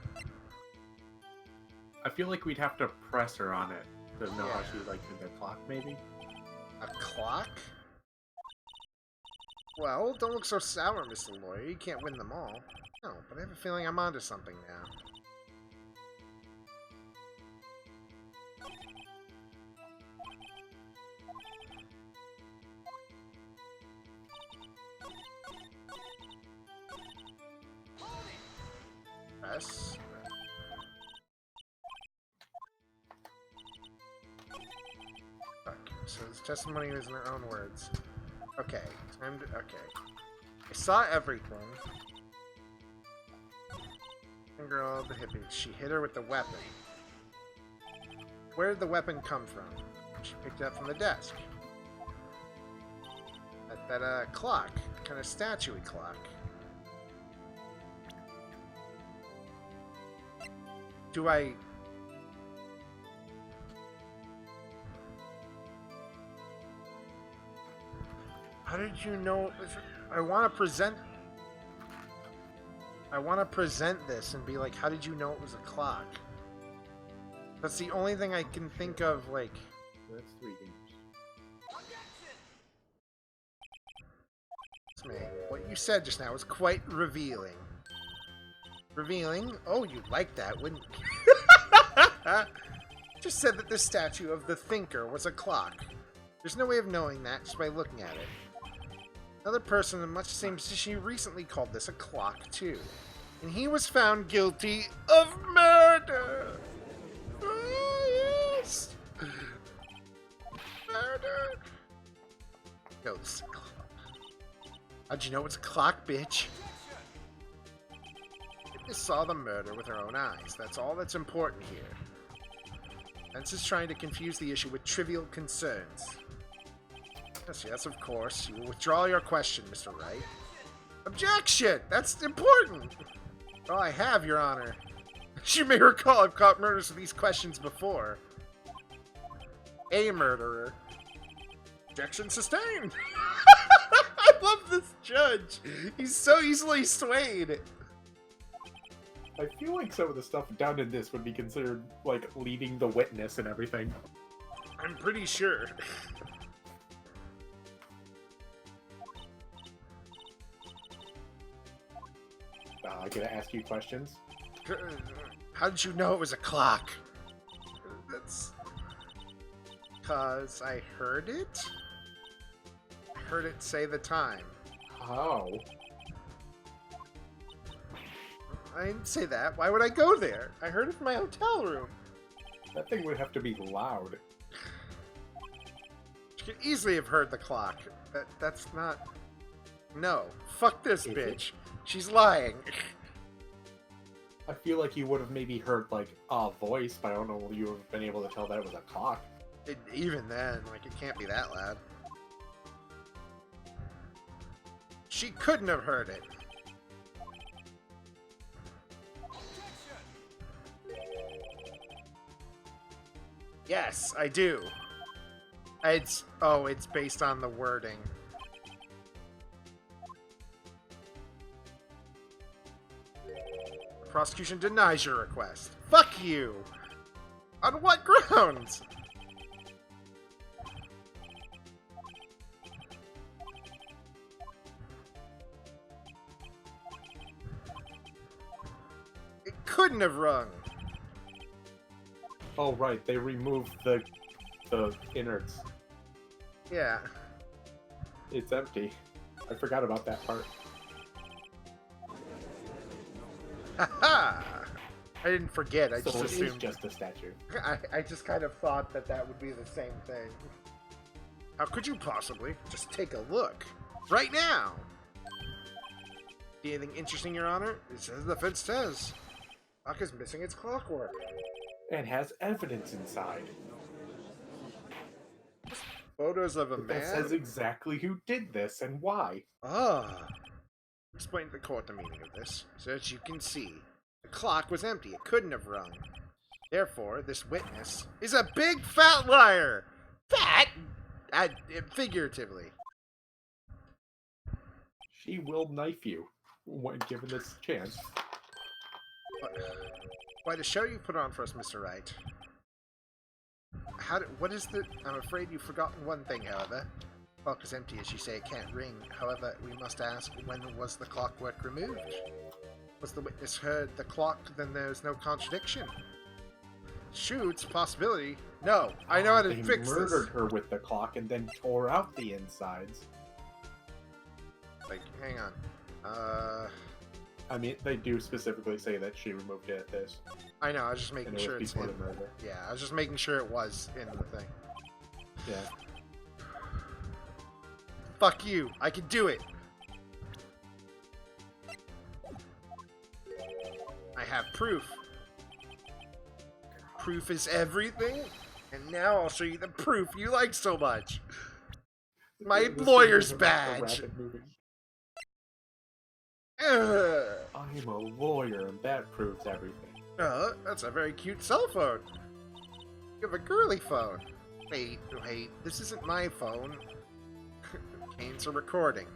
I feel like we'd have to press her on it to know how Yeah. she did the clock, maybe? A clock? Well, don't look so sour, Mr. Lawyer. You can't win them all. No, but I have a feeling I'm onto something now. Press. So his testimony was in her own words. Okay, okay. I saw everything. And girl, the hippie, she hit her with the weapon. Where did the weapon come from? She picked it up from the desk. That clock, kind of statue-y clock. Do I... How did you know? I want to present this and be like, how did you know it was a clock? That's the only thing I can think of, like... That's 3 games. It's me. What you said just now was quite revealing. Revealing? Oh, you'd like that, wouldn't you? Just said that the statue of the thinker was a clock. There's no way of knowing that just by looking at it. Another person in much the same position recently called this a clock, too. And he was found guilty of murder! Oh, yes! Murder! No, this is a clock. How'd you know it's a clock, bitch? Witness saw the murder with her own eyes. That's all that's important here. Fence is trying to confuse the issue with trivial concerns. Yes, of course. You will withdraw your question, Mr. Wright. Objection! That's important! Well, I have, Your Honor. As you may recall, I've caught murders with these questions before. A murderer. Objection sustained! I love this judge! He's so easily swayed! I feel like some of the stuff done in this would be considered, like, leading the witness and everything. I'm pretty sure. I gotta ask you questions. How did you know it was a clock? That's... 'cause I heard it? I heard it say the time. How? I didn't say that. Why would I go there? I heard it from my hotel room. That thing would have to be loud. She could easily have heard the clock. That's not... No. Fuck this bitch. She's lying. I feel like you would have maybe heard, like, a voice, but I don't know if you would have been able to tell that it was a clock. Even then, like, it can't be that loud. She couldn't have heard it. Yes, I do. It's based on the wording. The prosecution denies your request. Fuck you! On what grounds? It couldn't have rung. Oh, right, they removed the innards. Yeah. It's empty. I forgot about that part. Haha! I didn't forget, I So just it is assumed... just a statue. I just kind of thought that would be the same thing. How could you possibly? Just take a look. Right now! See anything interesting, Your Honor? It says the fence says. Clock is missing its clockwork. And has evidence inside. Photos of a That man? says exactly who did this and why. Ah. Explain to the court the meaning of this. So as you can see, the clock was empty. It couldn't have rung. Therefore, this witness is a big fat liar! Fat? Figuratively. She will knife you when given this chance. Why, the show you put on for us, Mr. Wright. What is the... I'm afraid you've forgotten one thing, however. The clock is empty, as you say, it can't ring. However, we must ask, when was the clockwork removed? Was the witness heard the clock, then there's no contradiction. Shoots, possibility. No, I know how to fix this. They murdered her with the clock and then tore out the insides. Like, hang on. I mean, they do specifically say that she removed it at this. I know, I was just making And it sure was it's before in. the murder. Yeah, I was just making sure it was in the thing. Yeah. Fuck you, I can do it. I have proof. Proof is everything, and now I'll show you the proof you like so much. My This thing lawyer's is a badge. rapid moving. Ugh. I'm a lawyer, and that proves everything. That's a very cute cell phone. You have a girly phone. Wait, this isn't my phone. Kane's a recording.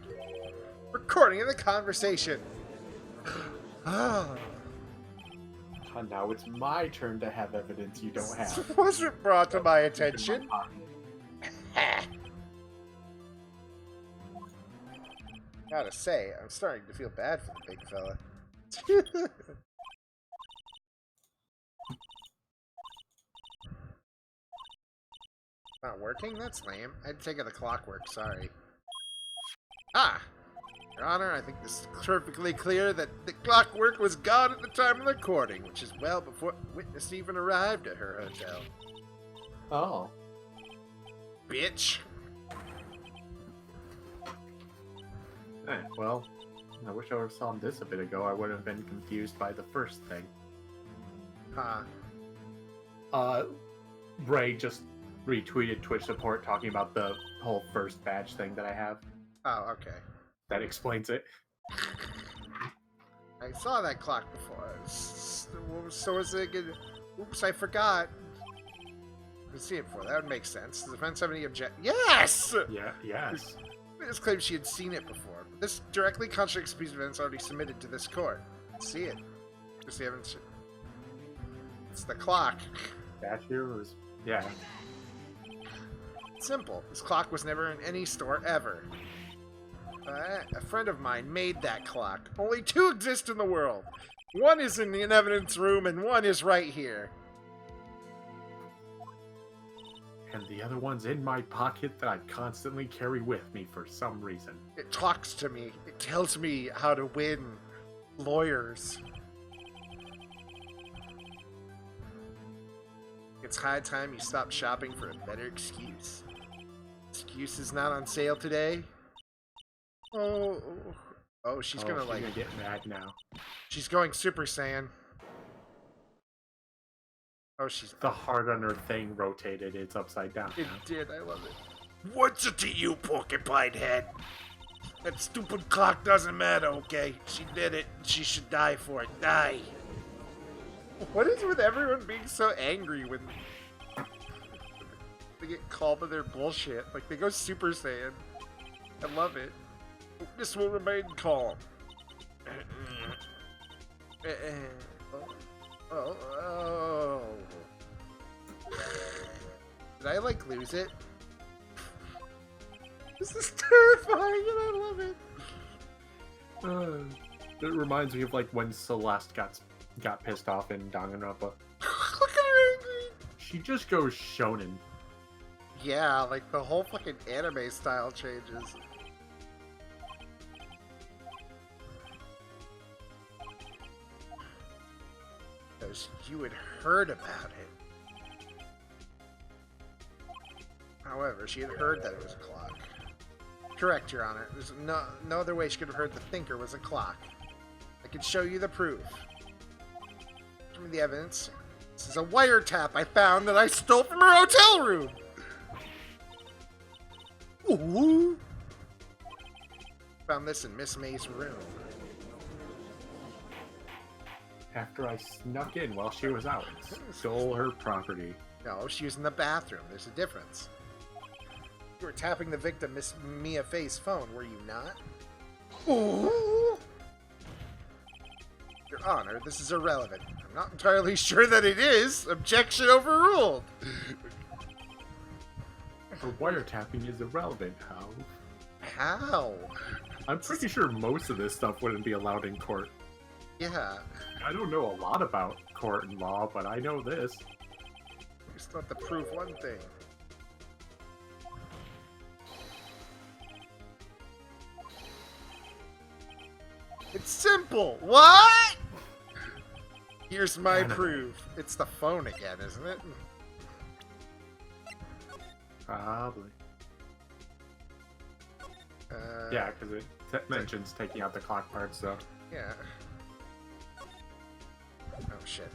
Recording of the conversation. And now it's my turn to have evidence you don't have. Wasn't brought to my attention. Gotta say, I'm starting to feel bad for the big fella. Not working? That's lame. I had to take out the clockwork, sorry. Ah! Your Honor, I think this is perfectly clear that the clockwork was gone at the time of the recording, which is well before the witness even arrived at her hotel. Well, I wish I would have saw this a bit ago. I would have been confused by the first thing. Ray just retweeted Twitch support talking about the whole first badge thing that I have. Oh, okay. That explains it. I saw that clock before. So was it good? Oops, I forgot. I see it before. That would make sense. Does the defense have any object? Yes! Yeah, yes. This claims she had seen it before. But this directly contradicts a piece of evidence already submitted to this court. Let's see it. Because the evidence. It's the clock. Statue was. Yeah. Simple. This clock was never in any store ever. A friend of mine made that clock. Only 2 exist in the world. One is in the evidence room, and one is right here. And the other one's in my pocket that I constantly carry with me for some reason. It talks to me. It tells me how to win lawyers. It's high time you stop shopping for a better excuse. Excuse is not on sale today. Oh, she's gonna like gonna get mad now. She's going Super Saiyan. Oh, she's The heart on her thing rotated. It's upside down. It now. did. I love it. What's it to you, porcupine head? That stupid clock doesn't matter, okay? She did it. She should die for it. Die. What is with everyone being so angry when they get called by their bullshit? Like, they go Super Saiyan. I love it. This will remain calm. Oh. Did I, like, lose it? This is terrifying and I love it. It reminds me of, like, when Celeste got pissed off in Danganronpa. Look at her angry. She just goes shonen. Yeah, like, the whole fucking anime style changes. Because you had heard about it. However, she had heard that it was a clock. Correct, Your Honor. There's no other way she could have heard the thinker was a clock. I could show you the proof. Give me the evidence. This is a wiretap I found that I stole from her hotel room! Ooh! Found this in Miss May's room. After I snuck in while she was out, stole her property. No, she was in the bathroom. There's a difference. You were tapping the victim, Miss Mia Faye's phone, were you not? Ooh! Your Honor, this is irrelevant. I'm not entirely sure that it is. Objection overruled. Her wiretapping is irrelevant. How? How? I'm pretty sure most of this stuff wouldn't be allowed in court. Yeah. I don't know a lot about court and law, but I know this. You still have to prove one thing. It's simple. What? Here's my Anime. proof. It's the phone again, isn't it? Probably. Yeah, because it mentions taking out the clock parts, so. Yeah. Oh shit.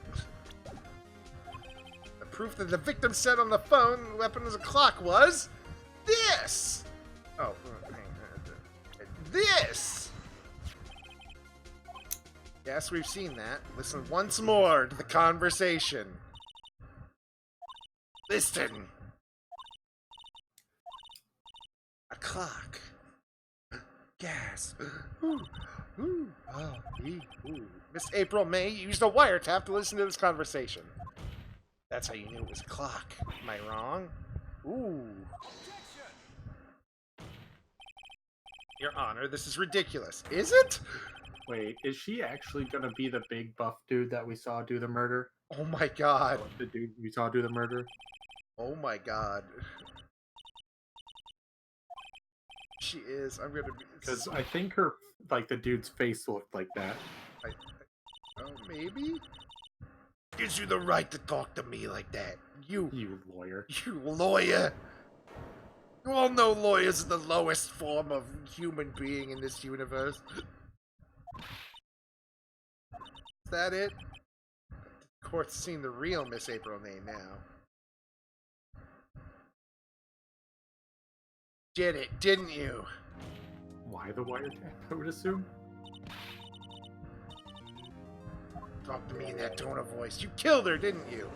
The proof that the victim said on the phone the weapon was a clock was this! Oh, hang on. This! Yes, we've seen that. Listen once more to the conversation. Listen! A clock. Gas. Ooh. Ooh. Oh, ooh. Miss April May used a wiretap to listen to this conversation. That's how you knew it was a clock. Am I wrong? Ooh. Your Honor, this is ridiculous. Is it? Wait, is she actually gonna be the big buff dude that we saw do the murder? Oh my god. The dude we saw do the murder? Oh my god. She is. I'm gonna be. Because I think her, like, the dude's face looked like that. Oh, maybe? Gives you the right to talk to me like that. You You lawyer. lawyer. You all know lawyers are the lowest form of human being in this universe. Is that it? The court's seen the real Miss April name now. Did it, didn't you? Why the wiretap, I would assume? Talk to me in that tone of voice. You killed her, didn't you?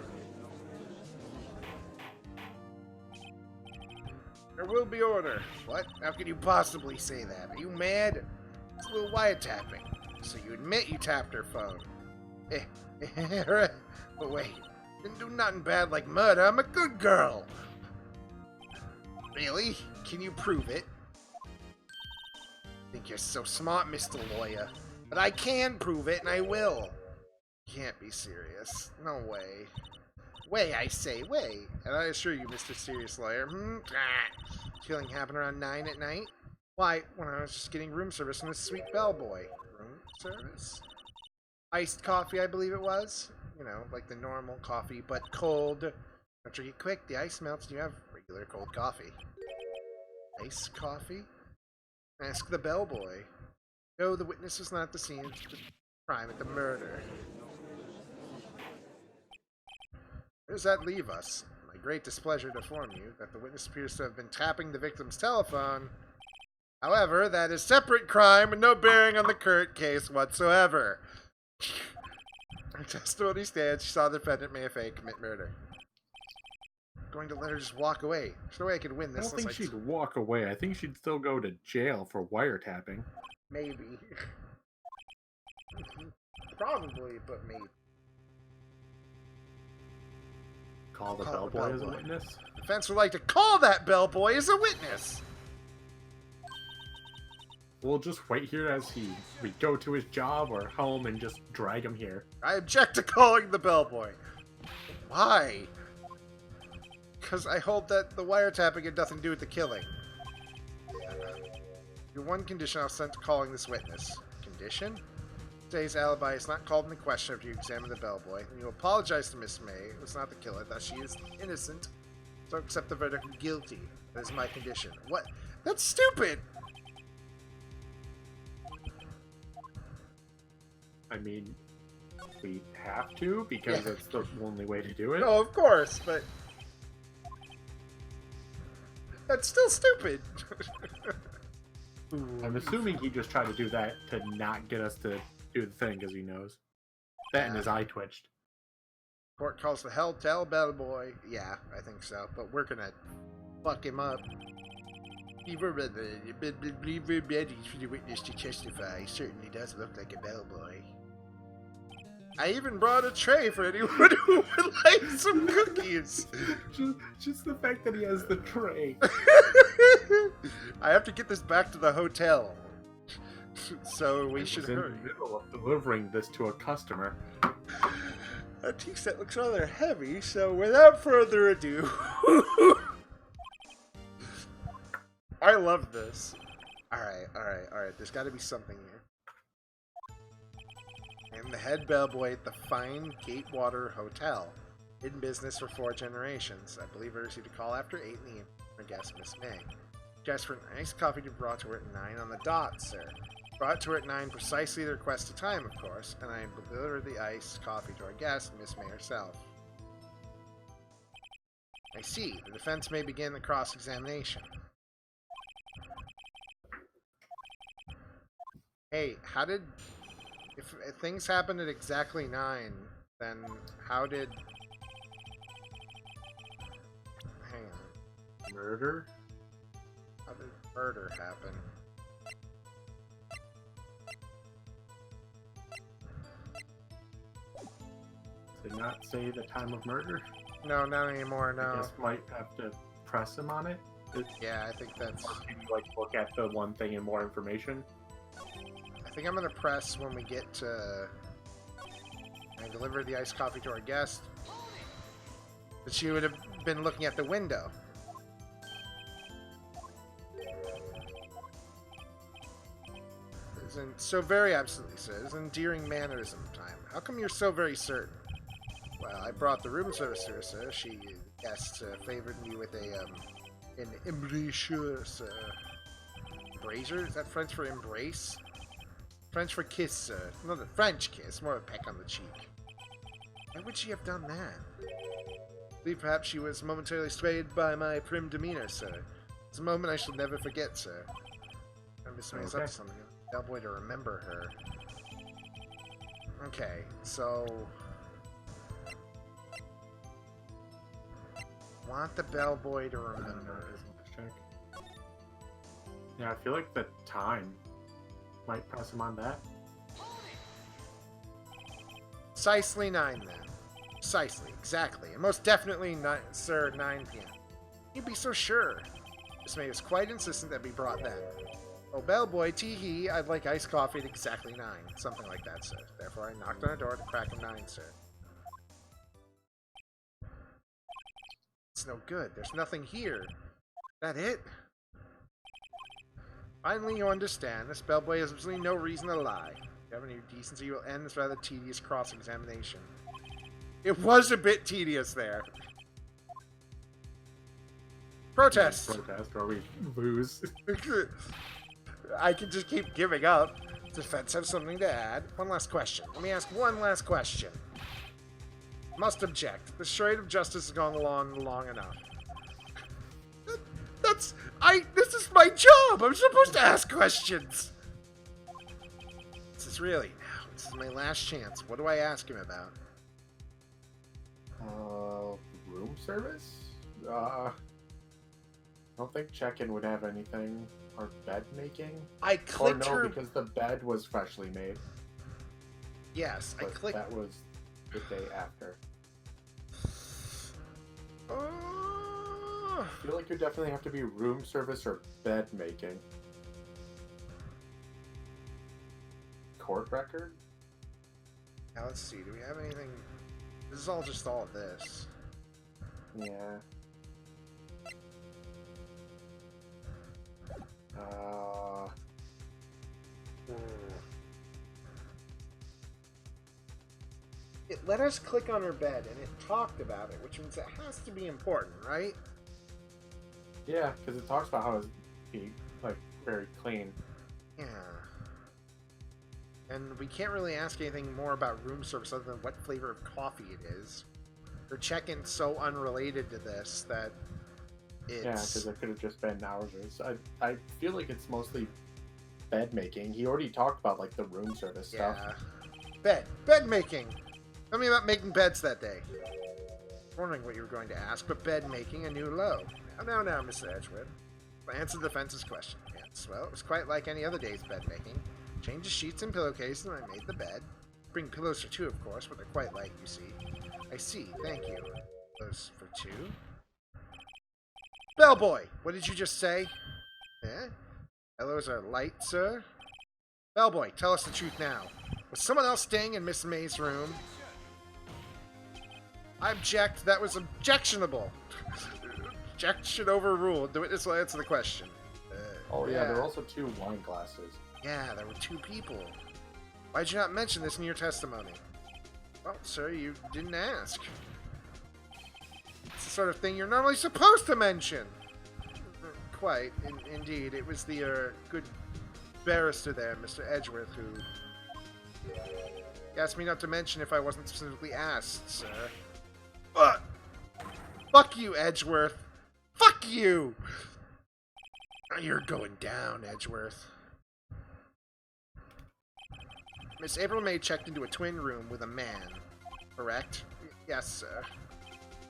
There will be order. What? How can you possibly say that? Are you mad? It's a little wiretapping. So you admit you tapped her phone. But wait, didn't do nothing bad like murder. I'm a good girl. Really? Can you prove it? Think you're so smart, Mr. Lawyer. But I can prove it, and I will. Can't be serious. No way. Way, I say, way. And I assure you, Mr. Serious Lawyer. Killing happened around 9 at night? Why, when I was just getting room service from this sweet bellboy. Room service? Iced coffee, I believe it was. You know, like the normal coffee, but cold. Don't drink it quick, the ice melts and you have regular cold coffee. Iced coffee? Ask the bellboy. No, the witness was not at the scene of the crime at the murder. Where does that leave us? My great displeasure to inform you that the witness appears to have been tapping the victim's telephone. However, that is separate crime and no bearing on the current case whatsoever. Her testimony stands. She saw the defendant may have commit murder. I'm going to let her just walk away. There's no way I could win this. I don't think she'd walk away. I think she'd still go to jail for wiretapping. Maybe. Probably, but maybe. Call the bellboy as a witness? Defense would like to call that bellboy as a witness. We'll just wait here as we go to his job or home and just drag him here. I object to calling the bellboy. Why? Because I hold that the wiretapping had nothing to do with the killing. Your one condition, I'll send to calling this witness. Condition? Today's alibi is not called into question after you examine the bellboy. And you apologize to Miss May, who was not the killer, that she is innocent. So accept the verdict of guilty. That is my condition. What? That's stupid! I mean, we have to, because it's the only way to do it. No, of course, but... that's still stupid! I'm assuming he just tried to do that to not get us to do the thing, because he knows. That and his eye twitched. Court calls the hell tell bellboy. Yeah, I think so, but we're gonna fuck him up. We're ready for the witness to testify. He certainly does look like a bellboy. I even brought a tray for anyone who would like some cookies. just the fact that he has the tray. I have to get this back to the hotel. So we should hurry. In the middle of delivering this to a customer. A tea set looks rather heavy, so without further ado... I love this. Alright. There's got to be something here. I'm the head bellboy at the Fine Gatewater Hotel. In business for 4 generations. I believe I received a call after 8 in the evening from a guest, Miss May. Just for an iced coffee to be brought to her at 9 on the dot, sir. Brought to her at 9 precisely the requested time, of course, and I delivered the iced coffee to our guest, Miss May herself. I see. The defense may begin the cross-examination. Hey, how did... If things happened at exactly 9, then how did... Hang on. Murder? How did murder happen? Did not say the time of murder? No, not anymore, no. I just might have to press him on it. Yeah, I think that's... Or maybe, like, look at the one thing and more information. I think I'm gonna press when we get to... I delivered the iced coffee to our guest. But she would have been looking at the window. Isn't so very absolutely, sir. It's an endearing mannerism time. How come you're so very certain? Well, I brought the room service to her, sir. She guest favored me with a An embrasure, sir. Embrasure? Is that French for embrace? French for kiss, sir. Not a French kiss, more of a peck on the cheek. Why would she have done that? I believe perhaps she was momentarily swayed by my prim demeanor, sir. It's a moment I shall never forget, sir. Miss May's up to something. Bellboy to remember her. Okay, so... want the bellboy to remember. Yeah, I feel like the time might press him on that. Precisely 9 then. Precisely, exactly. And most definitely, sir, 9 p.m. You'd be so sure. Miss May was quite insistent that be brought then. Oh, bellboy, tee-hee, I'd like iced coffee at exactly 9. Something like that, sir. Therefore, I knocked on her door at the crack of 9, sir. It's no good. There's nothing here. That it? Finally, you understand. This bellboy has absolutely no reason to lie. If you have any decency, you will end this rather tedious cross-examination. It was a bit tedious there. Protest! Protest, or we lose. I can just keep giving up. Defense have something to add. One last question. Let me ask one last question. Must object. The charade of justice has gone along long enough. This is my job! I'm supposed to ask questions! This is my last chance. What do I ask him about? Room service? I don't think check-in would have anything. Or bed making? I clicked her... because the bed was freshly made. Yes, But I clicked... that was the day after. I feel like you definitely have to be room service or bed making. Court record? Now let's see, do we have anything... This is all just all of this. Yeah. It let us click on her bed, and it talked about it, which means it has to be important, right? Yeah, because it talks about how it's like very clean. Yeah. And we can't really ask anything more about room service other than what flavor of coffee it is. Her check-in's so unrelated to this that it's... Yeah, because it could have just been hours. I feel like it's mostly bed making. He already talked about like the room service stuff. Yeah. Bed making. Tell me about making beds that day. Wondering what you were going to ask, but bed making a new low. Now, Mr. Edgewood. I answered the defense's question. Yes, well, it was quite like any other day's bed making. Changed the sheets and pillowcases, and I made the bed. Bring pillows for 2, of course, but they're quite light, you see. I see, thank you. Pillows for 2. Bellboy, what did you just say? Eh? Pillows are light, sir? Bellboy, tell us the truth now. Was someone else staying in Miss May's room? I object. That was objectionable. Objection overruled. The witness will answer the question. Yeah, there were also 2 wine glasses. Yeah, there were 2 people. Why'd you not mention this in your testimony? Well, sir, you didn't ask. It's the sort of thing you're normally supposed to mention. Quite. Indeed. It was the good barrister there, Mr. Edgeworth, who asked me not to mention if I wasn't specifically asked, sir. Fuck you, Edgeworth. Fuck you! You're going down, Edgeworth. Miss April May checked into a twin room with a man, correct? Yes, sir.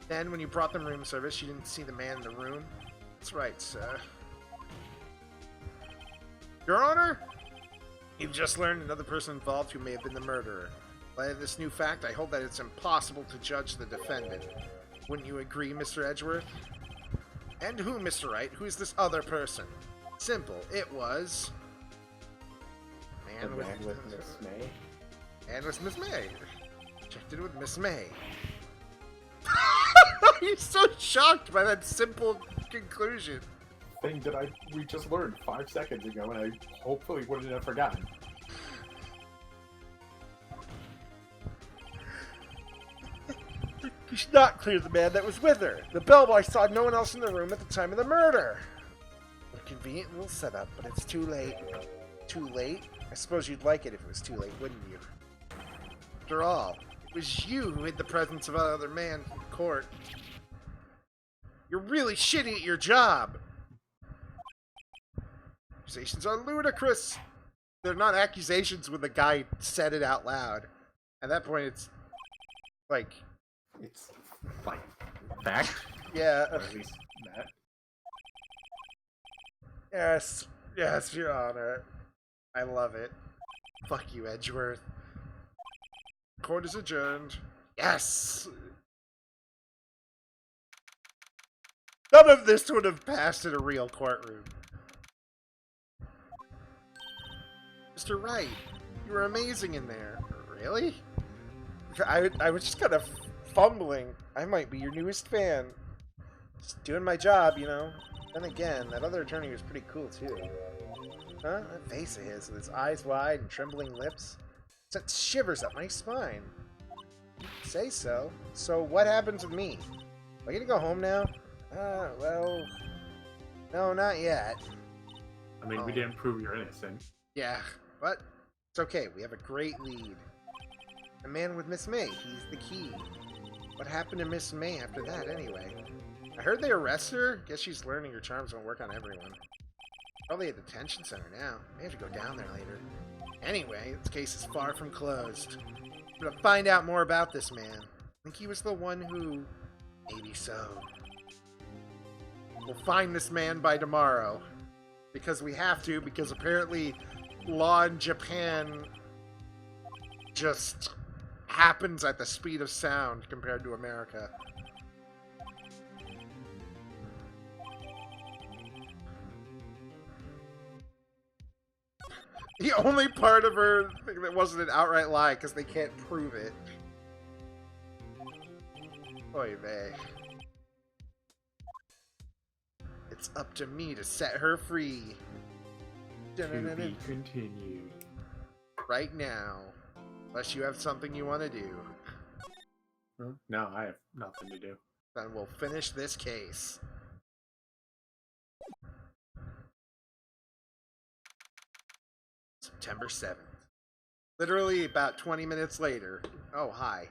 Then, when you brought them room service, you didn't see the man in the room? That's right, sir. Your Honor? You've just learned another person involved who may have been the murderer. By this new fact, I hold that it's impossible to judge the defendant. Wouldn't you agree, Mr. Edgeworth? And who, Mr. Wright? Who's this other person? Simple. It was... The man with Miss May? And with Miss May. Checked it with Miss May. You're so shocked by that simple conclusion. Thing that we just learned 5 seconds ago, and I hopefully wouldn't have forgotten. You should not clear the man that was with her. The bellboy saw no one else in the room at the time of the murder. A convenient little setup, but it's too late. Too late? I suppose you'd like it if it was too late, wouldn't you? After all, it was you who hid the presence of another man in court. You're really shitty at your job. Accusations are ludicrous. They're not accusations when the guy said it out loud. At that point, it's like... It's like fact. Yeah. Or at least that. Yes. Yes, Your Honor. I love it. Fuck you, Edgeworth. Court is adjourned. Yes! None of this would have passed in a real courtroom. Mr. Wright, you were amazing in there. Really? I was just kind of fumbling. I might be your newest fan. Just doing my job, you know. Then again, that other attorney was pretty cool, too. Huh? That face of his, with his eyes wide and trembling lips. Sent shivers up my spine. Say so. So what happens with me? Am I gonna go home now? Well... No, not yet. I mean, we didn't prove you're innocent. Yeah, but it's okay. We have a great lead. A man with Miss May. He's the key. What happened to Miss May after that, anyway? I heard they arrested her. Guess she's learning her charms won't work on everyone. Probably at the detention center now. May have to go down there later. Anyway, this case is far from closed. I'm gonna find out more about this man. I think he was the one who... Maybe so. We'll find this man by tomorrow. Because we have to, because apparently law in Japan just happens at the speed of sound compared to America. The only part of her thing that wasn't an outright lie, because they can't prove it. Oy vey. It's up to me to set her free. To be continued. Right now. Unless you have something you want to do. No, I have nothing to do. Then we'll finish this case. September 7th. Literally about 20 minutes later. Oh, hi.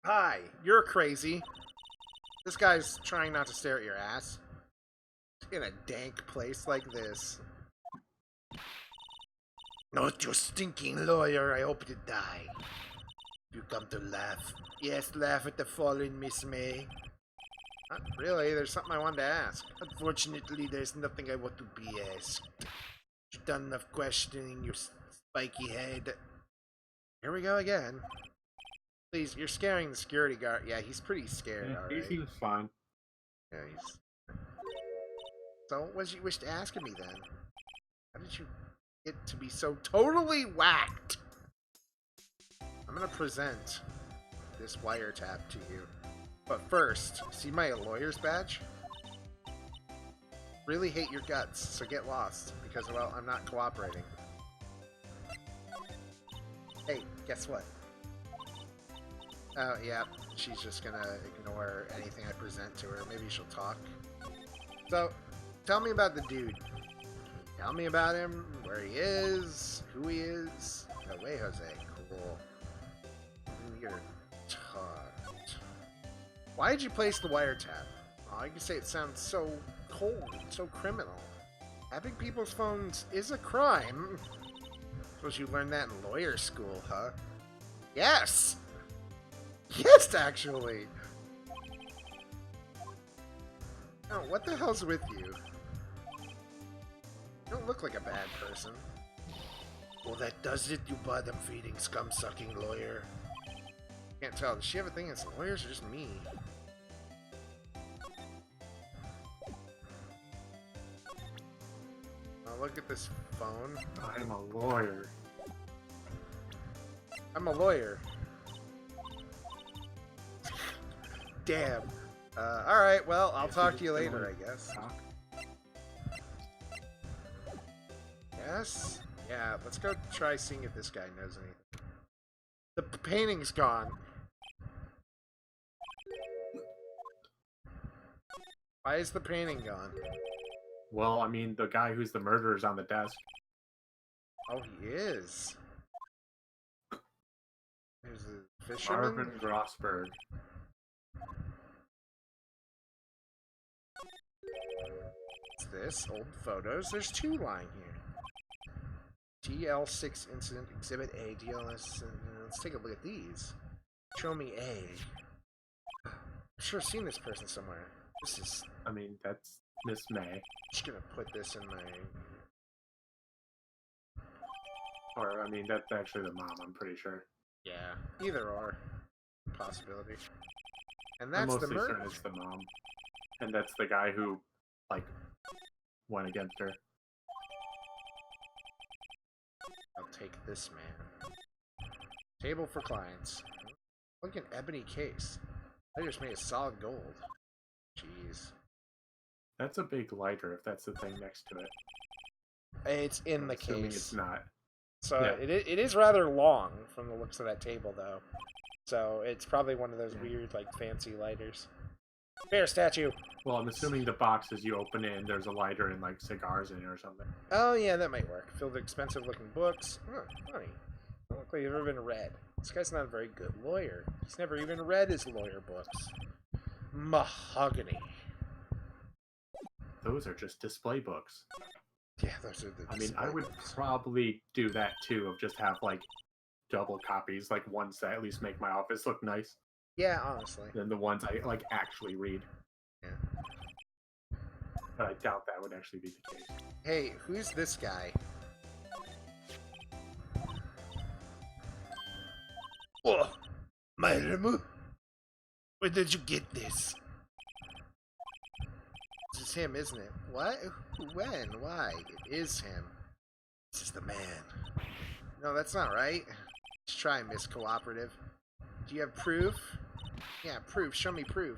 Hi, you're crazy. This guy's trying not to stare at your ass. In a dank place like this. Not your stinking lawyer, I hope to die. You come to laugh. Yes, laugh at the fallen Miss May. Not really, there's something I wanted to ask. Unfortunately, there's nothing I want to be asked. You've done enough questioning, your spiky head. Here we go again. Please, you're scaring the security guard. Yeah, he's pretty scared, Yeah, alright. he seems fine. Yeah, he's... So, what did you wish to ask of me, then? How did you get to be so totally whacked? I'm gonna present this wiretap to you. But first, see my lawyer's badge? Really hate your guts, so get lost, because, well, I'm not cooperating. Hey, guess what? Oh, yeah, she's just gonna ignore anything I present to her. Maybe she'll talk. So, tell me about the dude. Tell me about him, where he is, who he is. No way, Jose. Cool. You're taught. Why did you place the wiretap? Oh, I can say it sounds so cold, so criminal. Having people's phones is a crime. Suppose you learned that in lawyer school, huh? Yes! Yes, actually! Oh, what the hell's with you? You don't look like a bad person. Well, that does it, you bottom-feeding, scum-sucking lawyer. Can't tell. Does she have a thing against lawyers or just me? Oh, look at this phone. I'm a lawyer. I'm a lawyer. Damn. Alright, well, I'll talk to you later, I guess. Yes? Yeah, let's go try seeing if this guy knows anything. The painting's gone. Why is the painting gone? Well, I mean, the guy who's the murderer's on the desk. Oh, he is. There's a fisherman. Marvin Grossberg. What's this? Old photos. There's 2 lying here. DL6 incident, Exhibit A, DLS. Let's take a look at these. Show me A. I'm sure I've seen this person somewhere. This is... I mean, that's Miss May. I'm just gonna put this in my... Or, I mean, that's actually the mom, I'm pretty sure. Yeah, either or. Possibility. And I'm that's the mostly murder. certain it's the mom. And that's the guy who, like, went against her. I'll take this man. Table for clients. Look at ebony case. I just made a solid gold. Jeez. That's a big lighter, if that's the thing next to it. It's in the Assuming case. it's not. So Yeah. it is rather long from the looks of that table, though. So it's probably one of those weird, like, fancy lighters. Bear statue! Well, I'm assuming the boxes you open it and there's a lighter and, like, cigars in it or something. Oh, yeah, that might work. Filled with expensive-looking books. Huh, funny. Don't look like you've ever been read. This guy's not a very good lawyer. He's never even read his lawyer books. Mahogany. Those are just display books. Yeah, those are the I mean, I display would books. probably do that, too, of just have, like, double copies, like, ones that at least make my office look nice, Yeah, honestly. than the ones I, like, actually read. Yeah. But I doubt that would actually be the case. Hey, who's this guy? Oh, my Remu. Where did you get this? This is him, isn't it? What? When? Why? It is him. This is the man. No, that's not right. Let's try, Miss Cooperative. Do you have proof? Yeah, proof. Show me proof.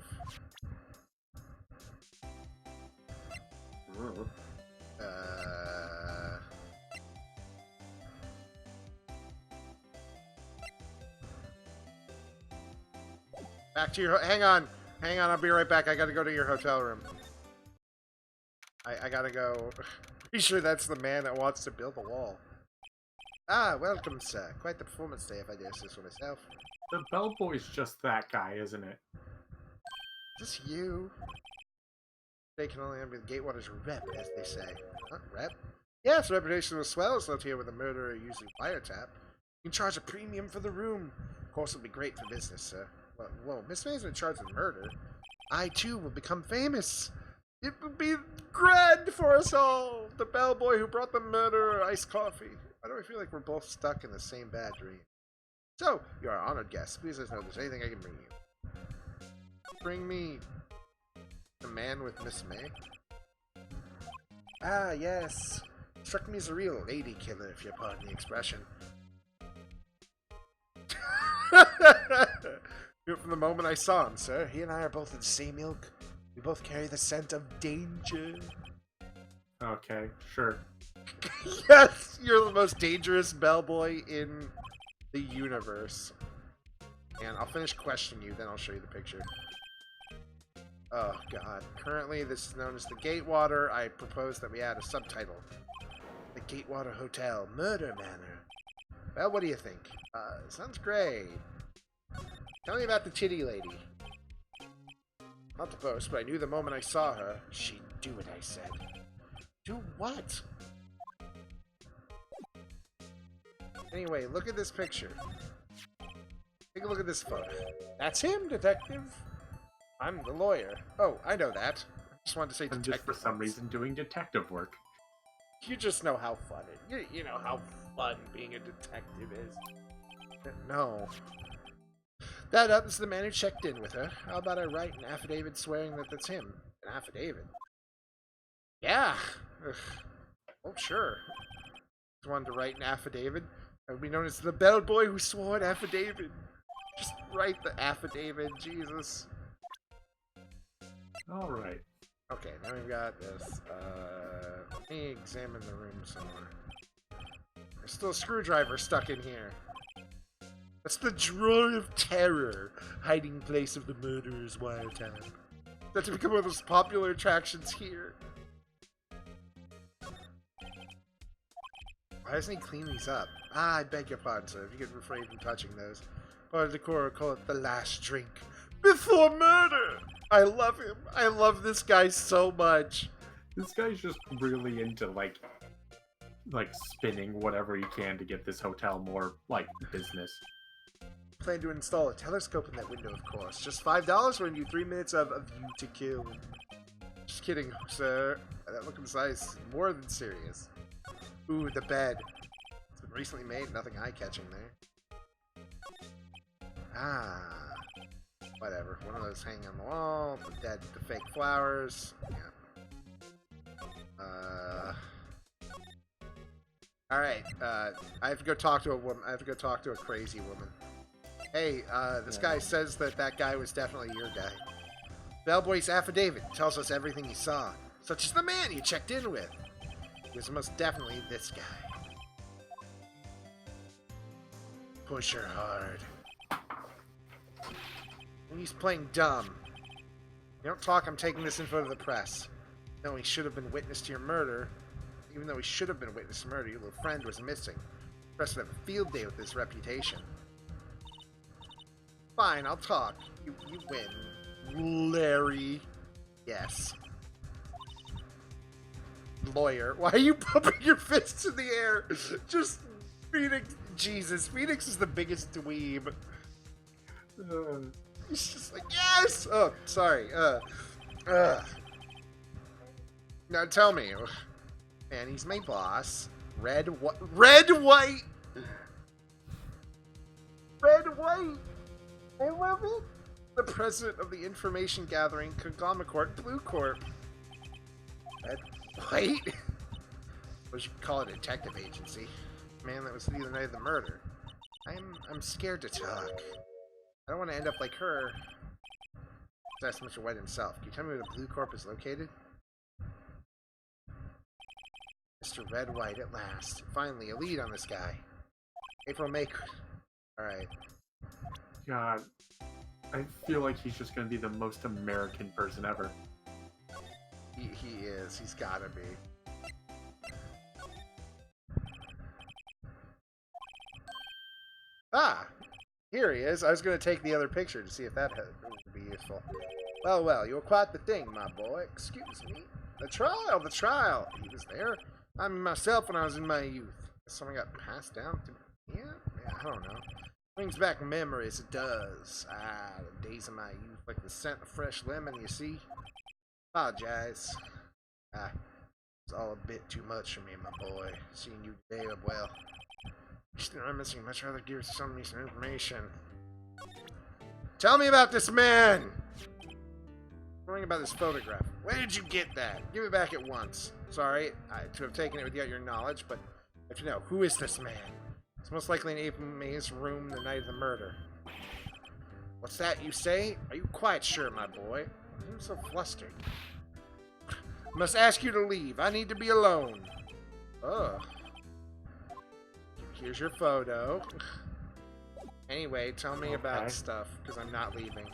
Ooh. Back to your... Hang on. Hang on, I'll be right back. I gotta go to your hotel room. I gotta go... Pretty sure that's the man that wants to build a wall. Ah, welcome, sir. Quite the performance day, if I dare say so myself. The bellboy's just that guy, isn't it? Is this you? They can only be the Gatewater's rep, as they say. Huh, rep? Yes, reputation was swell, so here with a murderer using wiretap. You can charge a premium for the room. Of course, it'll be great for business, sir. But, whoa, Miss May's been charged with murder. I, too, will become famous. It would be grand for us all. The bellboy who brought the murderer iced coffee. Why do I feel like we're both stuck in the same bad dream? So, you are honored guest. Please let us know if there's anything I can bring you. Bring me the man with Miss May? Ah, yes. Struck me as a real lady killer, if you pardon the expression. From the moment I saw him, sir, he and I are both of the same ilk. We both carry the scent of danger. Okay, sure. Yes, you're the most dangerous bellboy in the universe. And I'll finish questioning you, then I'll show you the picture. Oh, God. Currently, this is known as the Gatewater. I propose that we add a subtitle. The Gatewater Hotel, Murder Manor. Well, what do you think? Sounds great. Tell me about the chitty lady. Not to boast, but I knew the moment I saw her, she'd do what I said. Do what? Anyway, look at this picture. Take a look at this photo. That's him, detective. I'm the lawyer. Oh, I know that. I just wanted to say I'm detective. just for some reason doing detective work. You just know how fun you know how fun being a detective is. No. That is the man who checked in with her. How about I write an affidavit swearing that that's him? An affidavit? Yeah. Ugh. Oh, sure. Just wanted to write an affidavit. I would be known as the bellboy who swore an affidavit. Just write the affidavit, Jesus. Alright. Okay, now we've got this. Let me examine the room some more. There's still a screwdriver stuck in here. That's the drawer of terror, hiding place of the murderer's wiretap. That's to become one of those popular attractions here. Why doesn't he clean these up? Ah, I beg your pardon, sir. If you could refrain from touching those. Part of the decor, call it the last drink. Before murder! I love him. I love this guy so much. This guy's just really into, like spinning whatever he can to get this hotel more, like, business. Plan to install a telescope in that window, of course. Just $5 when you 3 minutes of View to Kill. Just kidding, sir. That looking size more than serious. Ooh, the bed. It's been recently made, nothing eye-catching there. Ah. Whatever. One of those hanging on the wall, the fake flowers. Yeah. Alright, I have to go talk to a woman. I have to go talk to a crazy woman. Hey, this guy says that guy was definitely your guy. Bellboy's affidavit tells us everything he saw, such as the man you checked in with. He was most definitely this guy. Push her hard. And he's playing dumb. You don't talk, I'm taking this info to the press. No, he should have been witness to your murder. Even though he should have been witness to murder, your little friend was missing. The press would have a field day with his reputation. Fine, I'll talk. You win. Larry. Yes. Lawyer. Why are you pumping your fists in the air? Just Phoenix. Jesus, Phoenix is the biggest dweeb. He's just like, yes! Oh, sorry. Now tell me. And he's my boss. Red, white. Red, white! I love it. The president of the information gathering conglomerate Blue Corp. Red, white? What you could call it, a detective agency. Man, that was the night of the murder. I'm scared to talk. I don't want to end up like her. That's Mr. White himself. Can you tell me where the Blue Corp is located? Mr. Red White at last. Finally, a lead on this guy. April May. Alright. God, I feel like he's just gonna be the most American person ever. He is. He's gotta be. Ah! Here he is. I was gonna take the other picture to see if that would be useful. Well, you were quite the thing, my boy. Excuse me. The trial! He was there. I mean, myself when I was in my youth. Something got passed down to me. Yeah, I don't know. Brings back memories, it does. Ah, the days of my youth, like the scent of fresh lemon, you see? Apologize. It's all a bit too much for me, my boy. Seeing you today, well, just reminiscing, much rather give some information. Tell me about this man! Tell me about this photograph. Where did you get that? Give it back at once. Sorry to have taken it without your knowledge, but if you know, who is this man? It's most likely in April May's room the night of the murder. What's that you say? Are you quite sure, my boy? I'm so flustered. Must ask you to leave. I need to be alone. Ugh. Here's your photo. Anyway, tell me about stuff, because I'm not leaving.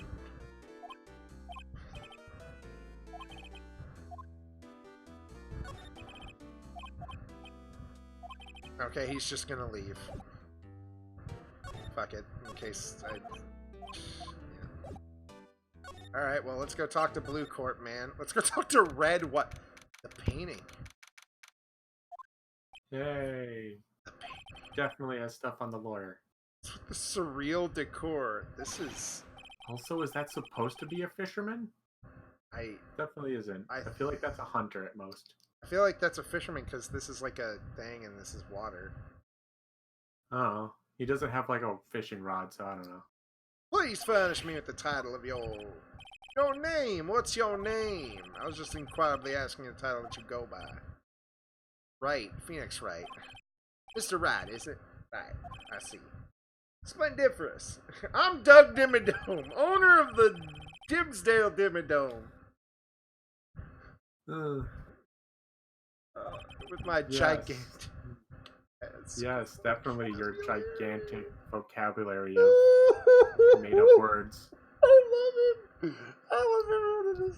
Okay, he's just gonna leave. Fuck it, in case I... Yeah. Alright, well, let's go talk to Blue Corp, man. Let's go talk to Red, what? The painting. Yay. The painting. Definitely has stuff on the lawyer. The surreal decor. This is... Also, is that supposed to be a fisherman? Definitely isn't. I feel like that's a hunter at most. I feel like that's a fisherman because this is like a thing and this is water. Oh, he doesn't have like a fishing rod, so I don't know. Please furnish me with the title of your name. What's your name? I was just inquiringly asking the title that you go by. Wright, Phoenix Wright. Mr. Wright, is it? Right, I see. Splendiferous. I'm Doug Dimmadome, owner of the Dimsdale Dimmadome. With my gigantic... sense. Yes, definitely your gigantic vocabulary of made-up words. I love it. I love it.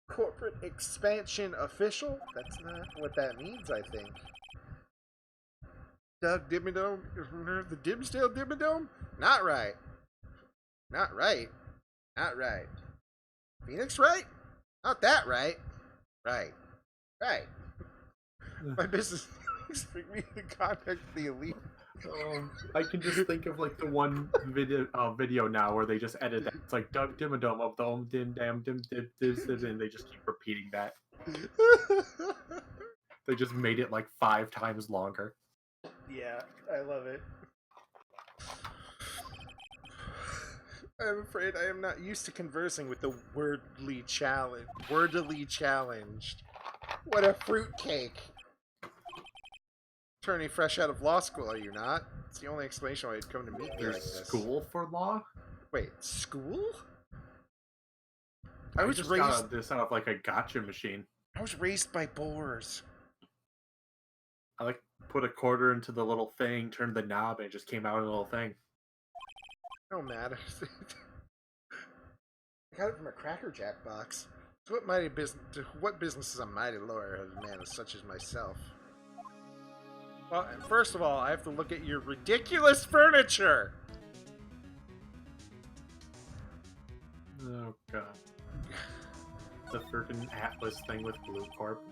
Corporate expansion official? That's not what that means, I think. Doug Dimmadome? The Dimsdale Dimmadome? Not right. Not right. Not right. Phoenix Wright? Not that right. Right. Right. My business needs bring me to contact the elite. I can just think of like the one video now where they just edit that. It's like Doug Dimmadome of the Dim Dam Dim Dim Dim, and they just keep repeating that. They just made it like 5 times longer. Yeah, I love it. I'm afraid I am not used to conversing with the wordily challenged. What a fruitcake. Attorney fresh out of law school, are you not? It's the only explanation why you'd come to meet me like There's this. school for law? Wait, school? I just got this out of like a gotcha machine. I was raised by boars. I like put a quarter into the little thing, turned the knob, and it just came out a little thing. No matter. I got it from a Cracker Jack box. So what business is a mighty lawyer has a man such as myself? Well, first of all, I have to look at your ridiculous furniture. Oh god. The freaking Atlas thing with Blue Corp.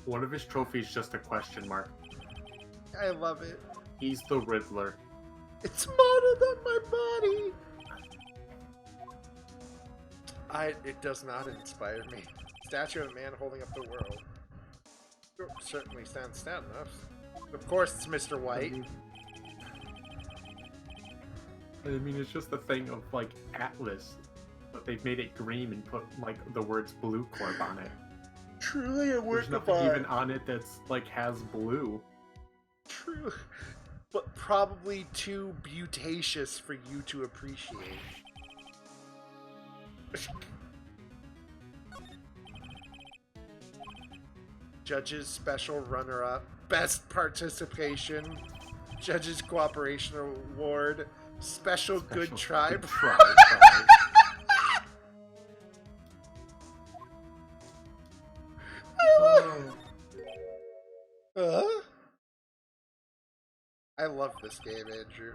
One of his trophies just a question mark. I love it. He's the Riddler. It's modeled on my body. It does not inspire me. Statue of a man holding up the world. Certainly sounds stout enough. Of course, it's Mr. White. I mean, it's just the thing of like Atlas, but they've made it green and put like the words Blue Corp on it. Truly a work There's of nothing art. even on it that's like has blue. True, but probably too beautacious for you to appreciate. Judges Special Runner-Up, Best Participation, Judges Cooperation Award, Special Good Tribe. I love this game, Andrew.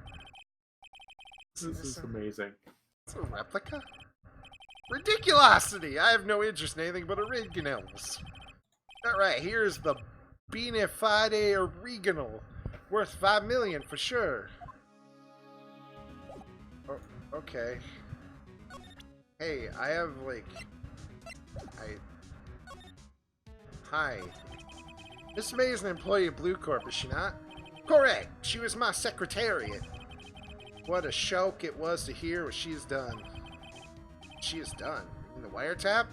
This is amazing. It's a replica? Ridiculosity! I have no interest in anything but originals. Alright, here's the Bene Fide Original. Worth $5 million for sure. Oh, okay. Hey, I have like... Hi. Miss May is an employee of Blue Corp, is she not? Correct! She was my secretariat. What a shock it was to hear what she has done. She has done? In the wiretap?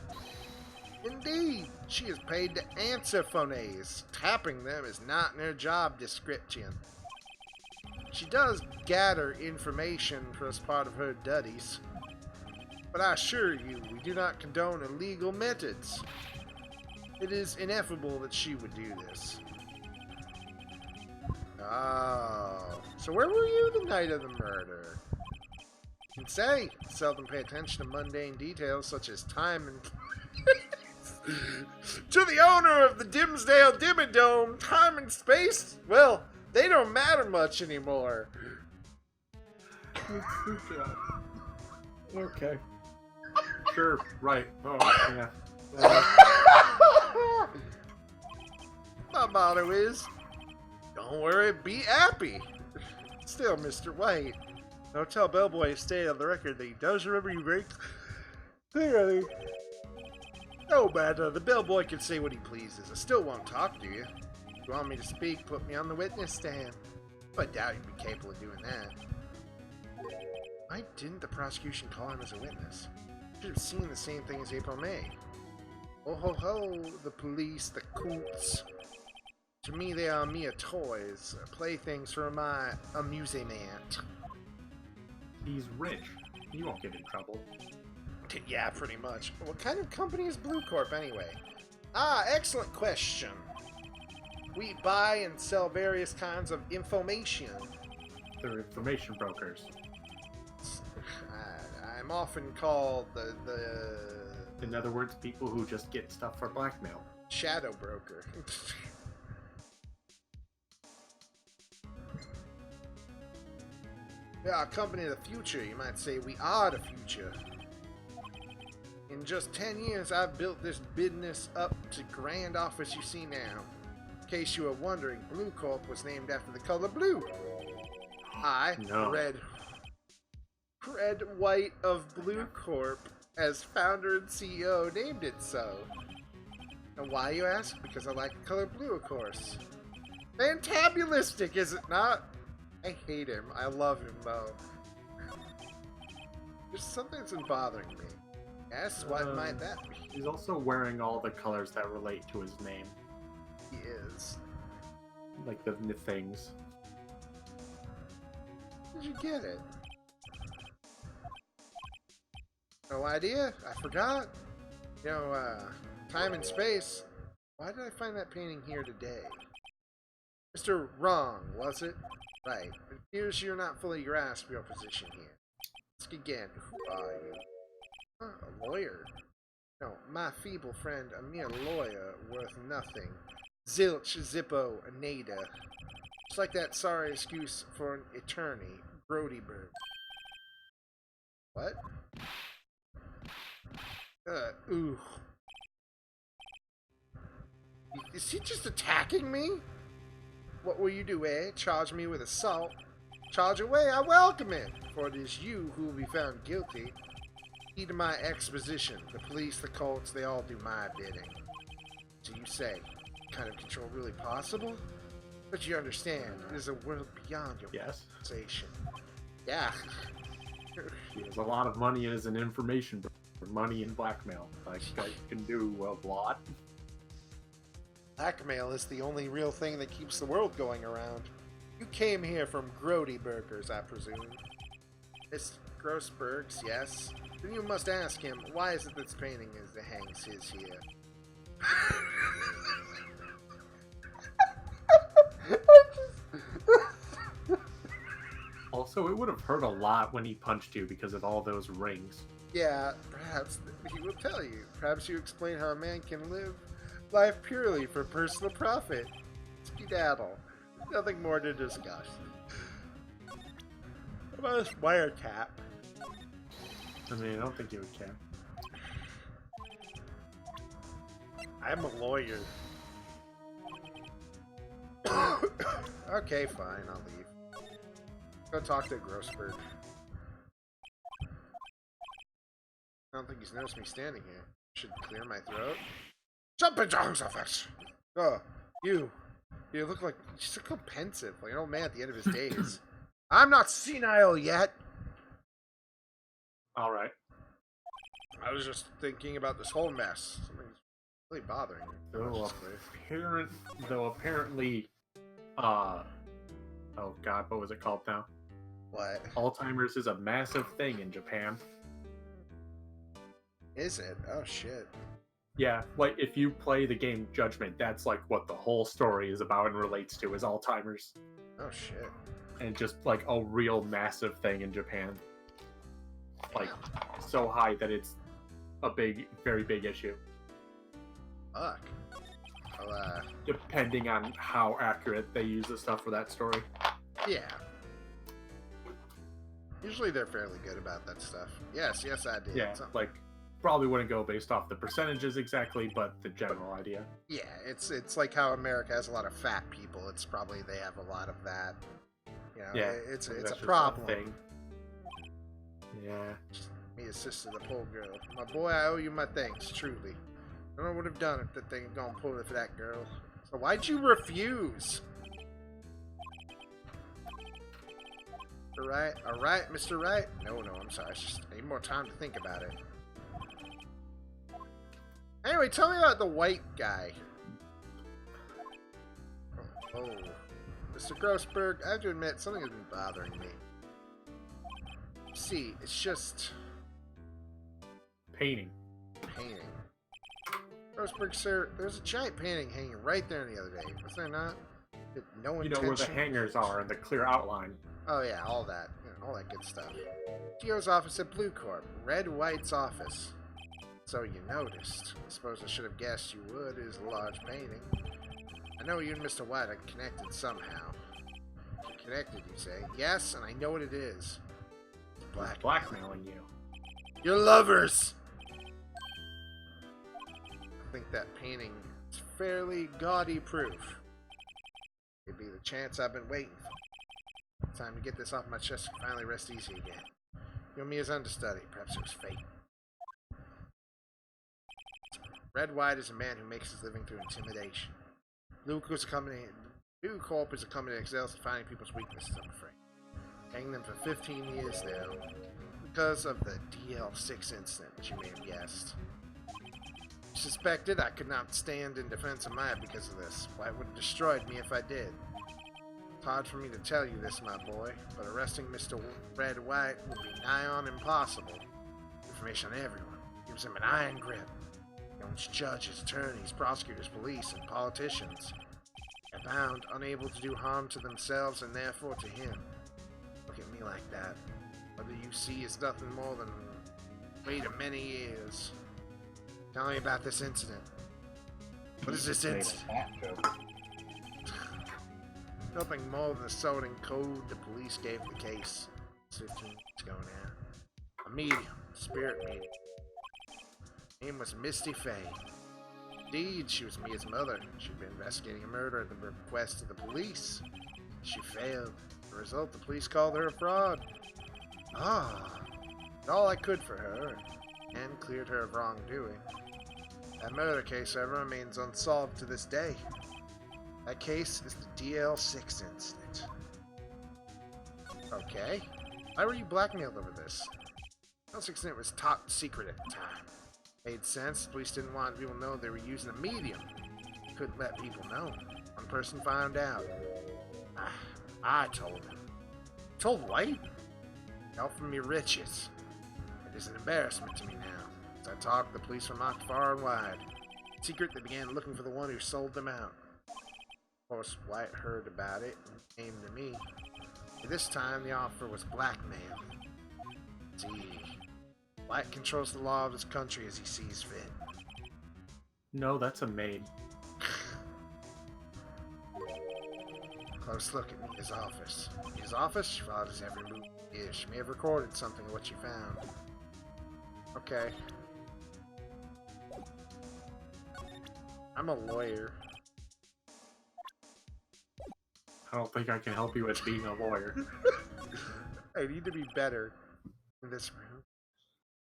Indeed! She is paid to answer phones. Tapping them is not in her job description. She does gather information for as part of her duties. But I assure you, we do not condone illegal methods. It is ineffable that she would do this. Oh, so where were you the night of the murder? You can say, seldom pay attention to mundane details such as time and... To the owner of the Dimsdale Dimmadome, time and space, well, they don't matter much anymore. Okay. Sure, right. Oh, yeah. My motto is, don't worry, be happy. Still, Mr. White, don't tell Bellboy to stay on the record that he does remember you very clearly. No matter, the bellboy can say what he pleases. I still won't talk to you. If you want me to speak, put me on the witness stand. But I doubt you'd be capable of doing that. Why didn't the prosecution call him as a witness? Should have seen the same thing as April May. Oh ho ho, the police, the coots. To me, they are mere toys, playthings for my amusement. He's rich. He won't get in trouble. Yeah, pretty much. What kind of company is Blue Corp anyway? Ah, excellent question. We buy and sell various kinds of information. They're information brokers. I'm often called the In other words, people who just get stuff for blackmail. shadow broker. We are a company of the future. You might say we are the future. In just 10 years, I've built this business up to grand office you see now. In case you were wondering, Blue Corp was named after the color blue. Red White of Blue Corp, as founder and CEO, named it so. And why, you ask? Because I like the color blue, of course. Fantabulistic, is it not? I hate him. I love him, though. There's something that's been bothering me. Yes, what might that be? He's also wearing all the colors that relate to his name. He is. Like the things. Did you get it? No idea. I forgot. You know, time and space. Why did I find that painting here today? Mr. Wrong, was it? Right. It appears you're not fully grasp your position here. Ask again. Who are you? A lawyer? No, my feeble friend, a mere lawyer worth nothing. Zilch, Zippo, nada. Just like that sorry excuse for an attorney, Brodyberg. What? Ooh. Is he just attacking me? What will you do, eh? Charge me with assault? Charge away, I welcome it, for it is you who will be found guilty. Key to my exposition. The police, the cults, they all do my bidding. So you say, kind of control really possible? But you understand, it is a world beyond your organization. Yeah. He has a lot of money as an information broker, money and blackmail. Like, I can do a lot. Blackmail is the only real thing that keeps the world going around. You came here from Grody Burgers, I presume. Miss Grossberg's, yes. Then you must ask him, why is it this painting is that hangs his here? Also, it would have hurt a lot when he punched you because of all those rings. Yeah, perhaps he will tell you. Perhaps you explain how a man can live life purely for personal profit. Skedaddle. Nothing more to discuss. What about this wiretap? I mean, I don't think you would care. I'm a lawyer. Okay, fine, I'll leave. Go talk to Grossberg. I don't think he's noticed me standing here. Should clear my throat. Jump into his office! Oh, you look like, you just look pensive, like an old man at the end of his days. I'm not senile yet! Alright. I was just thinking about this whole mess. Something's really bothering me. Though apparently, oh god, what was it called now? What? Alzheimer's is a massive thing in Japan. Is it? Oh shit. Yeah, like if you play the game Judgment, that's like what the whole story is about and relates to is Alzheimer's. Oh shit. And just like a real massive thing in Japan. Like so high that it's a big, very big issue. Fuck. Well, depending on how accurate they use the stuff for that story. yeah. Usually they're fairly good about that stuff. Yes, I did. Yeah, like probably wouldn't go based off the percentages exactly, but the general idea. Yeah, it's like how America has a lot of fat people. It's probably they have a lot of that. You know, Yeah, it's a just problem. Thing. Yeah. Me assisted the poor girl. My boy, I owe you my thanks, truly. I don't know what would have done if that thing had gone pulled for that girl. So why'd you refuse? Alright, Mr. Wright? No, I'm sorry. I need more time to think about it. Anyway, tell me about the white guy. Oh. Mr. Grossberg, I have to admit, something has been bothering me. See, it's just... Painting. Grossberg, sir, there's a giant painting hanging right there the other day. Was there not? No You know where the intention. hangers are and the clear outline. Oh yeah, all that. All that good stuff. Geo's office at Blue Corp. Red White's office. So you noticed. I suppose I should have guessed you would. It is a large painting. I know you and Mr. White are connected somehow. You're connected, you say? Yes, and I know what it is. He's blackmailing you. You're lovers! I think that painting is fairly gaudy proof. It'd be the chance I've been waiting for. Time to get this off my chest and finally rest easy again. You and me as understudy. Perhaps it was fate. Red White is a man who makes his living through intimidation. Blue Corp is a company that excels at finding people's weaknesses, I'm afraid. Hanging them for 15 years now. Because of the DL6 incident, as you may have guessed. You suspected I could not stand in defense of Maya because of this. White would have destroyed me if I did. It's hard for me to tell you this, my boy, but arresting Mr. Red White would be nigh on impossible. Information on everyone. Gives him an iron grip. He owns judges, attorneys, prosecutors, police, and politicians. They're bound, unable to do harm to themselves and therefore to him. Look at me like that. What you see is nothing more than wait of many years. Tell me about this incident. What is this incident? Nothing more than the sorting code the police gave the case 15 minutes ago now. A medium, spirit medium. Her name was Misty Fay. Indeed, she was Mia's mother. She'd been investigating a murder at the request of the police. She failed. As a result, the police called her a fraud. Did all I could for her, and cleared her of wrongdoing. That murder case, however, remains unsolved to this day. That case is the DL6 incident. Okay. Why were you blackmailed over this? The DL6 incident was top secret at the time. Made sense. The police didn't want people to know they were using a medium. Couldn't let people know. One person found out. I told him. Told White? Help from your riches. It is an embarrassment to me now. As I talked, the police were mocked far and wide. In secret, they began looking for the one who sold them out. Of course, White heard about it and came to me. This time, the offer was blackmail. See, White controls the law of his country as he sees fit. No, that's a maid. Close look at Mia's office. Mia's office? She followed his every move. Yeah, she may have recorded something of what she found. Okay. I'm a lawyer. I don't think I can help you with being a lawyer. I need to be better in this room.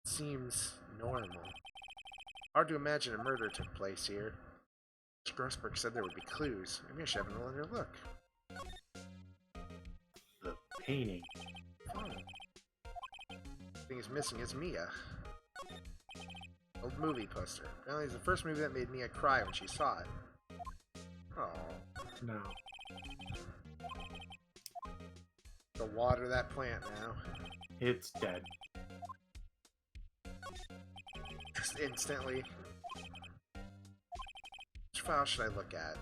It seems normal. Hard to imagine a murder took place here. Grossberg said there would be clues. Maybe I should have another look. The painting. Oh. The thing is missing is Mia. Old movie poster. Apparently it's the first movie that made Mia cry when she saw it. Oh. No. Go water that plant now. It's dead. Just instantly. Which file should I look at?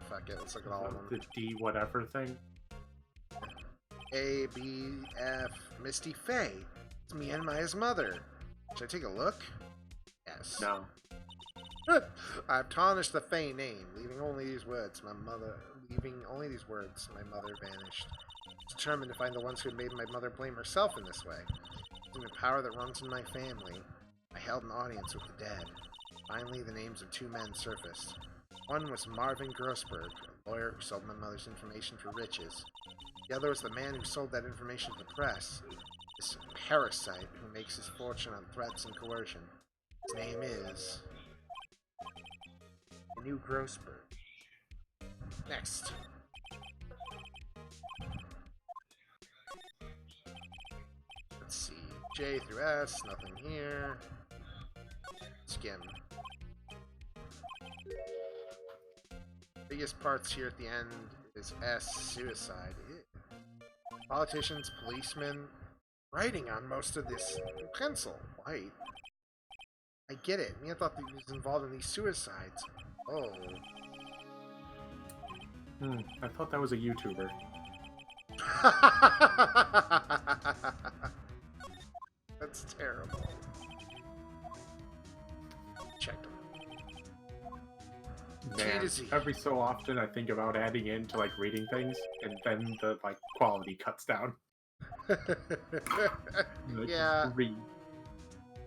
Fuck it, let's look at all of them. The D whatever thing. A, B, F, Misty Fay. It's me and Maya's mother. Should I take a look? Yes. No. I've tarnished the Fay name, leaving only these words. My mother vanished. Determined to find the ones who had made my mother blame herself in this way. Using the power that runs in my family, I held an audience with the dead. Finally, the names of two men surfaced. One was Marvin Grossberg, a lawyer who sold my mother's information for riches. The other was the man who sold that information to the press. This parasite who makes his fortune on threats and coercion. His name is... New Grossberg. Next. Let's see. J through S, nothing here. Skim. Biggest parts here at the end is S, suicide. Ew. Politicians, policemen, writing on most of this in pencil. White. I get it. I thought that he was involved in these suicides. Oh. I thought that was a YouTuber. That's terrible. Checked him. Man, every so often I think about adding in to like reading things, and then the like quality cuts down. Yeah. Read.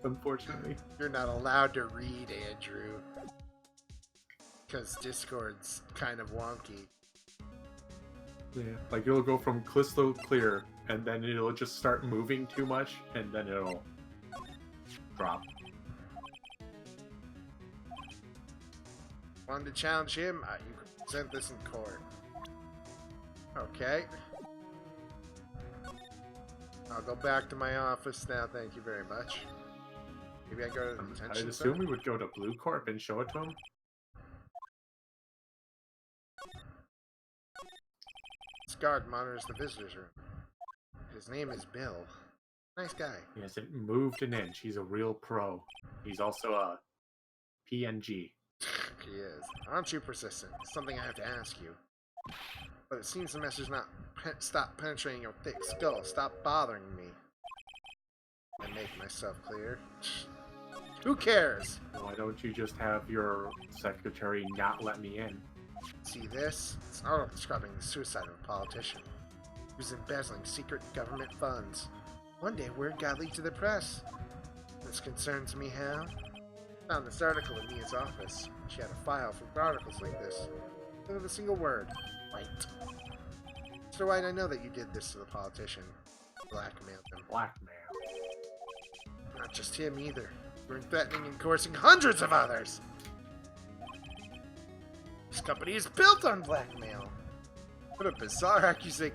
Unfortunately. You're not allowed to read, Andrew. Because Discord's kind of wonky. Yeah, like it'll go from crystal clear, and then it'll just start moving too much, and then it'll drop. Wanted to challenge him? You can present this in court. Okay. I'll go back to my office now, thank you very much. Maybe I go to the detention I'd assume we would go to Blue Corp and show it to him. This guard monitors the visitors room. His name is Bill. Nice guy. He hasn't moved an inch. He's a real pro. He's also a PNG. He is. Aren't you persistent? Something I have to ask you. But it seems the message not stop penetrating your thick skull. Stop bothering me. I make myself clear. Who cares? Why don't you just have your secretary not let me in? See this? It's an article describing the suicide of a politician who's embezzling secret government funds. One day word got leaked to the press. This concerns me, how? Found this article in Mia's office. She had a file full of articles like this. With a single word. Wright. Mr. White, I know that you did this to the politician. Blackmailed him. Blackmail. Not just him either. You were threatening and coercing hundreds of others. This company is built on blackmail. What a bizarre accusation,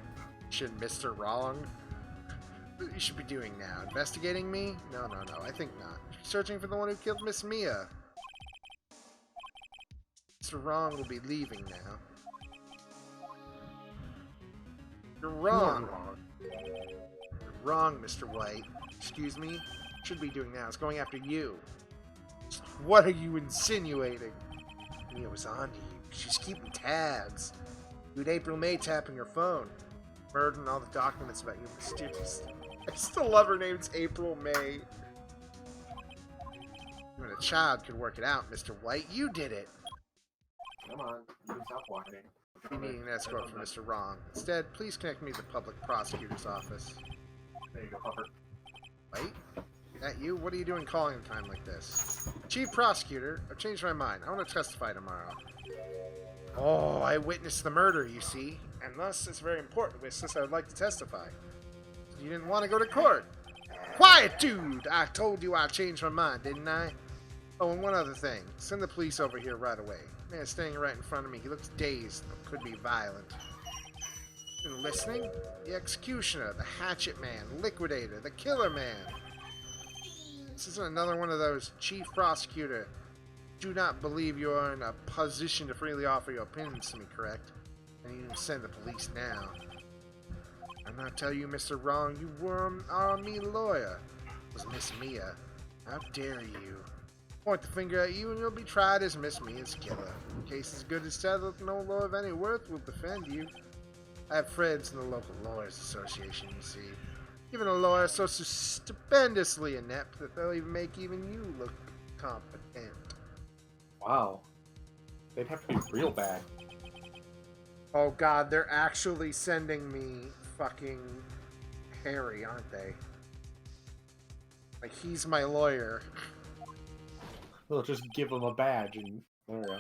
Mr. Wrong. What you should be doing now? Investigating me? No, I think not. Searching for the one who killed Miss Mia. Mr. Wrong will be leaving now. You're wrong. You're wrong, Mr. White. Excuse me? Should be doing now is going after you. What are you insinuating? Mia was on to you. She's keeping tabs. You had April May tapping her phone. Murdered and all the documents about you mysterious. I still love her name's April May. Even a child could work it out, Mr. White. You did it. Come on, you stop walking. You need an escort from Mr. Wrong. Instead, please connect me to the public prosecutor's office. There you go, Puffer. Wait? That you? What are you doing calling a time like this? Chief Prosecutor, I've changed my mind. I want to testify tomorrow. Oh, I witnessed the murder, you see. And thus, it's very important witness I would like to testify. You didn't want to go to court. Quiet, dude! I told you I changed my mind, didn't I? Oh, and one other thing. Send the police over here right away. Man standing right in front of me. He looks dazed, but could be violent. Been listening? The executioner, the hatchet man, liquidator, the killer man. This isn't another one of those, Chief Prosecutor. Do not believe you are in a position to freely offer your opinions to me, correct? And you can send the police now. I'm not telling you, Mr. Wrong, you were an army lawyer. It was Miss Mia. How dare you? Point the finger at you and you'll be tried as Miss Mia's killer. Case as good as settled, no law of any worth will defend you. I have friends in the local lawyers association, you see. Even a lawyer so stupendously inept that they'll even make even you look competent. Wow. They'd have to be real bad. Oh god, they're actually sending me fucking Harry, aren't they? Like, he's my lawyer. They'll just give him a badge and there we go.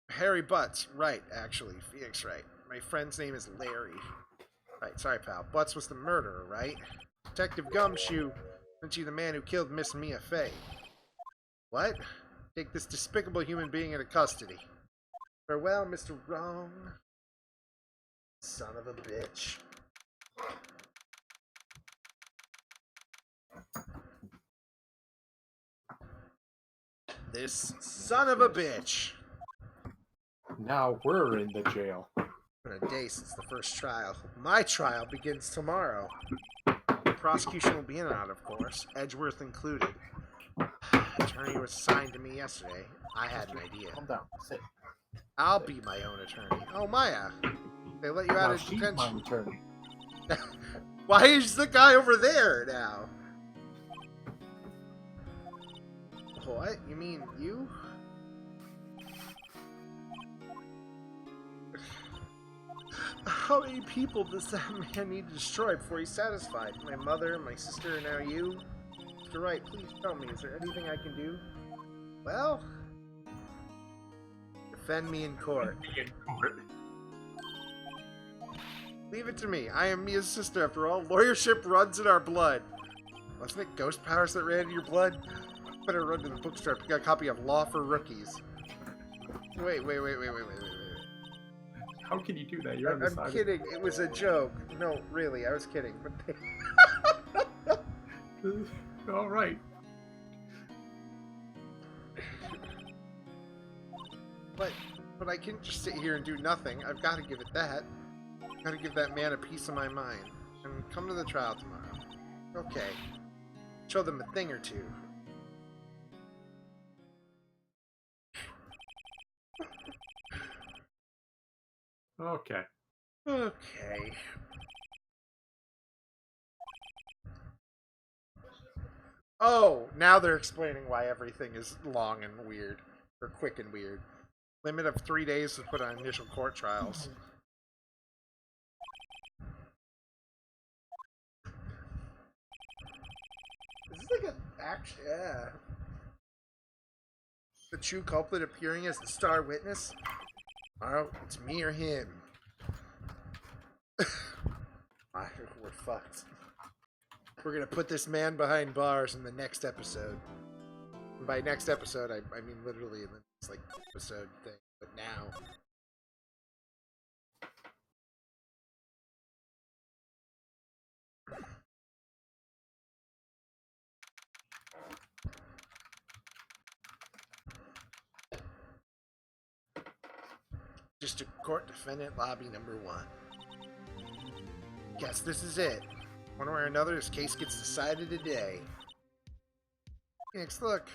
Harry Butts, right, actually. Phoenix Wright. My friend's name is Larry. Right, sorry, pal. Butts was the murderer, right? Detective Gumshoe, isn't you the man who killed Miss Mia Fey? What? Take this despicable human being into custody. Farewell, Mr. Wrong. Son of a bitch. This son of a bitch. Now we're in the jail. Been a day since the first trial. My trial begins tomorrow. The prosecution will be in and out, of course, Edgeworth included. Attorney was assigned to me yesterday. I had an idea. Calm down. Sit. I'll be my own attorney. Oh, Maya. They let you out Now of she's my detention. attorney. Why is the guy over there now? What? You mean you? How many people does that man need to destroy before he's satisfied? My mother, my sister, and now you? Mr. Wright, please tell me, is there anything I can do? Well, defend me in court. Leave it to me. I am Mia's sister, after all. Lawyership runs in our blood. Wasn't it ghost powers that ran in your blood? Better run to the bookstore and pick a copy of Law for Rookies. Wait. How can you do that? You're I'm kidding. It was a joke. No, really, I was kidding. But All right. but I can't just sit here and do nothing. I've got to give it that. I've got to give that man a piece of my mind. And come to the trial tomorrow. Okay. Show them a thing or two. Okay. Okay. Oh, now they're explaining why everything is long and weird. Or quick and weird. Limit of 3 days to put on initial court trials. Is this like an action? Yeah. The true culprit appearing as the star witness? Oh, it's me or him. We're fucked. We're gonna put this man behind bars in the next episode. And by next episode, I mean literally in the next, like, episode thing. But now. District Court Defendant Lobby number 1. Guess this is it. One way or another, this case gets decided today. Next look.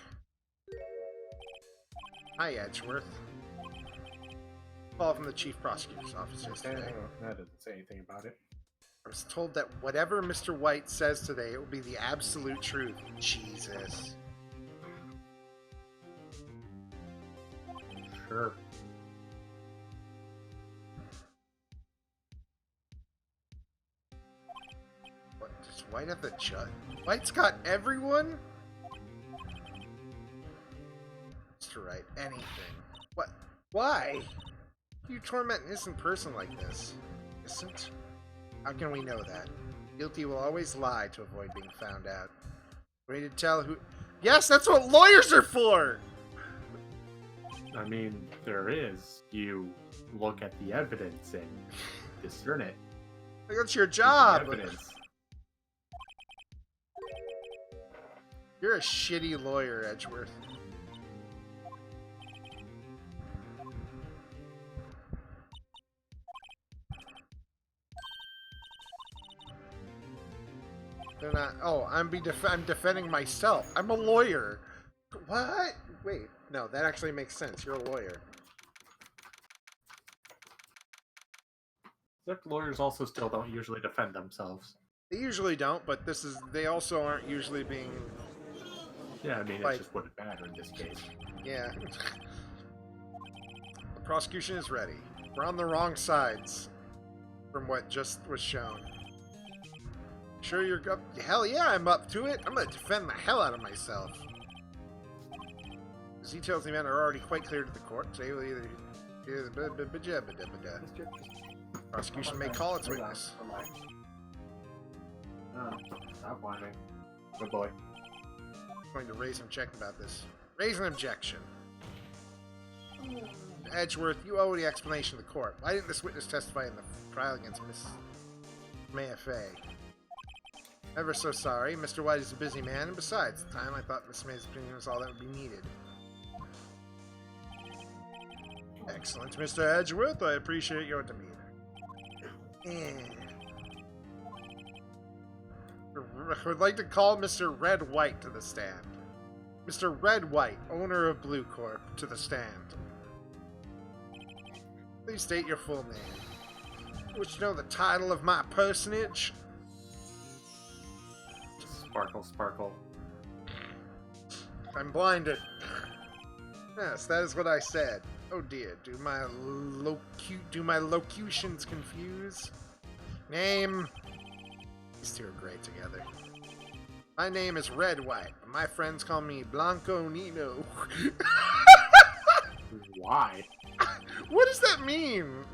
Hi, Edgeworth. Call from the Chief Prosecutor's Office yesterday. That doesn't say anything about it. I was told that whatever Mr. White says today, it will be the absolute truth. Jesus. Sure. What, does White have the judge? White's got everyone? Mr. Wright, anything. What? Why? You torment an innocent person like this. Innocent? How can we know that? Guilty will always lie to avoid being found out. Ready to tell who... Yes, that's what lawyers are for! I mean, there is. You look at the evidence and discern it. That's your job! Evidence. You're a shitty lawyer, Edgeworth. They're not... Oh, I'm defending myself. I'm a lawyer. What? Wait. No, that actually makes sense. You're a lawyer. Except lawyers also still don't usually defend themselves. They usually don't, but this is... They also aren't usually being... Yeah, I mean, Like- it just wouldn't matter in this case. Yeah. The prosecution is ready. We're on the wrong sides from what just was shown. Sure you're up? Hell yeah, I'm up to it. I'm gonna defend the hell out of myself. The details of the event are already quite clear to the court. Today will either... Prosecution may call its witness. Oh, stop whining. Good boy. I'm going to raise an objection about this. Raise an objection. Edgeworth, you owe the explanation to the court. Why didn't this witness testify in the trial against Miss Mayafay? Ever so sorry. Mr. White is a busy man, and besides, at the time I thought Miss May's opinion was all that would be needed. Excellent, Mr. Edgeworth. I appreciate your demeanor. I would like to call Mr. Red White to the stand. Mr. Red White, owner of Blue Corp, to the stand. Please state your full name. Wish to know the title of my personage? Sparkle, sparkle. I'm blinded. Yes, that is what I said. Oh dear, do my locutions confuse? Name. These two are great together. My name is Red White, but my friends call me Blanco Nino. Why? What does that mean?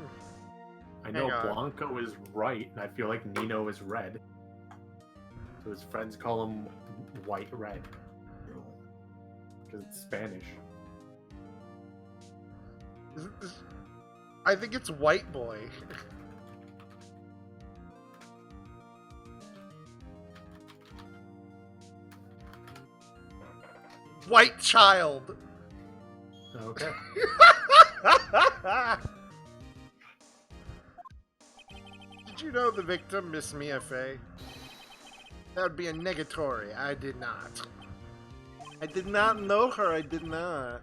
I know Hang on. Blanco is right, and I feel like Nino is red. So his friends call him White Red. Because it's Spanish. I think it's White Boy. White Child. Okay. Did you know the victim, Miss Mia Fey? That would be a negatory. I did not. I did not know her. I did not.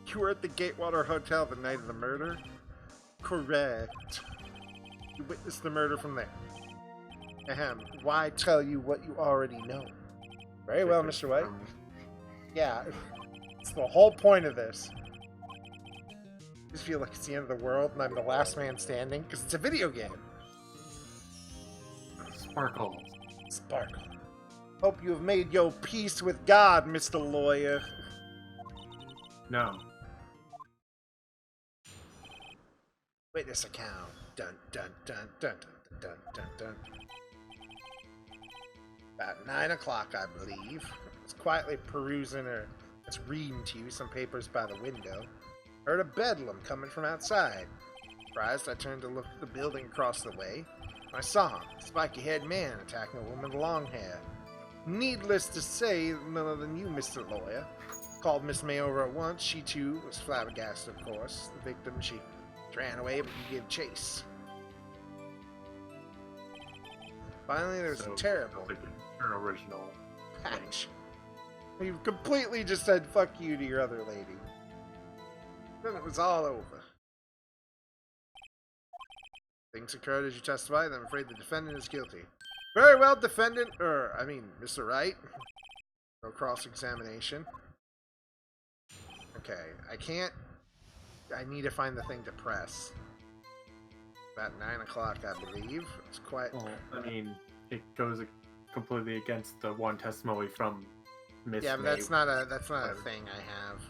You were at the Gatewater Hotel the night of the murder? Correct. You witnessed the murder from there. Ahem. Why tell you what you already know? Very well, Mr. White. Yeah. It's the whole point of this. I just feel like it's the end of the world and I'm the last man standing because it's a video game. Sparkle. Sparkle. Hope you have made your peace with God, Mr. Lawyer. No. Witness account. Dun dun dun dun dun dun dun dun. About 9 o'clock, I believe. I was quietly perusing or just reading to you some papers by the window. Heard a bedlam coming from outside. Surprised, I turned to look at the building across the way. I saw him, a spiky-haired man attacking a woman with long hair. Needless to say, none other than you, Mr. Lawyer. Called Miss May over at once. She, too, was flabbergasted, of course. The victim, she ran away, but you gave chase. Finally, there was a terrible Like an original. patch. You completely just said fuck you to your other lady. Then it was all over. Things occurred as you testified, and I'm afraid the defendant is guilty. Very well, defendant, Mr. Wright. No cross-examination. Okay, I need to find the thing to press. About 9 o'clock, I believe. It's quite... Well, I mean, it goes completely against the one testimony from Miss Yeah, but May. that's not a thing I have.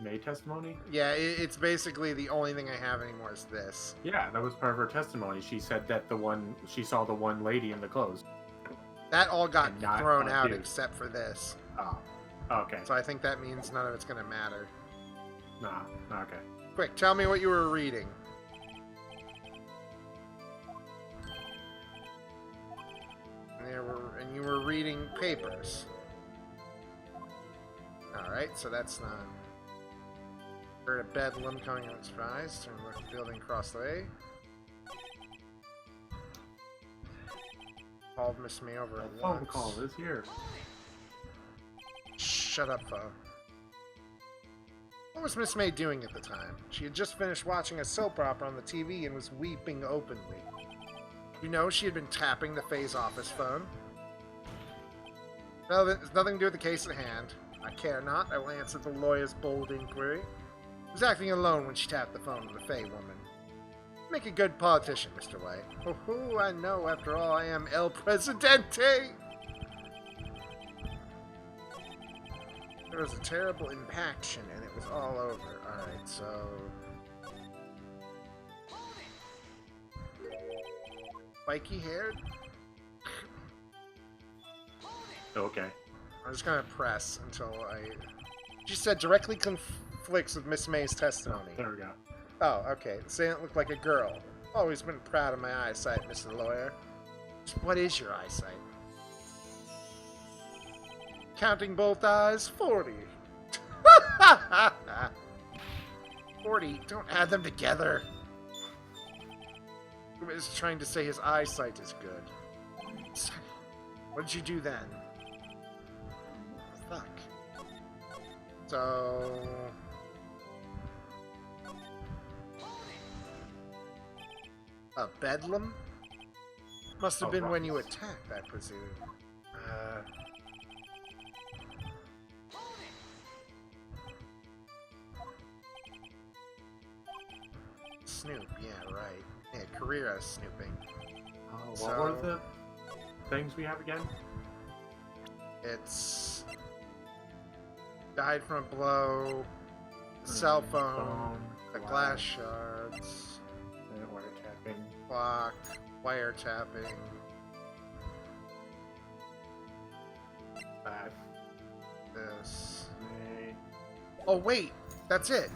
May testimony? Yeah, it's basically the only thing I have anymore is this. Yeah, that was part of her testimony. She said that she saw the one lady in the clothes. That all got And not thrown out dude. except for this. Oh, okay. So I think that means none of it's going to matter. Nah, okay. Quick, tell me what you were reading. And you were reading papers. Alright, so that's not... Heard a bedlam coming out surprise. Turn the building across the way. Called Miss May over at Phone once. call is here. Shut up, phone. What was Miss May doing at the time? She had just finished watching a soap opera on the TV and was weeping openly. You know she had been tapping the Faye's office phone. Well, it's nothing to do with the case at hand. I care not. I will answer the lawyer's bold inquiry. She was acting alone when she tapped the phone to the Faye woman. Make a good politician, Mr. White. Oh, I know. After all, I am El Presidente. There was a terrible impaction, and it was all over. Alright, so... Spiky-haired? Okay. I'm just gonna press until She said directly conflicts with Miss May's testimony. There we go. Oh, okay. Saying it looked like a girl. Always been proud of my eyesight, Mr. Lawyer. What is your eyesight? Counting both eyes, 40. 40? Don't add them together. He was trying to say his eyesight is good. What did you do then? Fuck. So... A bedlam? Must have been when you attacked, I presume. Snoop, yeah, right. Yeah, career as snooping. What were the things we have again? It's... died from a blow, cell phone, the glass shards, wiretapping, clock, wiretapping, that, this. nay. Oh wait, that's it.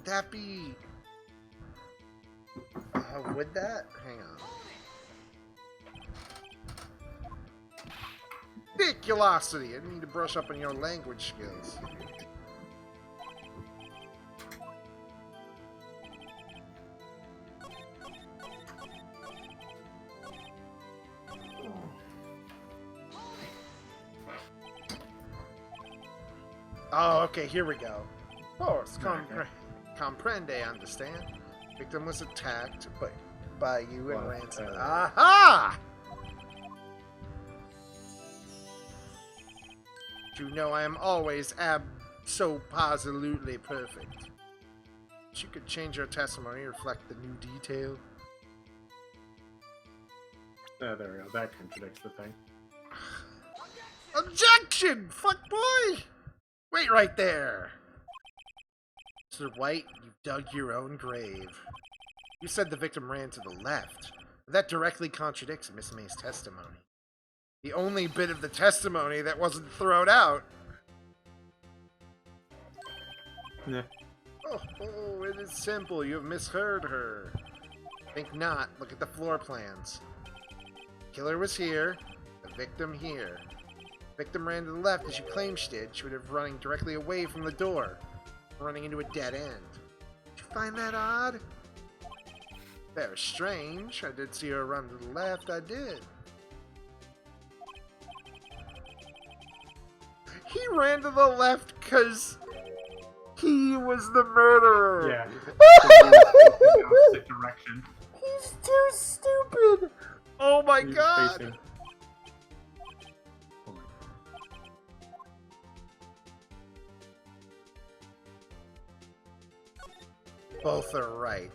That be... would that? Hang on. Ridiculosity! I need to brush up on your language skills. Oh, okay, here we go. Oh, it's comprende, understand? Victim was attacked by you and ransom. Aha! You know I am always so-positively perfect. But you could change your testimony to reflect the new detail. There we go. That contradicts the thing. Objection! Fuck boy! Wait right there! Mr. White, you've dug your own grave. You said the victim ran to the left. That directly contradicts Miss May's testimony. The only bit of the testimony that wasn't thrown out. Nah. Oh, it is simple. You have misheard her. Think not. Look at the floor plans. Killer was here. The victim here. Victim ran to the left as you claimed she did. She would have running directly away from the door, running into a dead end. Did you find that odd? Very strange. I did see her run to the left. I did. He ran to the left because he was the murderer. Yeah. The opposite direction. He's too stupid. Oh my god. Facing... Oh my... Both are right.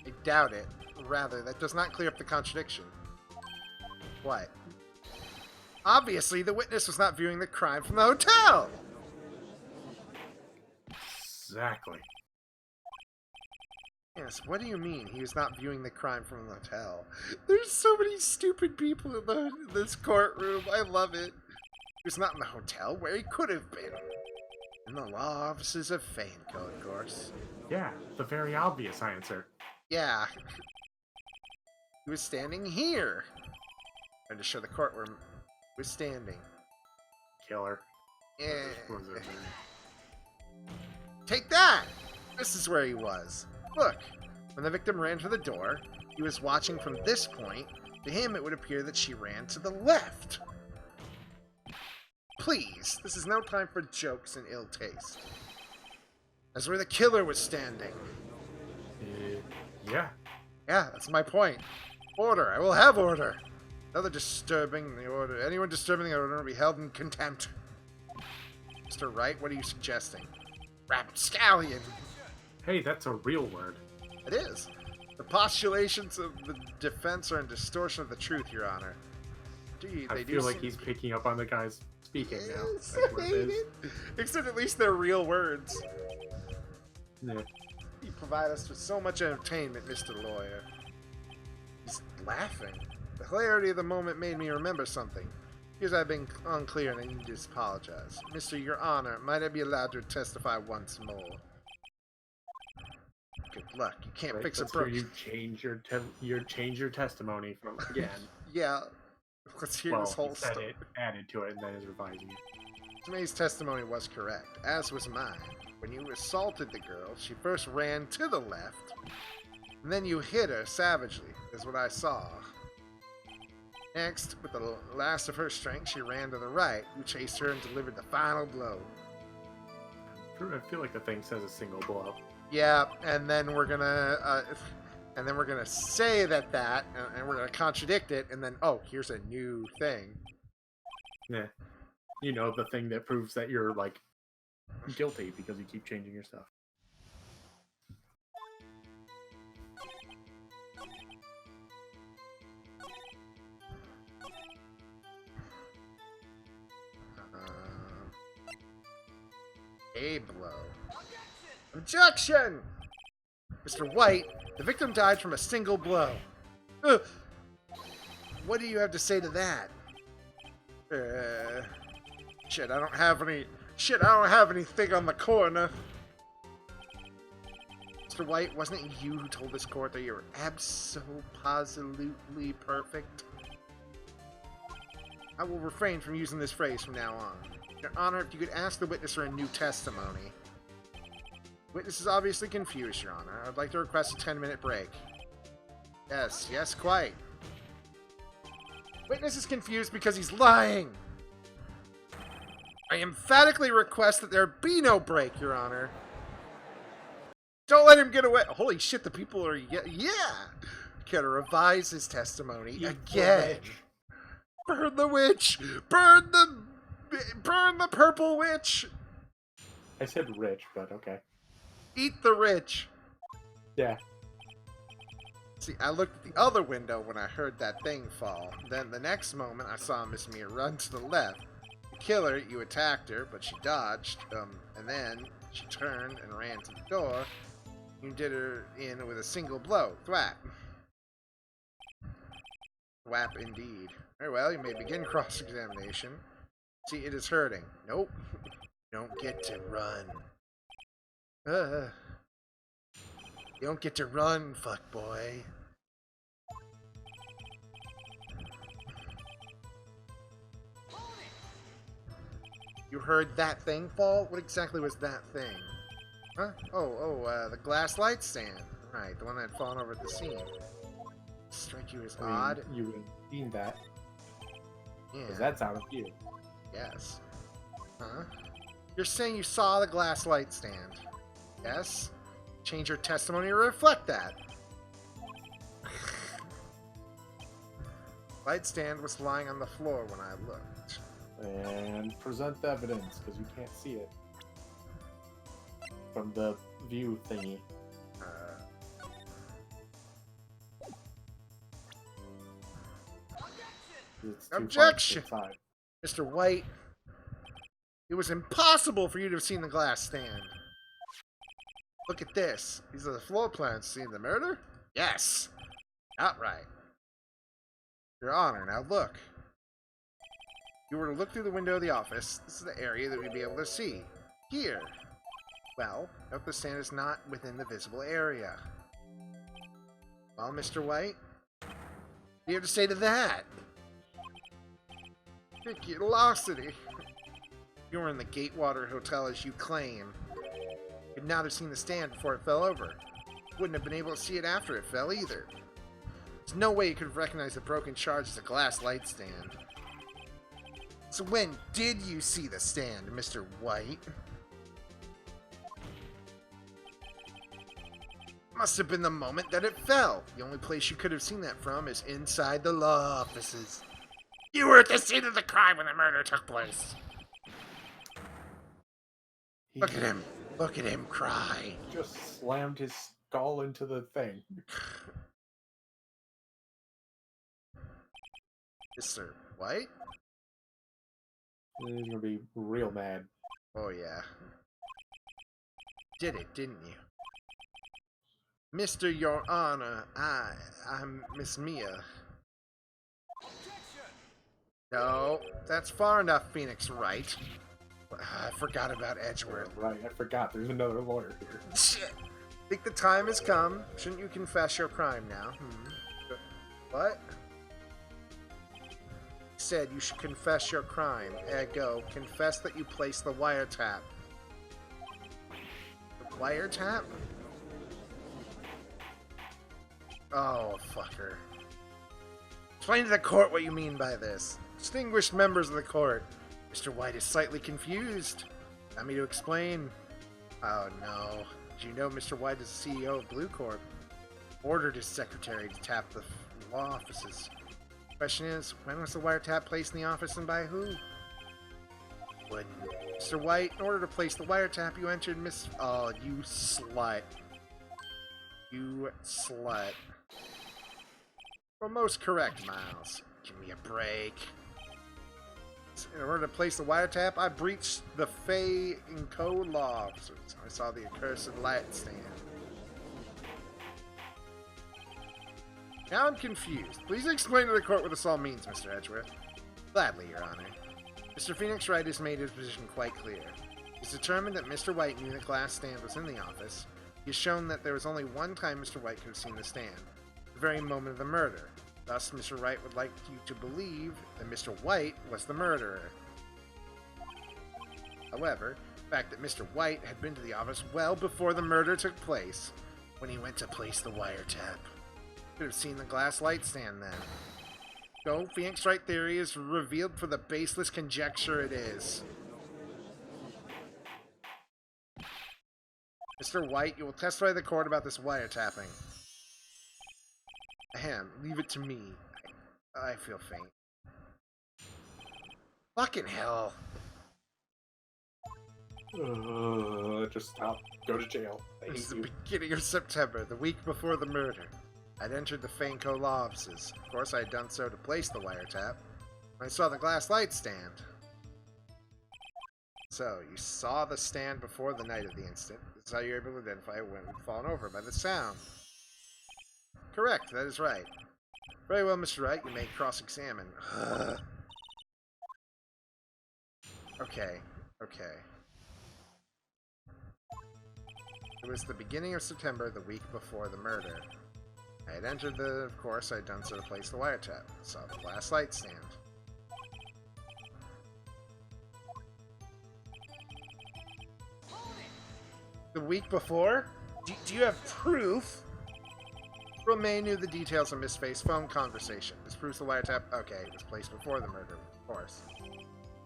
I doubt it. Rather, that does not clear up the contradiction. What? Obviously, the witness was not viewing the crime from the hotel! Exactly. Yes, what do you mean he was not viewing the crime from the hotel? There's so many stupid people in this courtroom. I love it. He was not in the hotel, where he could have been. In the law offices of Faneco, of course. Yeah, the very obvious answer. Yeah. He was standing here. Trying to show the courtroom. He was standing. Killer. Yeah. Take that! This is where he was. Look, when the victim ran for the door, he was watching from this point. To him, it would appear that she ran to the left. Please, this is no time for jokes and ill taste. That's where the killer was standing. Yeah. Yeah, that's my point. Order. I will have order. Another disturbing the order. Anyone disturbing the order will be held in contempt. Mr. Wright, what are you suggesting? Rapscallion. Hey, that's a real word. It is. The postulations of the defense are in distortion of the truth, Your Honor. Gee, I feel like he's picking up on the guys speaking now. Yes, That's what it is. Except at least they're real words. Yeah. You provide us with so much entertainment, Mr. Lawyer. He's laughing. The hilarity of the moment made me remember something. Here's I've been unclear and I need to apologize. Mr. Your Honor, might I be allowed to testify once more? Good luck. You can't fix a broken... You change your testimony from again. Yeah. Let's hear this whole story. story. Added to it and then is revising it. May's testimony was correct, as was mine. When you assaulted the girl, she first ran to the left, and then you hit her savagely, is what I saw. Next, with the last of her strength, she ran to the right. You chased her and delivered the final blow. I feel like the thing says a single blow. Yeah, and then we're gonna say that, and we're gonna contradict it, and then here's a new thing. Yeah. You know, the thing that proves that you're, like, guilty because you keep changing your stuff. A blow. Objection! Mr. White, the victim died from a single blow. Ugh. What do you have to say to that? Shit, I don't have anything on the coroner. Mr. White, wasn't it you who told this court that you were absolutely perfect? I will refrain from using this phrase from now on. Your Honor, if you could ask the witness for a new testimony. Witness is obviously confused, Your Honor. I'd like to request a 10-minute break. Yes, quite. Witness is confused because he's lying. I emphatically request that there be no break, Your Honor. Don't let him get away. Holy shit, the people are... Yeah! Gotta revise his testimony again. Burn the witch! Burn the purple witch! I said rich, but okay. Eat the rich! Yeah. See, I looked at the other window when I heard that thing fall. Then the next moment, I saw Miss Mia run to the left. To kill her, you attacked her, but she dodged. And then she turned and ran to the door. You did her in with a single blow. Thwap. Thwap indeed. Very well, you may begin cross-examination. See, it is hurting. Nope. You don't get to run. You don't get to run, fuckboy. You heard that thing fall? What exactly was that thing? Huh? The glass light stand. Right, the one that had fallen over at the scene. Strike you as odd? You would have seen that. Yeah. Because that's out of view. Yes. Huh? You're saying you saw the glass light stand? Yes? Change your testimony to reflect that. Light stand was lying on the floor when I looked. And present the evidence, because you can't see it. From the view thingy. It's too Objection! far inside. Mr. White, it was impossible for you to have seen the glass stand. Look at this. These are the floor plans. Seeing the murder? Yes. Outright. Your Honor, now look. If you were to look through the window of the office, this is the area that we'd be able to see. Here. Well, note the stand is not within the visible area. Well, Mr. White, what do you have to say to that? Ridiculosity. You were in the Gatewater Hotel as you claim. You'd not have seen the stand before it fell over. You wouldn't have been able to see it after it fell either. There's no way you could have recognized the broken shard as a glass light stand. So when did you see the stand, Mr. White? Must have been the moment that it fell. The only place you could have seen that from is inside the law offices. You were at the scene of the crime when the murder took place. Look at him. Look at him cry. He just slammed his skull into the thing. Mr. White? He's gonna be real mad. Oh, yeah. Did it, didn't you? Mr. Your Honor, I'm Miss Mia. No, that's far enough, Phoenix Wright. I forgot about Edgeworth. Right, I forgot. There's another lawyer here. Shit. Think the time has come. Shouldn't you confess your crime now? What? Said you should confess your crime. Ergo, confess that you placed the wiretap. wiretap? Oh, fucker. Explain to the court what you mean by this. Distinguished members of the court, Mr. White is slightly confused. Allow me to explain. Oh no. Did you know Mr. White is the CEO of Blue Corp? Ordered his secretary to tap the law offices. Question is, when was the wiretap placed in the office and by who? When Mr. White, in order to place the wiretap, you entered Miss... Oh, you slut. You slut. Well, most correct, Miles. Give me a break. In order to place the wiretap, I breached the Fey and Co. law officers. I saw the accursed light stand. Now I'm confused. Please explain to the court what this all means, Mr. Edgeworth. Gladly, Your Honor. Mr. Phoenix Wright has made his position quite clear. He's determined that Mr. White knew the glass stand was in the office. He has shown that there was only one time Mr. White could have seen the stand, the very moment of the murder. Thus, Mr. Wright would like you to believe that Mr. White was the murderer. However, the fact that Mr. White had been to the office well before the murder took place, when he went to place the wiretap, could have seen the glass light stand then. So, Phoenix Wright theory is revealed for the baseless conjecture it is. Mr. White, you will testify to the court about this wiretapping. Ahem, leave it to me. I feel faint. Fucking hell. Just stop. Go to jail. I It was hate the you. beginning of September, the week before the murder. I'd entered the Fanco law offices. Of course, I had done so to place the wiretap. When I saw the glass light stand. So, you saw the stand before the night of the incident. This is how you're able to identify when it had fallen over by the sound. Correct, that is right. Very well, Mr. Wright, you may cross-examine. Okay. It was the beginning of September, the week before the murder. I had entered of course, I had done so to place the wiretap. Saw the glass light stand. The week before? Do you have proof? Romain knew the details of Miss Faye's phone conversation. This proves the wiretap. Okay, it was placed before the murder, of course.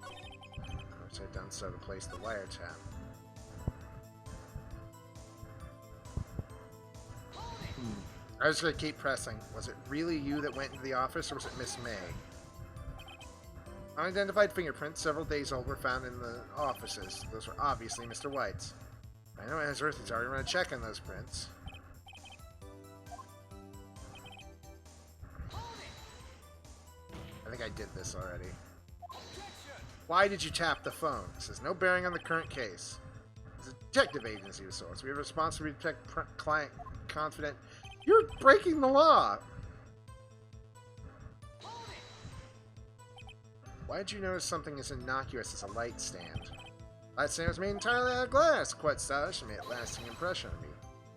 Of course, I had done so to place the wiretap. I was going to keep pressing. Was it really you that went into the office, or was it Miss May? Unidentified fingerprints, several days old, were found in the offices. Those were obviously Mr. White's. I know Edgeworth has already run a check on those prints. I think I did this already. Why did you tap the phone? This has no bearing on the current case. It's a detective agency of sorts. We have a responsibility to protect client confident. You're breaking the law! Why did you notice something as innocuous as a light stand? Light stand was made entirely out of glass. Quite stylish and made a lasting impression on me.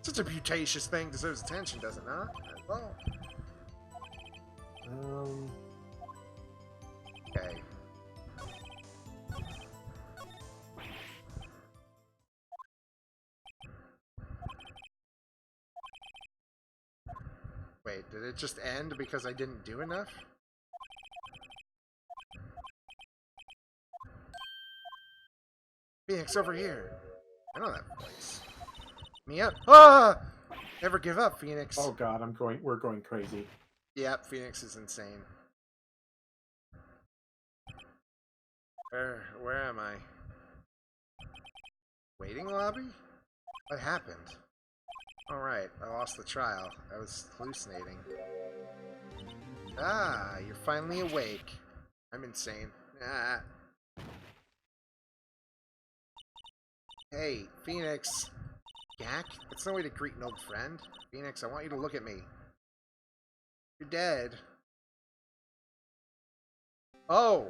Such a beauticious thing deserves attention, does it not? Well. Okay. Wait, did it just end because I didn't do enough? Phoenix, over here. I know that place. Mia? Ah! Never give up, Phoenix. Oh god, we're going crazy. Yep, Phoenix is insane. Where am I? Waiting lobby? What happened? Alright, I lost the trial. I was hallucinating. Ah, you're finally awake. I'm insane. Ah. Hey, Phoenix. Gak? That's no way to greet an old friend. Phoenix, I want you to look at me. You're dead. Oh!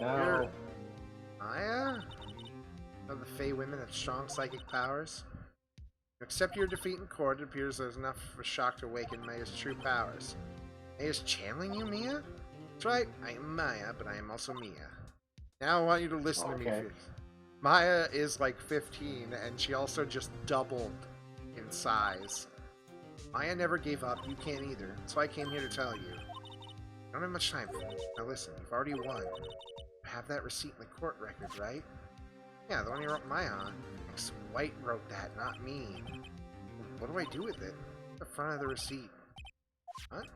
No. Maya? Of the Fey women have strong psychic powers. To accept your defeat in court, it appears there's enough of a shock to awaken Maya's true powers. Maya's channeling you, Mia? That's right, I am Maya, but I am also Mia. Now I want you to listen to me. Maya is like 15, and she also just doubled in size. Maya never gave up. You can't either. So I came here to tell you. I don't have much time for you. Now listen, you've already won. You have that receipt in the court record, right? Yeah, the one you wrote Maya on. Wright wrote that, not me. What do I do with it? The front of the receipt. What?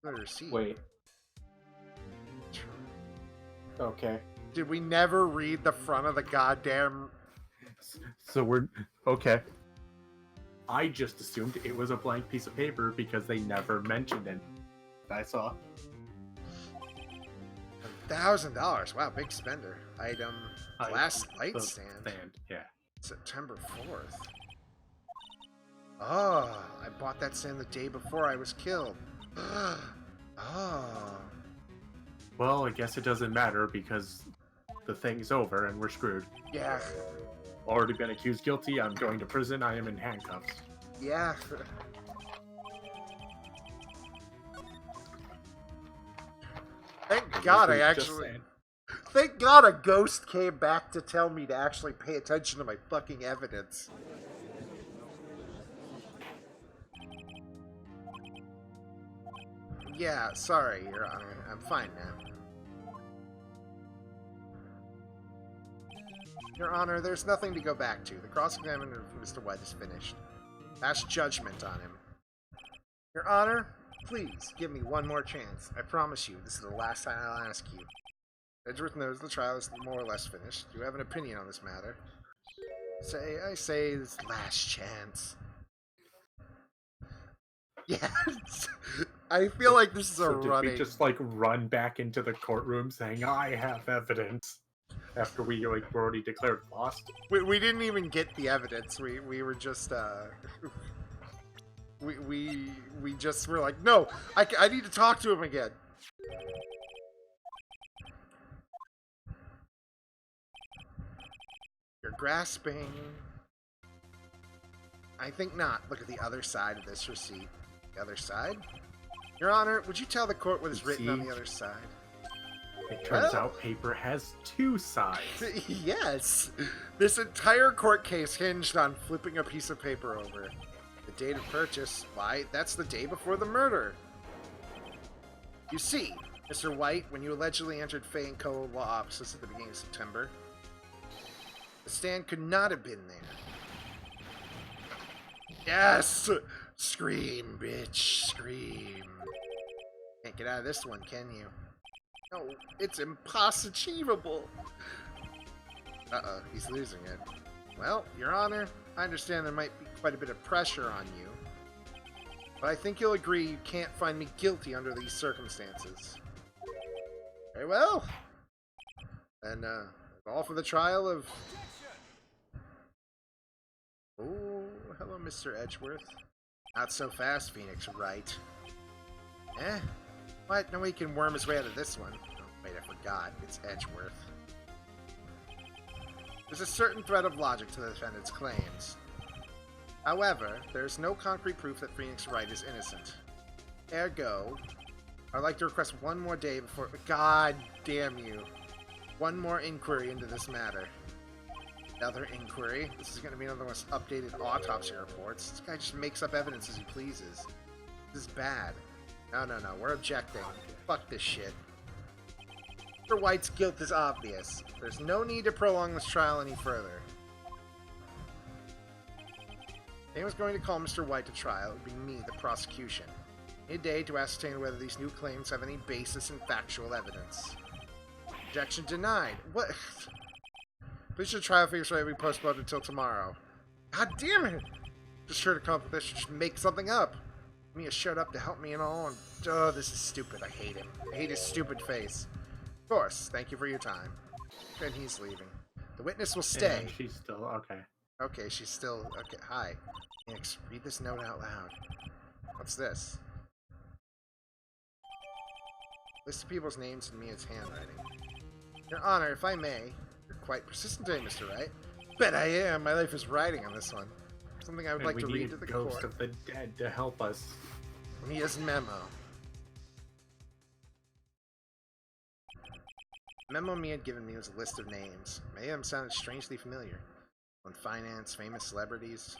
The receipt. Wait. Okay. Did we never read the front of the goddamn... So we're... Okay. I just assumed it was a blank piece of paper because they never mentioned it. I saw. $1,000. Wow, big spender. Item... Glass light stand. Yeah. September 4th. Oh, I bought that stand the day before I was killed. Oh. Well, I guess it doesn't matter because the thing's over and we're screwed. Yeah. Already been accused guilty. I'm going to prison. I am in handcuffs. Yeah. Thank God I actually... Thank God a ghost came back to tell me to actually pay attention to my fucking evidence. Yeah, sorry, Your Honor. I'm fine now. Your Honor, there's nothing to go back to. The cross-examination of Mr. White is finished. Pass judgment on him. Your Honor, please give me one more chance. I promise you, this is the last time I'll ask you. Edgeworth knows the trial is more or less finished. Do you have an opinion on this matter? I say this last chance. Yes. I feel like this is a running... Did we just, like, run back into the courtroom saying, I have evidence, after we, like, were already declared lost? We didn't even get the evidence. We were just, we just were like, no, I need to talk to him again. You're grasping. I think not. Look at the other side of this receipt. The other side? Your Honor, would you tell the court what is written on the other side? It turns out paper has two sides. Yes! This entire court case hinged on flipping a piece of paper over. The date of purchase, why, that's the day before the murder. You see, Mr. White, when you allegedly entered Fay & Co. law offices at the beginning of September, the stand could not have been there. Yes! Scream, bitch, scream. Can't get out of this one, can you? No, it's impossible. Uh-oh, he's losing it. Well, Your Honor, I understand there might be quite a bit of pressure on you, but I think you'll agree you can't find me guilty under these circumstances. Very well. And, all for the trial of... Oh, hello, Mr. Edgeworth. Not so fast, Phoenix Wright. Eh? What? No way he can worm his way out of this one. Oh, wait, I forgot. It's Edgeworth. There's a certain thread of logic to the defendant's claims. However, there's no concrete proof that Phoenix Wright is innocent. Ergo, I'd like to request one more day before... God damn you. One more inquiry into this matter. Another inquiry? This is going to be another one of those updated autopsy reports. This guy just makes up evidence as he pleases. This is bad. No, we're objecting. Fuck this shit. Mr. White's guilt is obvious. There's no need to prolong this trial any further. If anyone's going to call Mr. White to trial, it would be me, the prosecution. Midday to ascertain whether these new claims have any basis in factual evidence. Objection denied. What? Please should trial figures will be postponed until tomorrow. God damn it! Just sure to come up with this, just make something up. Mia showed up to help me and all, and oh, this is stupid. I hate him. I hate his stupid face. Of course, thank you for your time. And he's leaving. The witness will stay. And she's still okay. Okay, she's still okay. Hi, Nix. Read this note out loud. What's this? List of people's names in Mia's handwriting. Your Honor, if I may, you're quite persistent today, Mr. Wright. Bet I am. My life is riding on this one. Something I would like to read to the court. Ghost of the dead to help us. Mia's memo. Memo Mia had given me was a list of names. Many of them sounded strangely familiar. On finance, famous celebrities.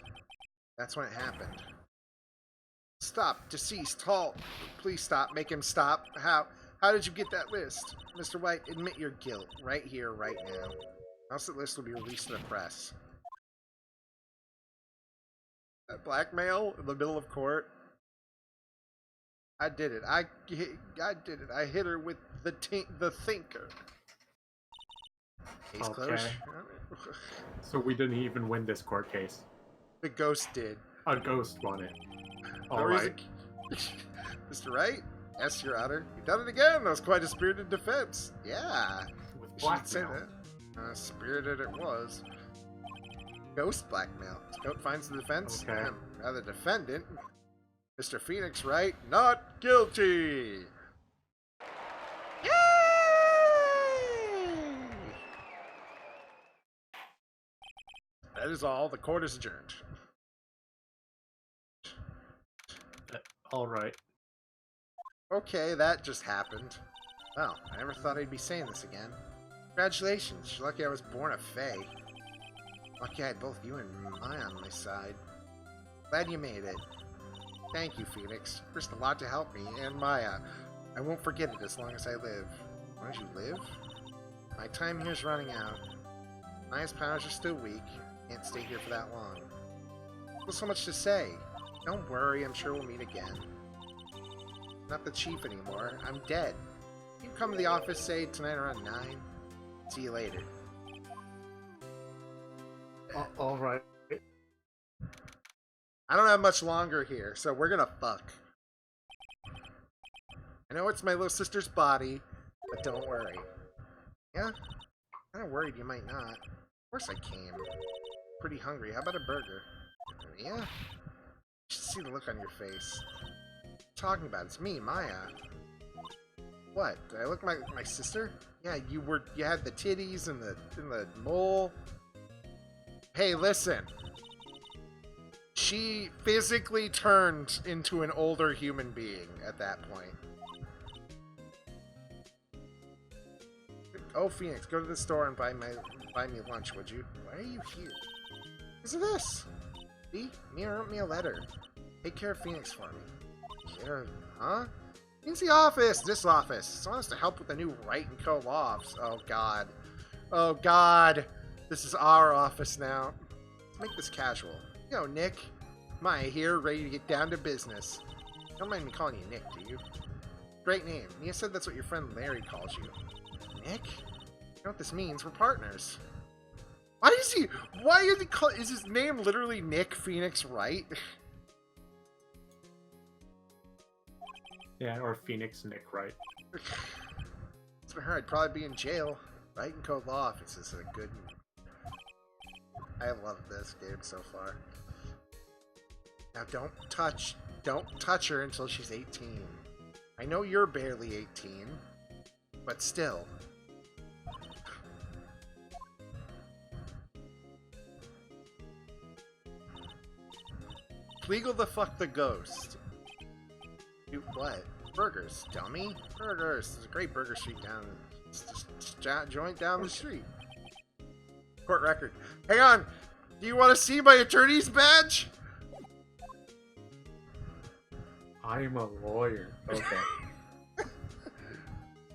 That's when it happened. Stop. Deceased. Halt. Please stop. Make him stop. How did you get that list? Mr. White, admit your guilt. Right here, right now. Else the list will be released to the press. Blackmail in the middle of court? I did it. I did it. I hit her with the thinker. Case closed. So we didn't even win this court case. The ghost did. A ghost won it. No All right. Mr. Wright? Yes, Your Honor. You done it again. That was quite a spirited defense. Yeah. With You should say blackmail. that. Spirited it was. Ghost blackmail. Scout finds the defense. Okay. The defendant, Mr. Phoenix Wright, not guilty. Yay! That is all. The court is adjourned. All right. Okay, that just happened. Well, I never thought I'd be saying this again. Congratulations. You're lucky I was born a Fae. Lucky I had both you and Maya on my side. Glad you made it. Thank you, Phoenix. Risked a lot to help me, and Maya. I won't forget it as long as I live. As long as you live? My time here's running out. Maya's powers are still weak. Can't stay here for that long. There's so much to say. Don't worry, I'm sure we'll meet again. Not the chief anymore. I'm dead. You come to the office, say, tonight around 9. See you later. All right. I don't have much longer here, so we're gonna fuck. I know it's my little sister's body, but don't worry. Yeah? Kinda worried you might not. Of course I came. Pretty hungry. How about a burger? Yeah? You should see the look on your face. What are you talking about? It's me, Maya. What? Did I look like my sister? Yeah, you had the titties and the mole. Hey, listen. She physically turned into an older human being at that point. Oh, Phoenix, go to the store and buy me lunch, would you? Why are you here? Because of this. See? Mia wrote me a letter. Take care of Phoenix for me. Care, huh? Means the office. This office. Someone has to help with the new Wright & Co. lofts. Oh, God. Oh, God. This is our office now. Let's make this casual. Yo, Nick. Maya here, ready to get down to business. Don't mind me calling you Nick, do you? Great name. Mia said that's what your friend Larry calls you. Nick? You know what this means? We're partners. Why is his name literally Nick Phoenix Wright? Yeah, or Phoenix Nick Wright. For her, I'd probably be in jail. Wright & Co. Law Office is a good... I love this game so far. Now don't touch her until she's 18. I know you're barely 18, but still. Pleagle the fuck the ghost. Do what? Burgers, dummy. Burgers. There's a great burger street down. Joint down the street. Court record. Hang on. Do you want to see my attorney's badge? I'm a lawyer. Okay.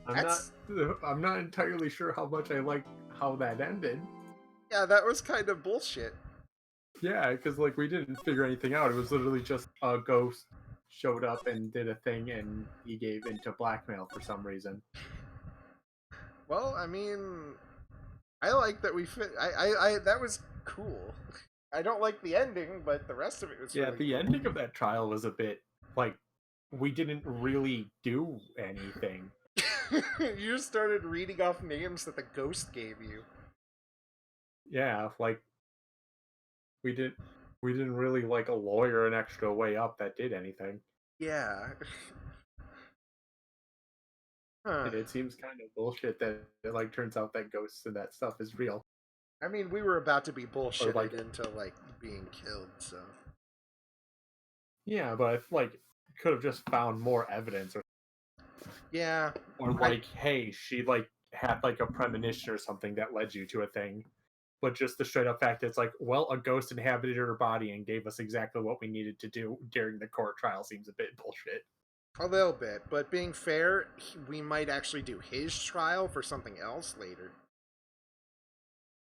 I'm not entirely sure how much I like how that ended. Yeah, that was kind of bullshit. Yeah, because like we didn't figure anything out. It was literally just a ghost showed up and did a thing, and he gave into blackmail for some reason. Well, I mean, I like that we fit. I that was cool. I don't like the ending, but the rest of it was. Yeah, really the ending of that trial was a bit like we didn't really do anything. You just started reading off names that the ghost gave you. Yeah, like we didn't really like a lawyer an extra way up that did anything. Yeah. Huh. It seems kind of bullshit that it like turns out that ghosts and that stuff is real. I mean, we were about to be bullshitted like- into like being killed, so. Yeah, but like could have just found more evidence, Yeah. or like, hey, she like had like a premonition or something that led you to a thing, but just the straight up fact it's like, well, a ghost inhabited her body and gave us exactly what we needed to do during the court trial seems a bit bullshit. A little bit, but being fair, we might actually do his trial for something else later.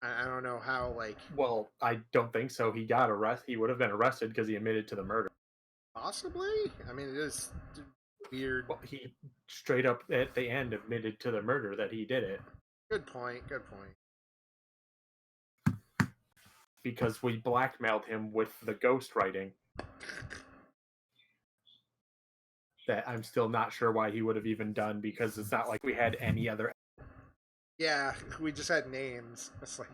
I don't know how, like... Well, I don't think so. He got arrested. He would have been arrested because he admitted to the murder. Possibly? I mean, it is weird. Well, he straight up at the end admitted to the murder that he did it. Good point, good point. Because we blackmailed him with the ghostwriting. That I'm still not sure why he would have even done, because it's not like we had any other... Yeah, we just had names. It's like...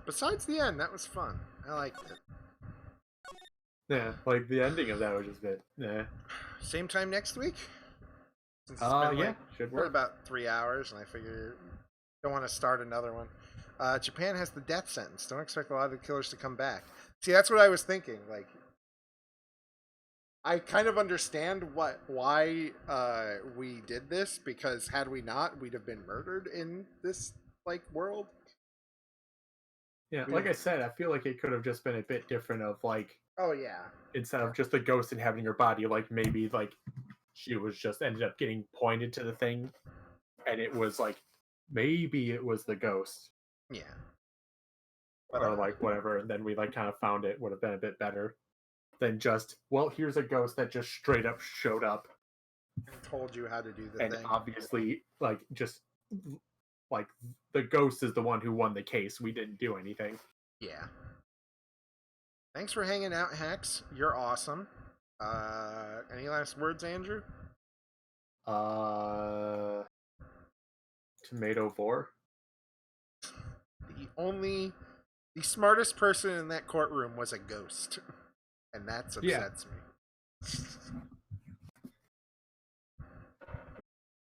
Besides the end, that was fun. I liked it. Yeah, like the ending of that was just a bit... Yeah. Same time next week? Since Yeah, should for work. about 3 hours, and I figure don't want to start another one. Japan has the death sentence. Don't expect a lot of the killers to come back. See, that's what I was thinking. Like, I kind of understand why we did this, because had we not, we'd have been murdered in this like world. Yeah, like I said, I feel like it could have just been a bit different of like, Oh yeah, instead of just the ghost inhabiting her body, like maybe like she was just ended up getting pointed to the thing, and it was like maybe it was the ghost. yeah. Or like whatever, and then we like kind of found it would have been a bit better than just, well, here's a ghost that just straight up showed up and told you how to do the and thing. obviously like just like the ghost is the one who won the case. We didn't do anything. Yeah. Thanks for hanging out, Hex. You're awesome. Any last words, Andrew? Tomato vor. The smartest person in that courtroom was a ghost. And that upsets me.